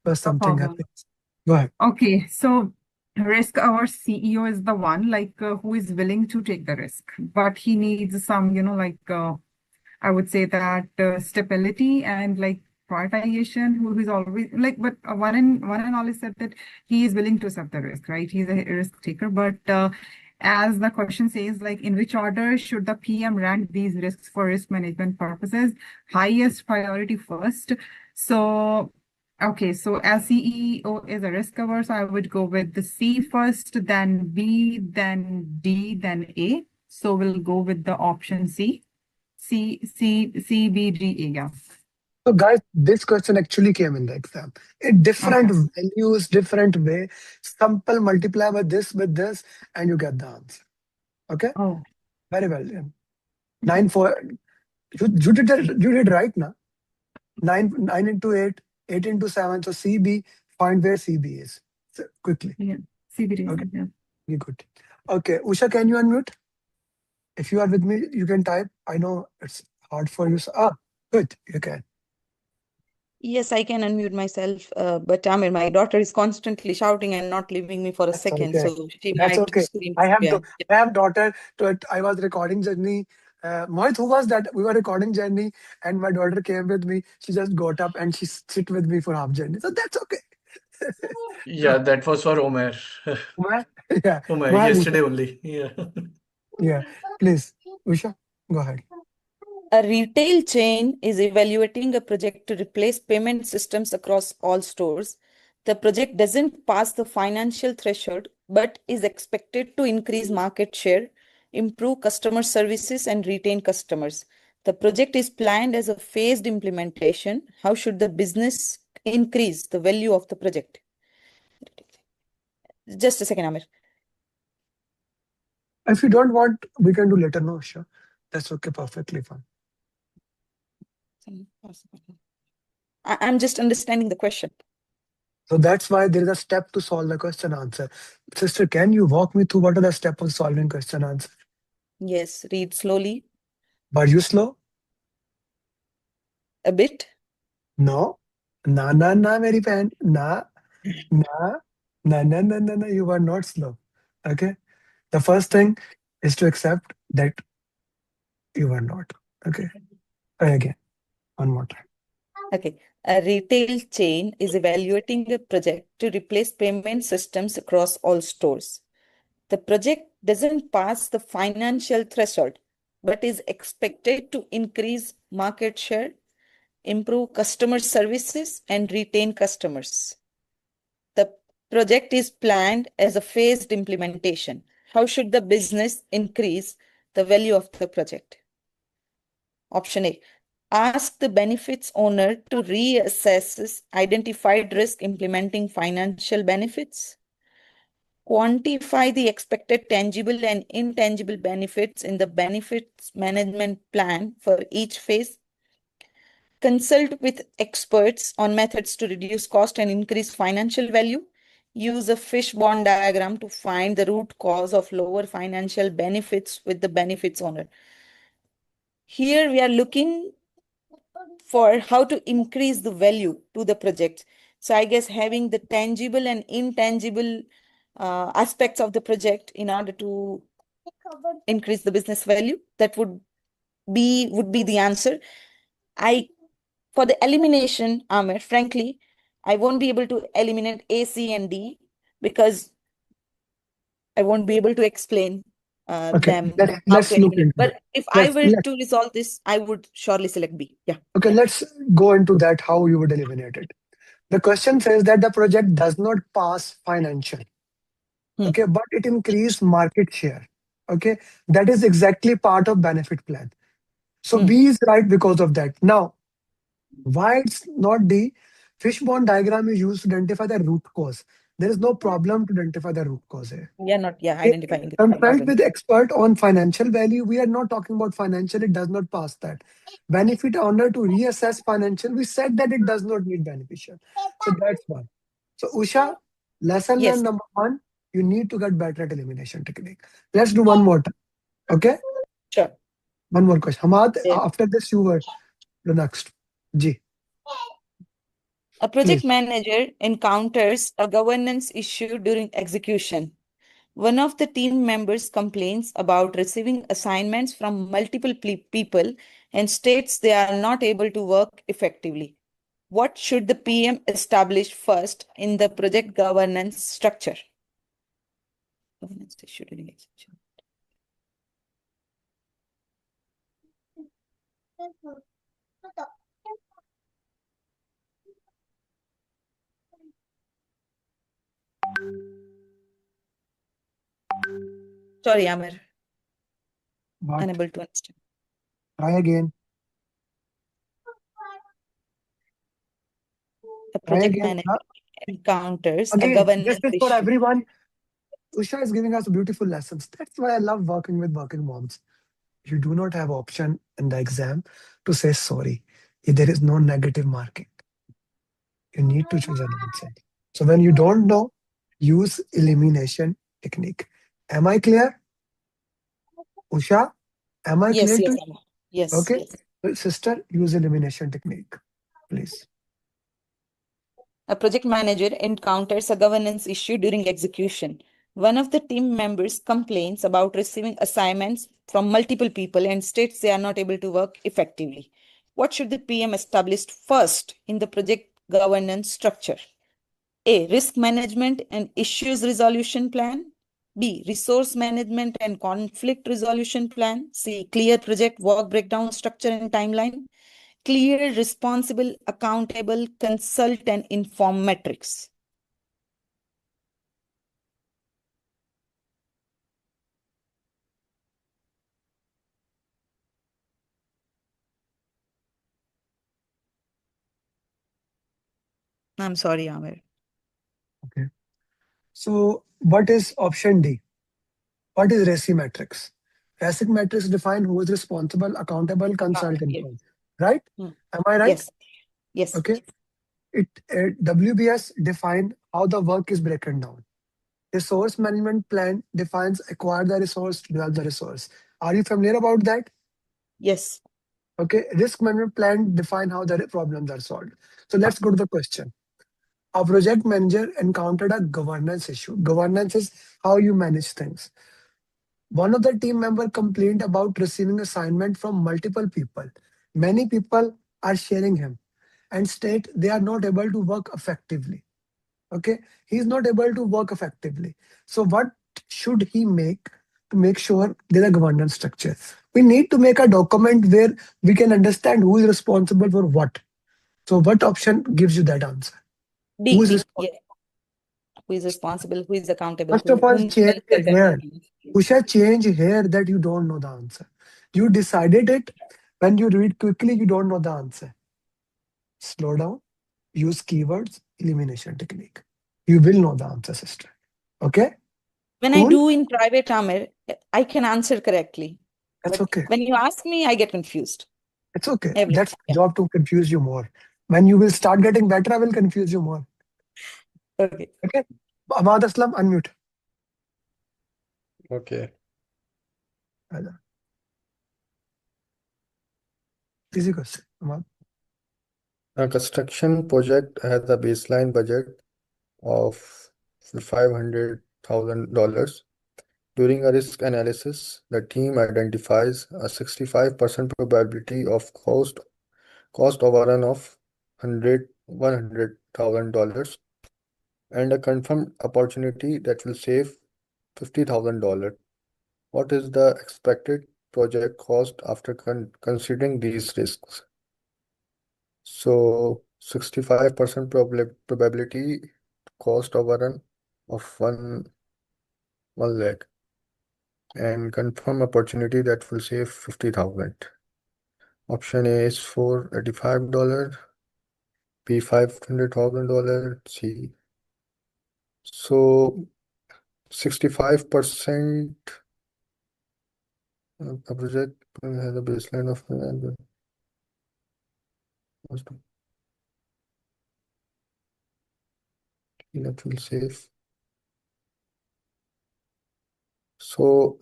but something problem. happens. Go ahead. Okay, so risk, our CEO is the one who is willing to take the risk, but he needs some, I would say that stability and prioritization. Who is always but one and all is said that he is willing to accept the risk, right? He's a risk taker, but as the question says, in which order should the PM rank these risks for risk management purposes? Highest priority first. So okay, so as CEO is a risk cover, so I would go with the C first, then B, then D, then A. So we'll go with the option C. C, B, D, A, yeah. So guys, this question actually came in the exam. In different values, different way. Simple multiply with this, and you get the answer. Okay? Oh. Very well. 9, 4. You did right now. 9 into 8, 8 into 7. So CB, find where CB is. So quickly. Yeah, CB, okay. Yeah. You're good. Okay, Usha, can you unmute? If you are with me, you can type. I know it's hard for you. Good, you can. Yes, I can unmute myself, but Amer, my daughter is constantly shouting and not leaving me for a second, Okay. so she That's might okay. scream. I Yeah. have daughter. I was recording journey. Mohit, who was that? We were recording journey, and my daughter came with me. She just got up and she sit with me for half journey. So that's okay. Yeah, that was for Omer. Omer? Yeah. Omer, Go ahead, yesterday Usha. only. Yeah. Yeah. Please, Usha, go ahead. A retail chain is evaluating a project to replace payment systems across all stores. The project doesn't pass the financial threshold, but is expected to increase market share, improve customer services, and retain customers. The project is planned as a phased implementation. How should the business increase the value of the project? Just a second, Amer. If you don't want, we can do later. No, sure. That's okay. Perfectly fine. I'm just understanding the question. So that's why there is a step to solve the question answer. Sister, can you walk me through what are the steps of solving question answer? Yes, read slowly. Are you slow? A bit? No. Na, Mary Pan. Na, you are not slow. Okay? The first thing is to accept that you are not. Okay? Try again. One more time. Okay. A retail chain is evaluating a project to replace payment systems across all stores. The project doesn't pass the financial threshold, but is expected to increase market share, improve customer services, and retain customers. The project is planned as a phased implementation. How should the business increase the value of the project? Option A. Ask the benefits owner to reassess identified risk implementing financial benefits. Quantify the expected tangible and intangible benefits in the benefits management plan for each phase. Consult with experts on methods to reduce cost and increase financial value. Use a fishbone diagram to find the root cause of lower financial benefits with the benefits owner. Here we are looking for how to increase the value to the project. So I guess having the tangible and intangible aspects of the project in order to increase the business value, that would be the answer. For the elimination, Amer, frankly, I won't be able to eliminate A, C, and D because I won't be able to explain Okay, them let's how let's to look eliminate. into But it. if I Let's were let to resolve this, I would surely select B. Yeah. okay, let's go into that how you would eliminate it. The question says that the project does not pass financial, okay, but it increased market share. Okay, that is exactly part of benefit plan. So B is right because of that. Now, why it's not D? Fishbone diagram is used to identify the root cause. There is no problem to identify the root cause here. We are not identifying the Consult problem. with expert on financial value. We are not talking about financial. It does not pass that. Benefit owner to reassess financial. We said that it does not need beneficial. So that's one. So Usha, lesson Yes. learned number 1, you need to get better at elimination technique. Let's do one more time. Okay? Sure. One more question. Hamad, Yeah. after this you were the next. G. A project Please. manager encounters a governance issue during execution. One of the team members complains about receiving assignments from multiple people and states they are not able to work effectively. What should the PM establish first in the project governance structure? Governance issue during execution. Sorry, Amer. What? Unable to understand. Try again. A Try project again. manager encounters a Again, governance this is for issue. everyone. Usha is giving us beautiful lessons. That's why I love working with working moms. You do not have option in the exam to say sorry. There is no negative marking. You need to choose an answer. So when you don't know, use elimination technique. Am I clear? Usha, am I Yes, clear yes, to you? Amer. Yes, Okay. yes. Sister, use elimination technique, please. A project manager encounters a governance issue during execution. One of the team members complains about receiving assignments from multiple people and states they are not able to work effectively. What should the PM establish first in the project governance structure? A. Risk management and issues resolution plan. B. Resource management and conflict resolution plan. C. Clear project work breakdown structure and timeline. Clear, responsible, accountable, consult, and inform metrics. I'm sorry, Amer. Okay. So what is option D? What is RACI matrix? RACI matrix define who is responsible, accountable, consult, inform. Right? Am I right? Yes. Yes. Okay. WBS define how the work is broken down. Resource management plan defines acquire the resource, develop the resource. Are you familiar about that? Yes. Okay. Risk management plan define how the problems are solved. So let's go to the question. A project manager encountered a governance issue. Governance is how you manage things. One of the team member complained about receiving assignment from multiple people. Many people are sharing him and state they are not able to work effectively. Okay, he's not able to work effectively. So what should he make to make sure there's a governance structure? We need to make a document where we can understand who is responsible for what. So what option gives you that answer? D. Who is responsible? Yeah. Who is responsible? Who is accountable? First of all, Whom change here. Usha, change here that you don't know the answer. You decided it When you read quickly, you don't know the answer. Slow down, use keywords, elimination technique. You will know the answer, sister. Okay? When Cool? I do in private, Amer, I can answer correctly. That's But okay. when you ask me, I get confused. It's okay. Every That's my yeah. job to confuse you more. When you will start getting better, I will confuse you more. Okay. Okay? Ahmad Aslam, unmute. Okay. Easy question. Ahmad. A construction project has a baseline budget of $500,000. During a risk analysis, the team identifies a 65% probability of cost overrun of $100,000 and a confirmed opportunity that will save $50,000. What is the expected project cost after considering these risks? So 65% probability cost overrun of one lakh and confirm opportunity that will save 50,000. Option A is $485, B $500,000, C. So 65% a project has a baseline of that will save. So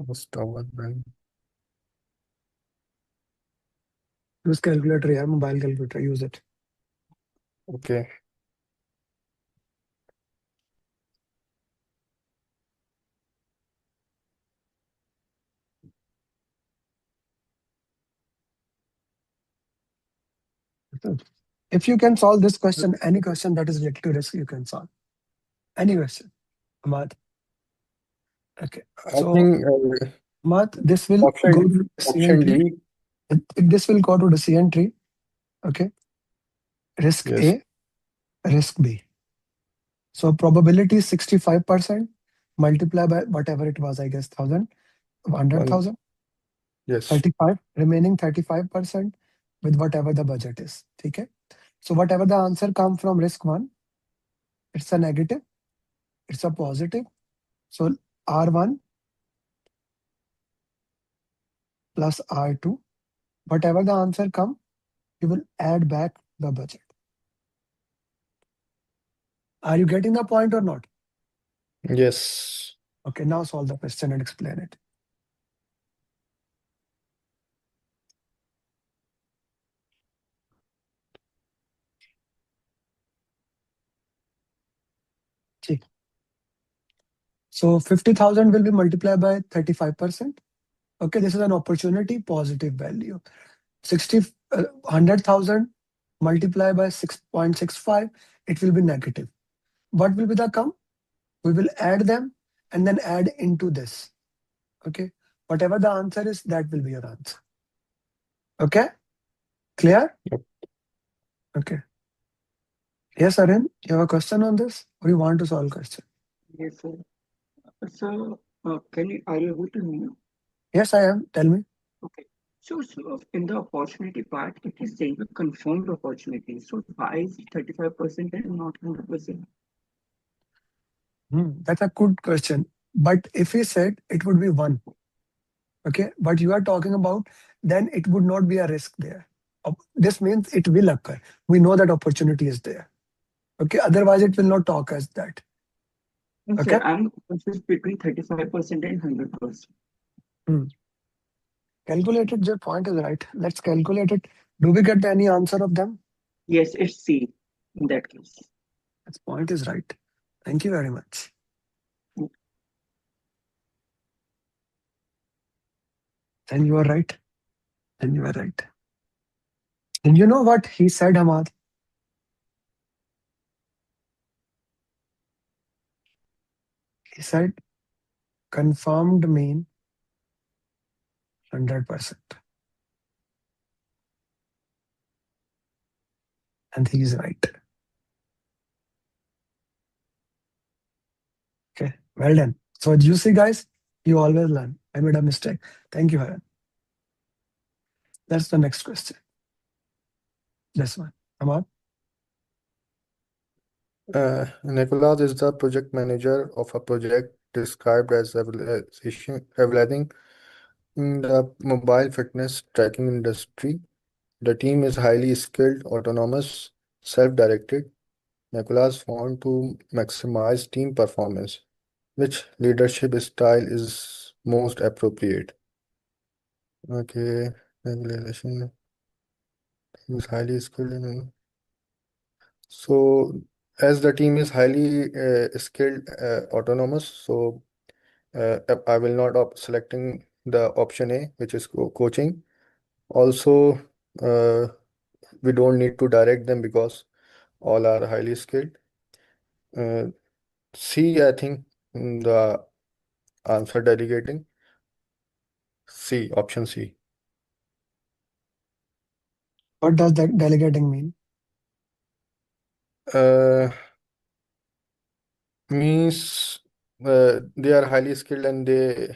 cost overrun. Use calculator, yeah, mobile calculator, use it. Okay. If you can solve this question, any question that is related to risk, you can solve. Any question. Ahmad. Okay. I So, think Ahmad, this will go to decision tree. D. This will go to decision tree. Okay. Risk Yes. A, risk B. So probability is 65%, multiply by whatever it was, I guess, 1,000, 100,000. Yes. 35, remaining 35% with whatever the budget is. Okay. So whatever the answer comes from risk 1, it's a negative, it's a positive. So R1 plus R2, whatever the answer comes, you will add back the budget. Are you getting the point or not? Yes. Okay, now solve the question and explain it. See. So 50,000 will be multiplied by 35%. Okay, this is an opportunity positive value. 100,000 multiplied by 6.65, it will be negative. What will be the come? We will add them and then add into this. Okay, whatever the answer is, that will be your answer. Okay, clear? Yep. Okay. Yes, Arun, you have a question on this or you want to solve question? Yes, sir. So, are you able to hear me? Yes, I am. Tell me. Okay. So in the opportunity part, it is saying a confirmed opportunity. So why is it 35% and not 100%? That's a good question. But if he said it would be 1, okay, but you are talking about, then it would not be a risk there. This means it will occur. We know that opportunity is there. Okay, otherwise it will not talk as that. No, Okay. sir, I'm confused between 35% and 100%. Calculated, your point is right. Let's calculate it. Do we get any answer of them? Yes, it's C in that case. That point is right. Thank you very much. Then you are right. Then you are right. And you know what he said, Hamad? He said, confirmed mean 100%. And he is right. Okay, well done. So you see, guys, You always learn. I made a mistake. Thank you, Haran. That's the next question. This one. Aman? Nicholas is the project manager of a project described as evaluating in the mobile fitness tracking industry. The team is highly skilled, autonomous, self-directed. Nicholas want to maximize team performance. Which leadership style is most appropriate? Okay, evaluation is highly skilled in. So, as the team is highly skilled, autonomous, so I will not selecting the option A, which is coaching. Also, we don't need to direct them because all are highly skilled. C, I think the answer delegating. C, option C. What does that delegating mean? Means they are highly skilled and they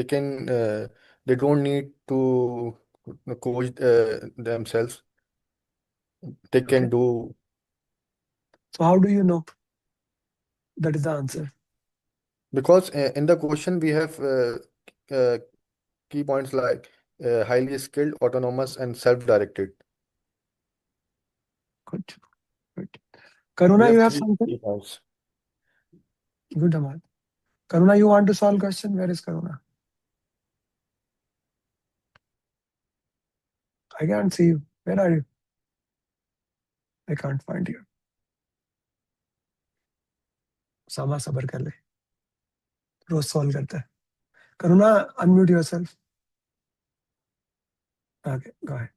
can they don't need to coach themselves. They can do. So how do you know that is the answer? Because in the question we have key points like highly skilled, autonomous, and self-directed. Good. We Karuna, have you have three something? key points. Good, Aman. Karuna, you want to solve question? Where is Karuna? I can't see you. Where are you? I can't find you. Sama sabar kar le. Rose solve करता है. Karuna, unmute yourself. Okay, go ahead.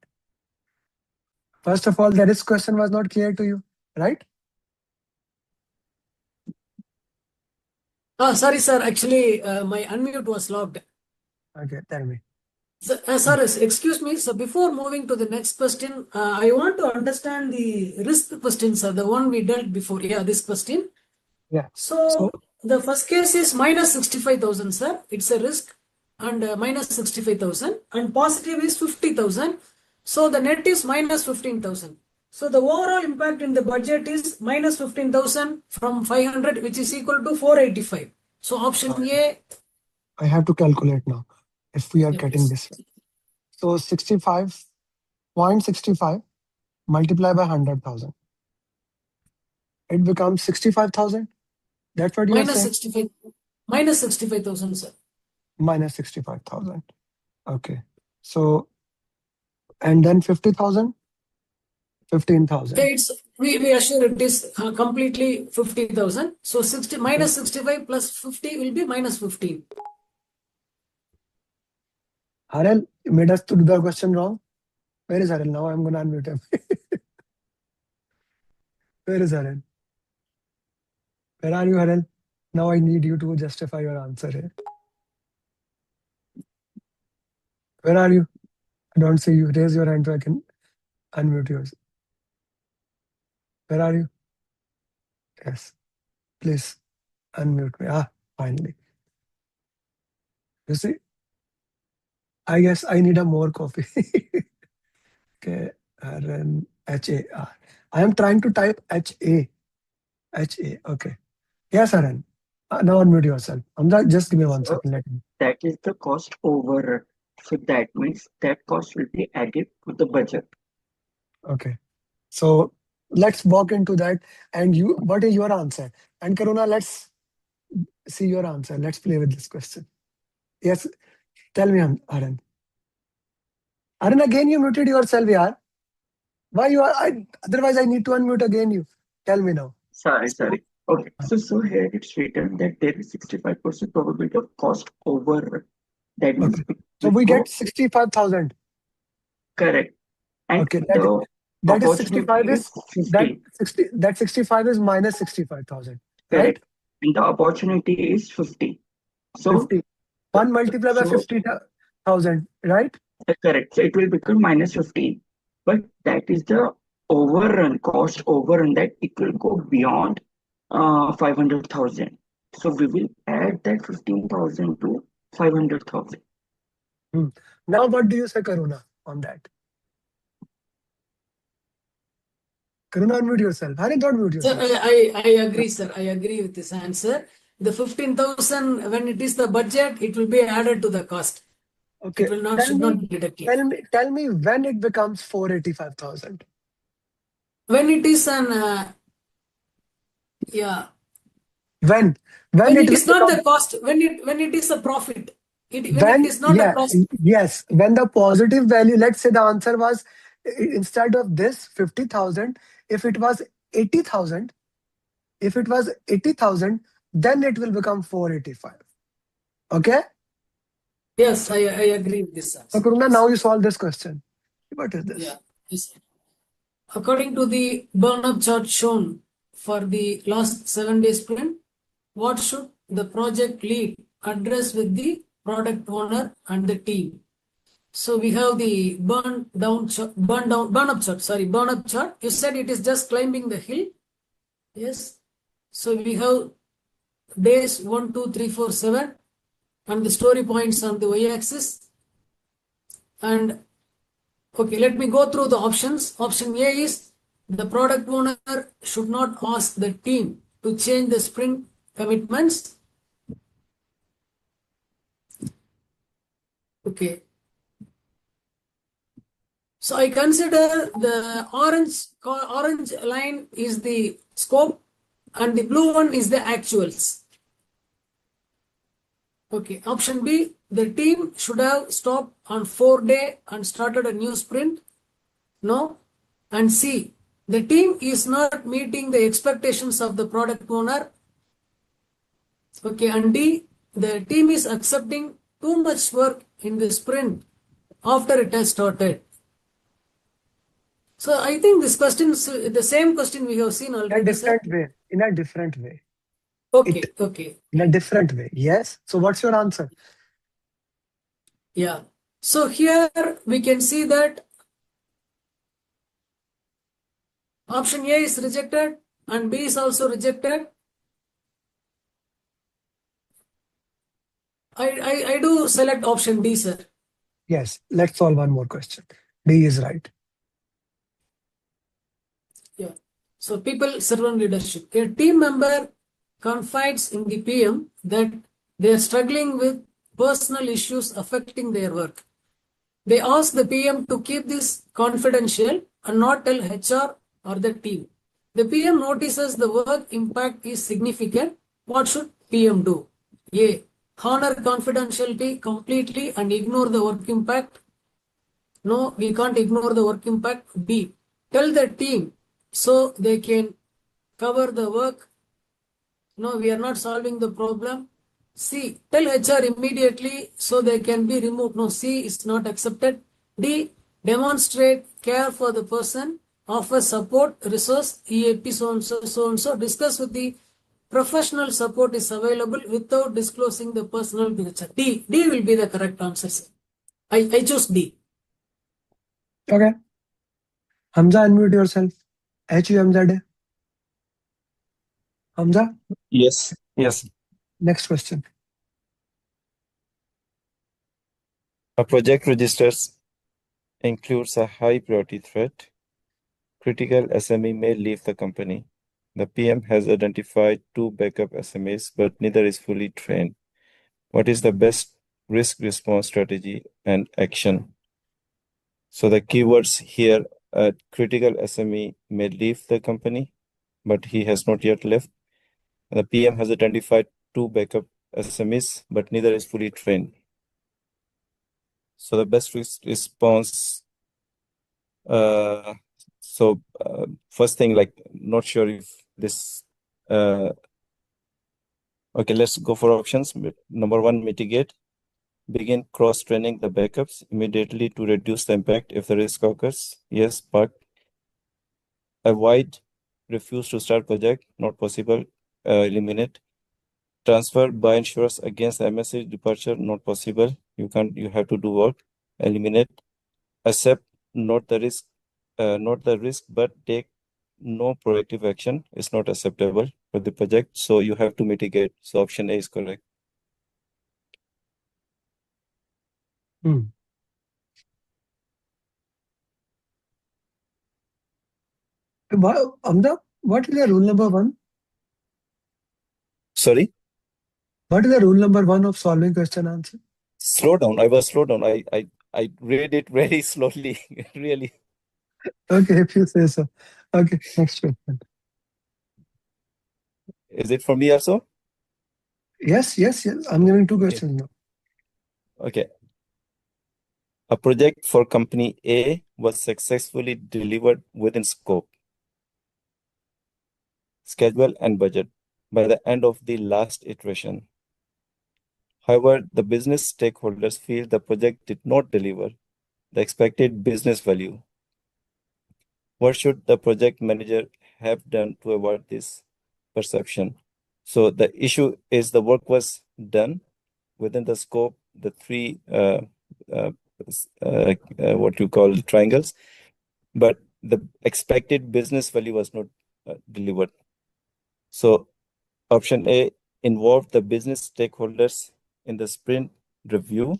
First of all, this question was not clear to you, right? Sorry, sir. Actually, my unmute was locked. Okay, tell me. Sir, excuse me. So before moving to the next question, I want to understand the risk question, sir, the one we dealt before. Yeah, this question. Yeah. So the first case is minus 65,000, sir. It's a risk and minus 65,000 and positive is 50,000. So the net is minus 15,000. So the overall impact in the budget is minus 15,000 from 500, which is equal to 485. So option A. I have to calculate now if we are Yeah, getting please. this. So 65.65 multiplied by 100,000. It becomes 65,000. That's what you are Minus saying? 65. Minus 65,000, sir. Minus 65,000. Okay. So, and then 50,000? 15,000. We assure it is completely 50,000. So 60 minus 65 plus 50 will be minus 15. Harel made us to do the question wrong. Where is Harel? Now I'm going to unmute him. Where is Harel? Where are you, Harel? Now I need you to justify your answer here. Where are you? I don't see you. Raise your hand so I can unmute yours. Where are you? Yes. Please unmute me. Finally. You see? I guess I need a more coffee. Okay. Harel, H-A-R. I am trying to type H-A. H-A. Okay. Yes, Harel. Now unmute yourself. Just give me 1 second. Let me. That is the cost overrun. So that means that cost will be added to the budget. Okay. So let's walk into that. And what is your answer? And Karuna, let's see your answer. Let's play with this question. Yes. Tell me, Arun. Arun, again you muted yourself, yaar. Why you are? Otherwise, I need to unmute again you. Tell me now. Sorry. Okay. So here it's written that there is 65% probability of cost overrun. That means So we get 65,000. correct. And Okay. the That is opportunity 65 is 50. that 65 is minus 65,000. Right? Correct. And the opportunity is 50. So 50. 1 multiplied by 50,000. Right? Correct. So it will become minus 15. But that is the overrun, cost overrun, that it will go beyond 500,000. So we will add that 15,000 to 500,000. Now, what do you say, Karuna, on that? Karuna, unmute yourself. Hari, don't mute Sir, yourself. I agree, sir. I agree with this answer. The 15,000, when it is the budget, it will be added to the cost. Okay. It will not, Tell should me, not be deducted. tell me when it becomes 485,000. When it is an, yeah. When When it it will is not become the cost, when it is a profit, when it when is not a profit. yes, when the positive value, let's say the answer was instead of this 50,000, if it was 80,000, then it will become 485. Okay? Yes, I agree with this So answer. Karuna, now you solve this question. What is this? Yeah. Yes. According to the burn-up chart shown for the last 7 days sprint, what should the project lead address with the product owner and the team? So we have the burn-up chart. You said it is just climbing the hill. Yes. So we have days 1, 2, 3, 4, 7, and the story points on the y-axis. And okay, let me go through the options. Option A is the product owner should not ask the team to change the sprint commitments. Okay. So I consider the orange line is the scope and the blue one is the actuals. Okay. Option B, the team should have stopped on 4-day and started a new sprint. No. And C, the team is not meeting the expectations of the product owner. Okay. And D, the team is accepting too much work in the sprint after it has started. So I think this question is the same question we have seen already. In a different way. In a different way. Okay, okay. In a different way. Yes. So what's your answer? Yeah. So here we can see that option A is rejected and B is also rejected. I do select option D, sir. Yes. Let's solve one more question. D is right. Yeah. So people servant leadership. A team member confides in the PM that they are struggling with personal issues affecting their work. They ask the PM to keep this confidential and not tell HR or the team. The PM notices the work impact is significant. What should PM do? A. Honor confidentiality completely and ignore the work impact. No, we can't ignore the work impact. B. Tell the team so they can cover the work. No, we are not solving the problem. C. Tell HR immediately so they can be removed. No, C is not accepted. D. Demonstrate care for the person. Offer support, resource, EAP, so and so, so and so. Discuss with the professional support is available without disclosing the personal picture. D will be the correct answer, sir. I choose D. Okay. Hamza, unmute yourself. HUMZA. Hamza? Yes. Next question. A project registers includes a high priority threat. Critical SME may leave the company. The PM has identified 2 backup SMEs, but neither is fully trained. What is the best risk response strategy and action? So the keywords here, critical SME may leave the company, but he has not yet left. The PM has identified 2 backup SMEs, but neither is fully trained. So the best risk response, first thing, like, not sure if this, okay, let's go for options. Number 1, mitigate. Begin cross-training the backups immediately to reduce the impact if the risk occurs. Yes, but avoid, refuse to start project, not possible. Eliminate. Transfer by insurers against MSC departure, not possible. You have to do work. Eliminate. Accept not the risk, but take no proactive action is not acceptable for the project. So you have to mitigate. So option A is correct. Amda, what is the rule number 1? Sorry? What is the rule number 1 of solving question answer? Slow down. I was slow down. I read it very slowly, really. Okay, if you say so. Okay, next question. Is it for me also? Yes. I'm giving 2 questions now. Okay. A project for company A was successfully delivered within scope, schedule, and budget by the end of the last iteration. However, the business stakeholders feel the project did not deliver the expected business value. What should the project manager have done to avoid this perception? So the issue is the work was done within the scope, the 3 what you call triangles, but the expected business value was not delivered. So option A involved the business stakeholders in the sprint review.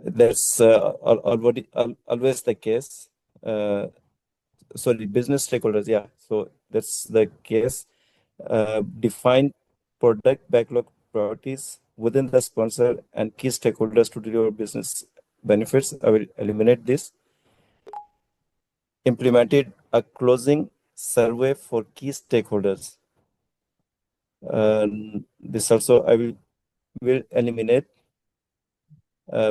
That's always the case. Sorry, business stakeholders. Yeah, so that's the case. Define product backlog priorities within the sponsor and key stakeholders to deliver business benefits. I will eliminate this. Implemented a closing survey for key stakeholders. This also I will eliminate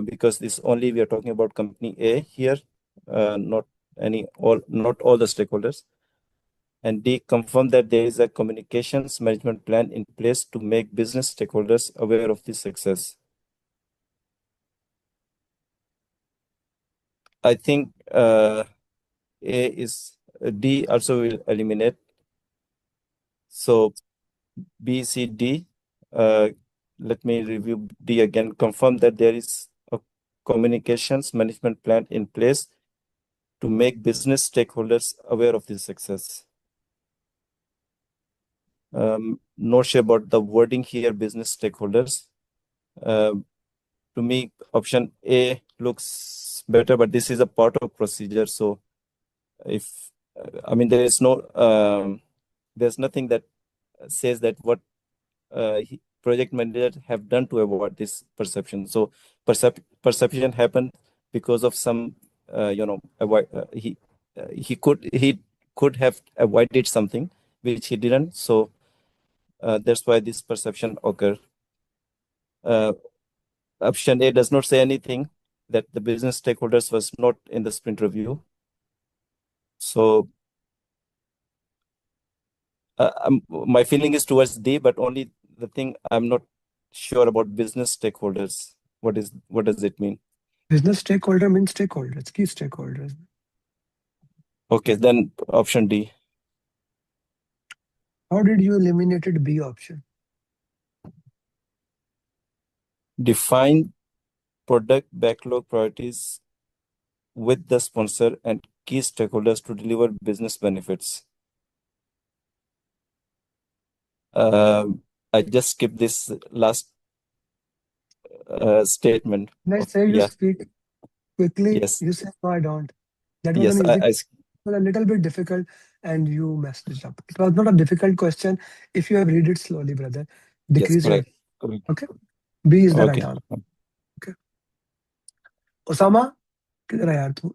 because this only we are talking about company A here, not all the stakeholders. And D, confirm that there is a communications management plan in place to make business stakeholders aware of the success. I think D also will eliminate. So B, C, D. Let me review D again. Confirm that there is a communications management plan in place to make business stakeholders aware of the success. Not sure about the wording here, business stakeholders. To me, option A looks better, but this is a part of procedure. So if, I mean, there is no, there's nothing that says that what project manager have done to avoid this perception. So perception happened because of some, he could have avoided something which he didn't. So that's why this perception occurred. Option A does not say anything that the business stakeholders was not in the sprint review. So my feeling is towards D, but only the thing I'm not sure about business stakeholders. What does it mean? Business stakeholder means stakeholders, key stakeholders. Okay, then option D. How did you eliminate B option? Define product backlog priorities with the sponsor and key stakeholders to deliver business benefits. I just skipped this last statement. Let's say you speak quickly. Yes. You say, no, I don't. That was Yes, an easy, a little bit difficult, and you messed it up. It was not a difficult question. If you have read it slowly, brother, decrease your. Correct. Okay. B is the Okay. right answer. Okay. Osama, किधर है यार तू?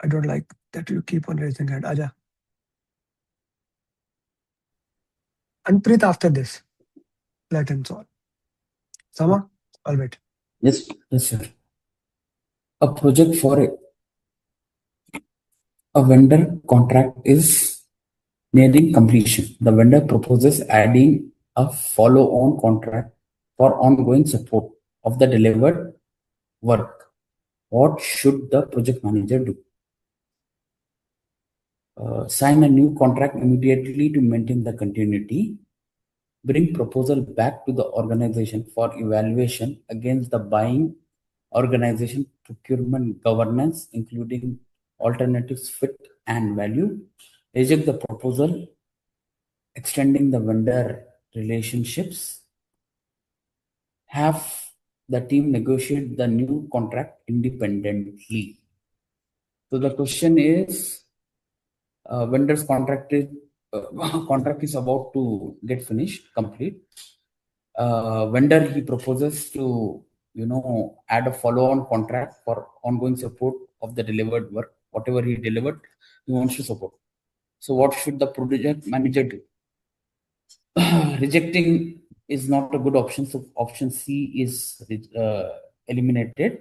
I don't like that you keep on raising hand. Aja. And Preet after this. Let him solve. Sama, I'll wait. Yes, sir. A project for a vendor contract is nearing completion. The vendor proposes adding a follow-on contract for ongoing support of the delivered work. What should the project manager do? Sign a new contract immediately to maintain the continuity. Bring proposal back to the organization for evaluation against the buying organization procurement governance, including alternatives fit and value. Reject the proposal, extending the vendor relationships, have the team negotiate the new contract independently. So the question is, vendor's contract is about to get finished, complete. Vendor, he proposes to add a follow-on contract for ongoing support of the delivered work. Whatever he delivered, he wants to support. So what should the project manager do? Rejecting is not a good option, so option C is eliminated.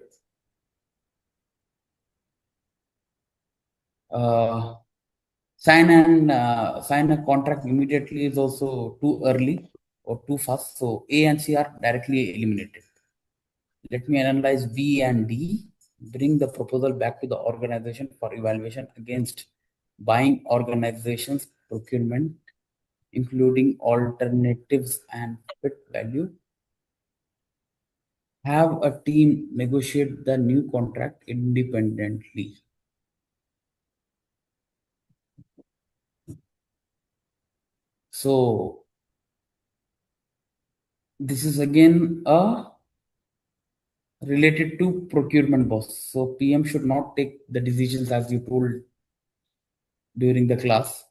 Sign a contract immediately is also too early or too fast, so A and C are directly eliminated. Let me analyze B and D. Bring the proposal back to the organization for evaluation against buying organizations procurement, including alternatives and fit value. Have a team negotiate the new contract independently. So this is again related to procurement boss. So PM should not take the decisions as you told during the class.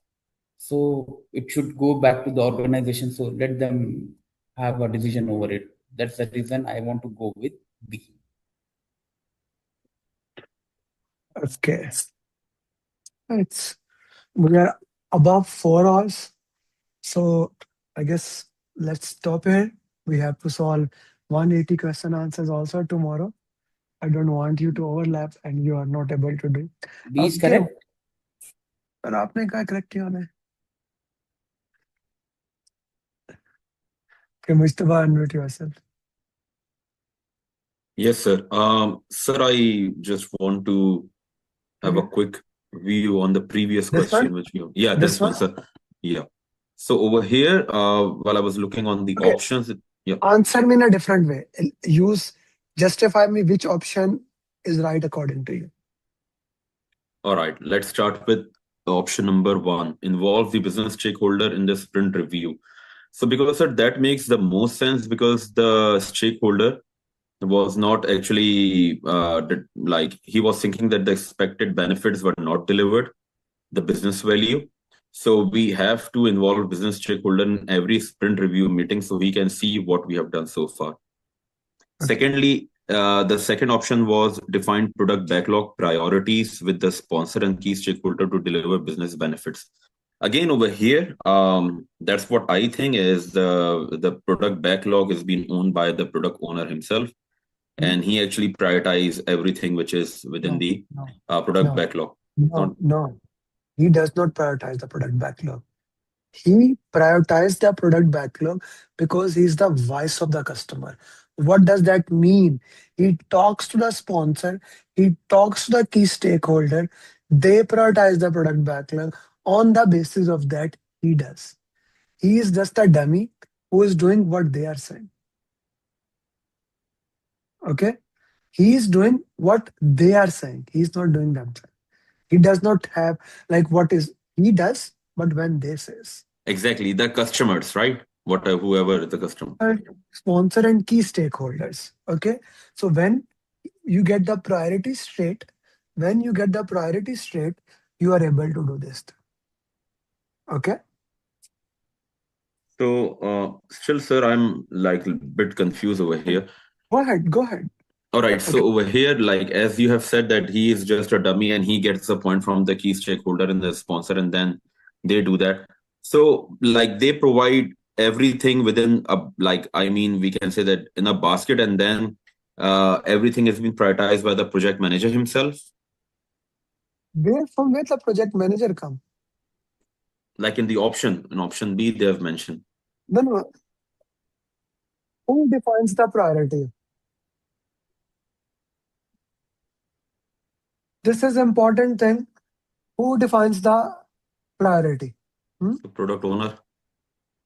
So it should go back to the organization. So let them have a decision over it. That's the reason I want to go with B. Okay. We are above 4 hours. So I guess let's stop here. We have to solve 180 question answers also tomorrow. I don't want you to overlap and you are not able to do. B is correct. पर आपने क्या correct किया है? Okay, Mustafa, unmute yourself. Yes, sir. Sir, I just want to have a quick view on the previous This question, one? this one, sir. Yeah. So over here, while I was looking on the options, Answer me in a different way. Justify me which option is right according to you. All right, let's start with option number 1. Involve the business stakeholder in the sprint review. So because, sir, that makes the most sense because the stakeholder was not actually he was thinking that the expected benefits were not delivered, the business value. So we have to involve business stakeholder in every sprint review meeting so he can see what we have done so far. Secondly, the second option was define product backlog priorities with the sponsor and key stakeholder to deliver business benefits. Again, over here, that's what I think is the product backlog is being owned by the product owner himself. And he actually prioritize everything which is within the product backlog. No, he does not prioritize the product backlog. He prioritized the product backlog because he's the voice of the customer. What does that mean? He talks to the sponsor, he talks to the key stakeholder, they prioritize the product backlog. On the basis of that, he does. He is just a dummy who is doing what they are saying. Okay? He is doing what they are saying. He is not doing themselves. He does not have he does, but when they says. Exactly, the customers, right? Whoever the customer. Sponsor and key stakeholders. Okay. So when you get the priority straight, you are able to do this. Okay. So still, sir, I'm a bit confused over here. Go ahead. All right. So over here, as you have said that he is just a dummy and he gets the point from the key stakeholder and the sponsor, and then they do that. So they provide everything within we can say that in a basket, and then everything has been prioritized by the project manager himself. From where the project manager come? In option B, they have mentioned. No. Who defines the priority? This is important thing. Who defines the priority? The product owner.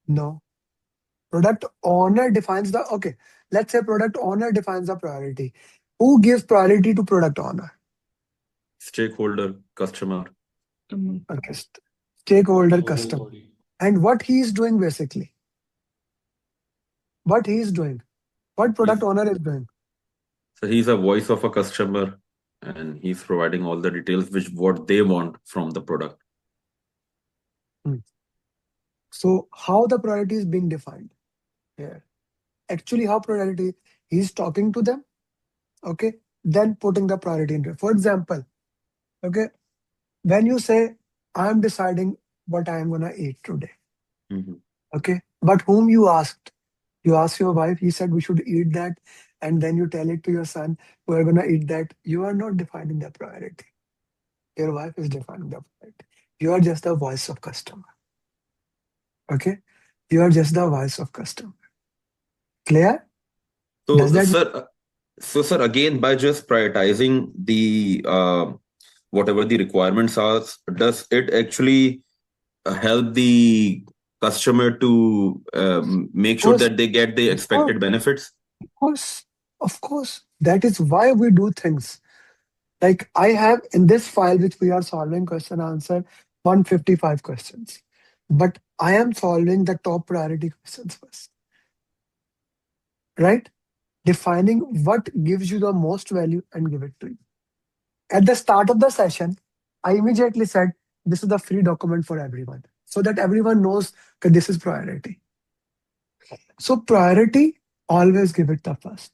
No. Product owner defines let's say product owner defines the priority. Who gives priority to product owner? Stakeholder, customer. Okay. Stakeholder, customer. And what he is doing basically? what he is doing, what product owner is doing. So he's a voice of a customer, and he's providing all the details which what they want from the product. So how the priority is being defined here? Actually, how priority, he's talking to them, okay, then putting the priority into it. For example, okay, when you say, I'm deciding what I am gonna eat today, okay, but whom you asked? You asked your wife, he said we should eat that, and then you tell it to your son, we're gonna eat that. You are not defining the priority. Your wife is defining the priority. You are just the voice of customer. Okay? You are just the voice of customer. Clear? So, Does that sir, again, by just prioritizing the whatever the requirements are, does it actually help the customer to make sure that they get the expected benefits? Of course. That is why we do things. Like I have in this file, which we are solving question answer, 155 questions. But I am solving the top priority questions first. Right? Defining what gives you the most value and give it to you. At the start of the session, I immediately said, this is the free document for everyone, so that everyone knows that this is priority. So priority, always give it the first.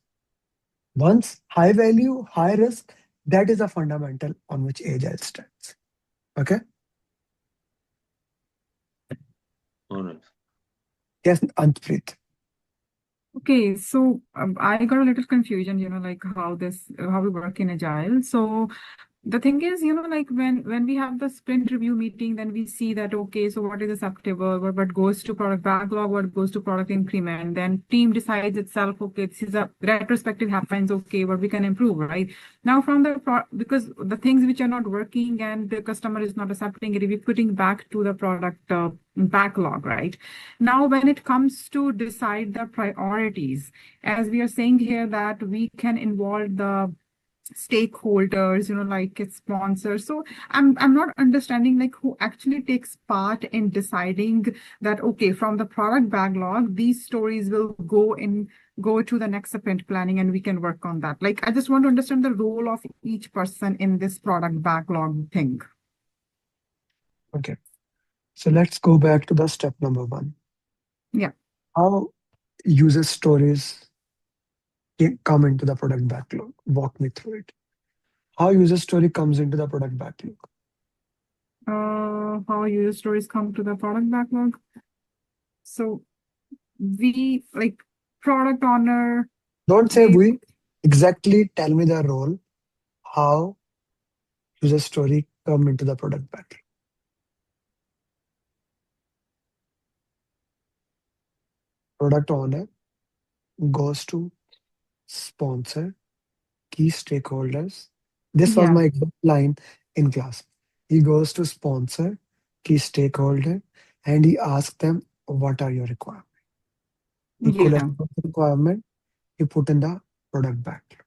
Once high value, high risk, that is a fundamental on which Agile stands. Okay? All right. Yes, Antpreet. Okay, so I got a little confusion, like how we work in Agile. So the thing is, like when we have the sprint review meeting, then we see that, okay, so what is acceptable, what goes to product backlog, what goes to product increment, then team decides itself, okay, this is a retrospective happens, okay, what we can improve, right? Now from because the things which are not working and the customer is not accepting it, we're putting back to the product backlog, right? Now, when it comes to decide the priorities, as we are saying here that we can involve the stakeholders, like its sponsors. So I'm not understanding like who actually takes part in deciding that, okay, from the product backlog, these stories will go to the next sprint planning and we can work on that. Like, I just want to understand the role of each person in this product backlog thing. Okay. So let's go back to the step number 1. Yeah. How user stories come into the product backlog. Walk me through it. How user story comes into the product backlog. How user stories come to the product backlog. So we like product owner. Don't say we. Exactly tell me the role. How user story come into the product backlog. Product owner goes to sponsor, key stakeholders. This was my line in class. He goes to sponsor, key stakeholder, and he asks them, what are your requirements? He collects the requirement, he put in the product backlog.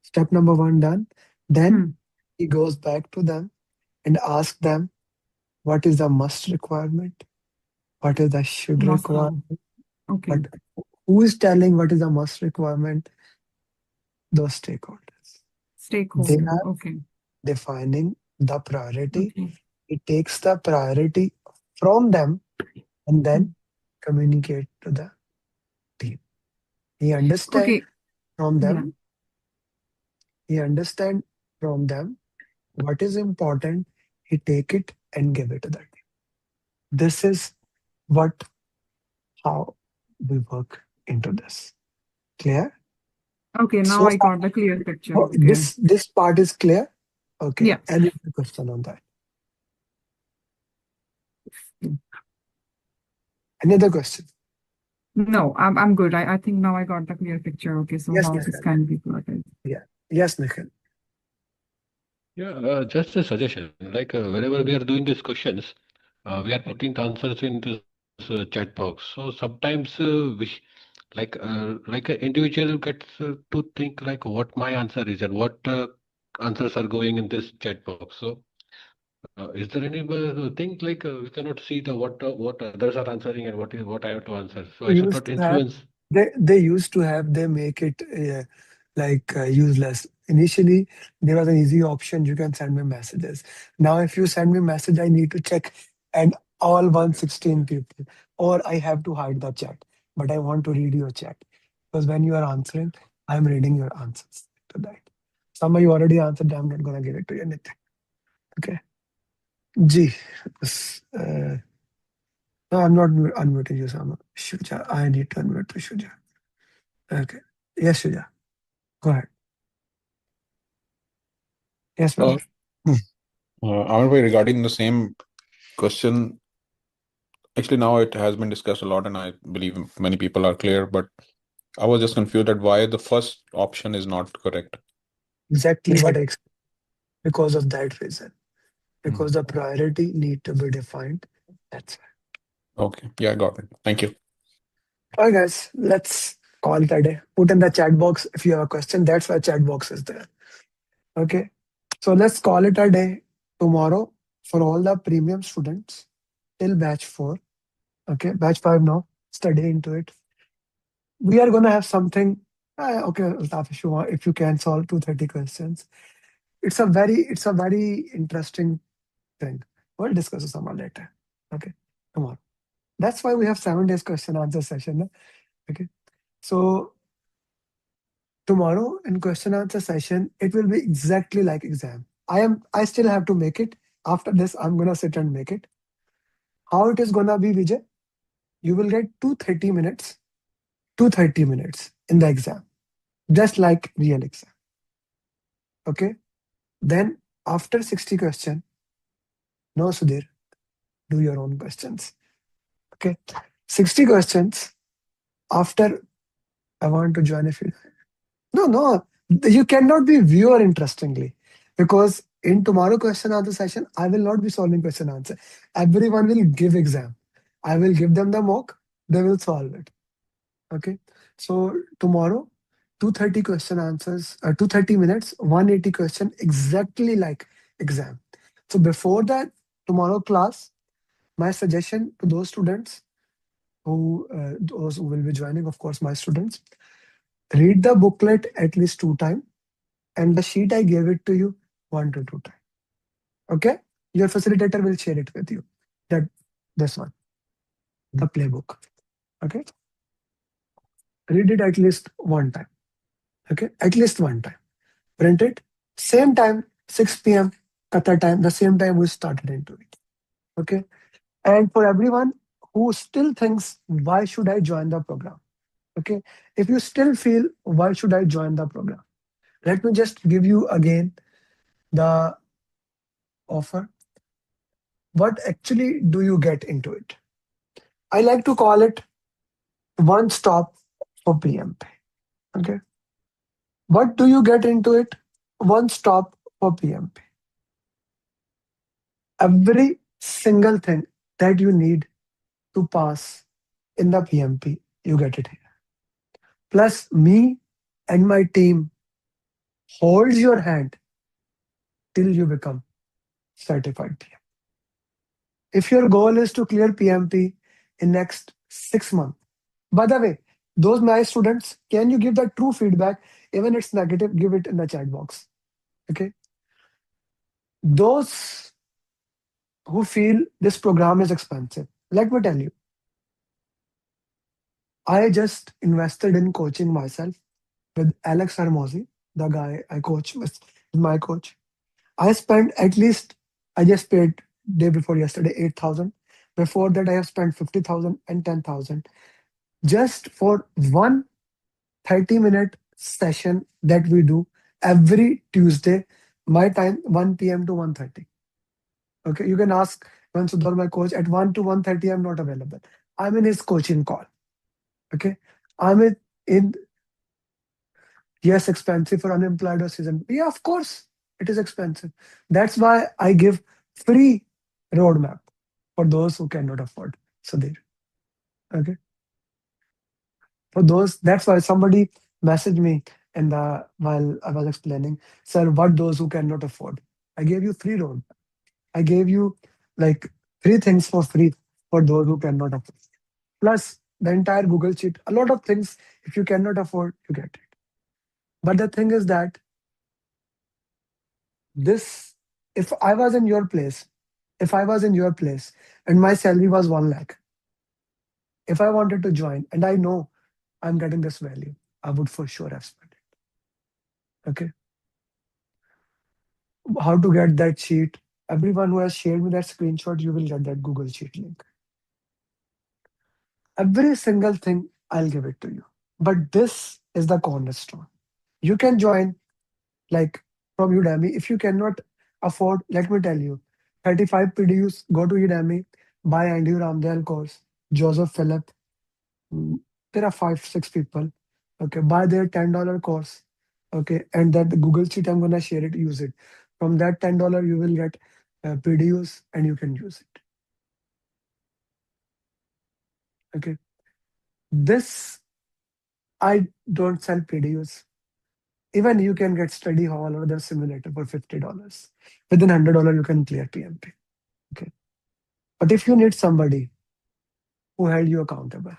Step number 1 done. Then he goes back to them and asks them, what is the must requirement? What is the should requirement? Okay. But who is telling what is the must requirement? Those stakeholders. They are defining the priority. It takes the priority from them and then communicate to the team. He understands from them. He understands from them what is important. He take it and give it to the team. This is how we work into this. Clear? Okay, now I got the clear picture. Okay. This part is clear? Okay. Yeah. Any other question on that? Any other question? No, I'm good. I think now I got the clear picture. Okay, so Yes, how this Nikhil. can be plotted. Yeah. Yes, Nikhil. Yeah, just a suggestion. Like whenever we are doing these questions, we are putting the answers in this chat box. So sometimes like an individual gets to think like what my answer is and what answers are going in this chat box. So Is there any thing like we cannot see the what others are answering and what I have to answer? So I should Used not to have, influence. they used to have, they make it useless. Initially, there was an easy option, you can send me messages. Now, if you send me message, I need to check and all 116 people, or I have to hide the chat. But I want to read your chat because when you are answering, I'm reading your answers to that. Some of you already answered, I'm not gonna give it to you anything. Okay. G. No, I'm not unmuting you, Sama. Shuja, I need to unmute to Shuja. Okay. Yes, Shuja. Go ahead. Yes, Uh, brother. Amer bhai, regarding the same question, actually now it has been discussed a lot, and I believe many people are clear. But I was just confused at why the first option is not correct. Exactly what I explained. Because of that reason. Because the priority need to be defined. That's why. Okay. Yeah, I got it. Thank you. All right, guys. Let's call it a day. Put in the chat box if you have a question. That's why chat box is there. Okay. So let's call it a day tomorrow for all the premium students till batch 4. Okay. Batch 5 now. Study into it. We are going to have something. Okay, Altaf, if you can solve 230 questions, it's a very interesting thing. We'll discuss it some more later. Okay, tomorrow. That's why we have 7 days question answer session. No? Okay, so tomorrow in question answer session, it will be exactly like exam. I still have to make it. After this, I'm gonna sit and make it. How it is gonna be, Vijay? You will get 230 minutes, 230 minutes in the exam, just like real exam. Okay. Then after 60 question, no Sudhir, do your own questions. Okay. 60 questions. After I want to join if you no, you cannot be viewer interestingly. Because in tomorrow question answer session, I will not be solving question answer. Everyone will give exam. I will give them the mock, they will solve it. Okay. So tomorrow, 230 question answers, 230 minutes, 180 question, exactly like exam. So before that, tomorrow class, my suggestion to those students those who will be joining, of course, my students, read the booklet at least 2 times, and the sheet I gave it to you 1 to 2 times. Okay, your facilitator will share it with you. That this one, the playbook. Okay, read it at least 1 time. Okay, at least 1 time. Print it. Same time, 6 p.m. Qatar time, the same time we started into it. Okay, and for everyone who still thinks, why should I join the program? Okay, if you still feel, why should I join the program? Let me just give you again the offer. What actually do you get into it? I like to call it one stop for PMP. Okay, what do you get into it? One stop for PMP. Every single thing that you need to pass in the PMP, you get it here. Plus, me and my team holds your hand till you become certified PMP. If your goal is to clear PMP in next 6 months, by the way, those my students, can you give that true feedback? Even it's negative, give it in the chat box. Okay. Those who feel this program is expensive, let me tell you, I just invested in coaching myself with Alex Hermosi, the guy I coach with, my coach. I spent at least, I just paid day before yesterday 8,000. Before that, I have spent 50,000 and 10,000 just for one 30-minute session that we do every Tuesday, my time 1 p.m. to 1:30. Okay, you can ask when Sudhar, my coach, at 1 to 1:30, I'm not available. I'm in his coaching call. Okay, I'm in yes, expensive for unemployed or season. Yeah, of course, it is expensive. That's why I give free roadmap for those who cannot afford. Sudhir. Okay. For those, that's why somebody messaged me while I was explaining, sir, what those who cannot afford. I gave you free roadmap. I gave you like 3 things for free for those who cannot afford. Plus the entire Google Sheet, a lot of things. If you cannot afford, you get it. But the thing is that this, if I was in your place, and my salary was 1 lakh, if I wanted to join and I know I'm getting this value, I would for sure have spent it. Okay. How to get that sheet? Everyone who has shared me that screenshot, you will get that Google Sheet link. Every single thing, I'll give it to you. But this is the cornerstone. You can join like from Udemy. If you cannot afford, let me tell you, 35 PDUs, go to Udemy, buy Andy Ramdale course, Joseph Philip. There are 5-6 people. Okay, buy their $10 course. Okay, and that the Google Sheet, I'm gonna share it, use it. From that $10, you will get PDUs and you can use it. Okay, this, I don't sell PDUs. Even you can get study hall or the simulator for $50. Within $100, you can clear PMP. Okay, but if you need somebody who held you accountable,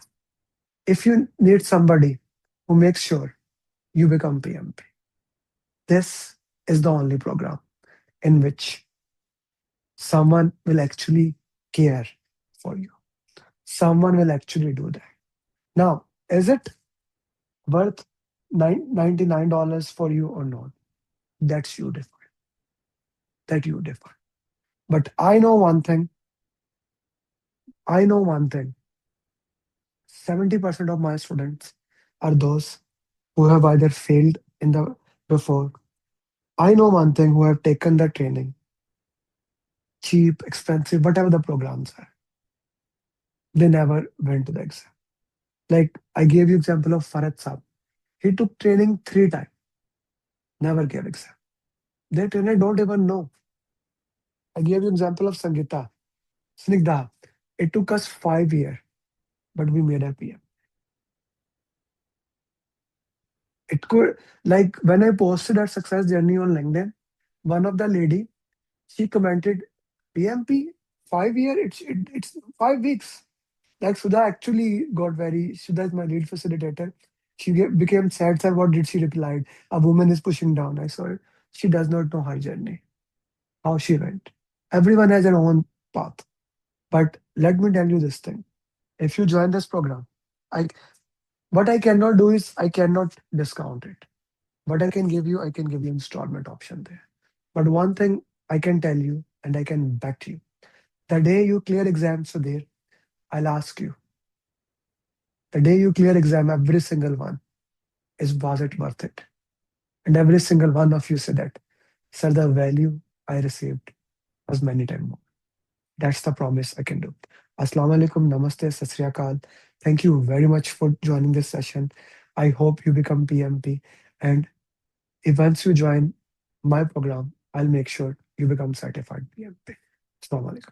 if you need somebody who makes sure you become PMP, this is the only program in which someone will actually care for you. Someone will actually do that. Now, is it worth $99 for you or not? That's you define. That you define. But I know one thing. 70% of my students are those who have either failed in the before. I know one thing, who have taken the training, cheap, expensive, whatever the programs are. They never went to the exam. Like I gave you example of Farad Saab. He took training 3 times, never gave exam. Their trainer don't even know. I gave you example of Sangeeta, Snigdha. It took us 5 years, but we made a PM. It could, like when I posted our success journey on LinkedIn, one of the lady, she commented, PMP 5 years, it's 5 weeks. Like Sudha actually got very, Sudha is my lead facilitator. Became sad, sir. What did she reply? A woman is pushing down. I saw it. She does not know her journey, how she went. Everyone has their own path. But let me tell you this thing. If you join this program, what I cannot do is I cannot discount it. What I can give you installment option there. But one thing I can tell you, and I can bet you, the day you clear exams there, I'll ask you, the day you clear exam, every single one, was it worth it? And every single one of you said that, sir, the value I received was many times more. That's the promise I can do. Assalamu alaikum, namaste, sat sri akal. Thank you very much for joining this session. I hope you become PMP. And if once you join my program, I'll make sure you become certified PMP. Assalamu alaikum.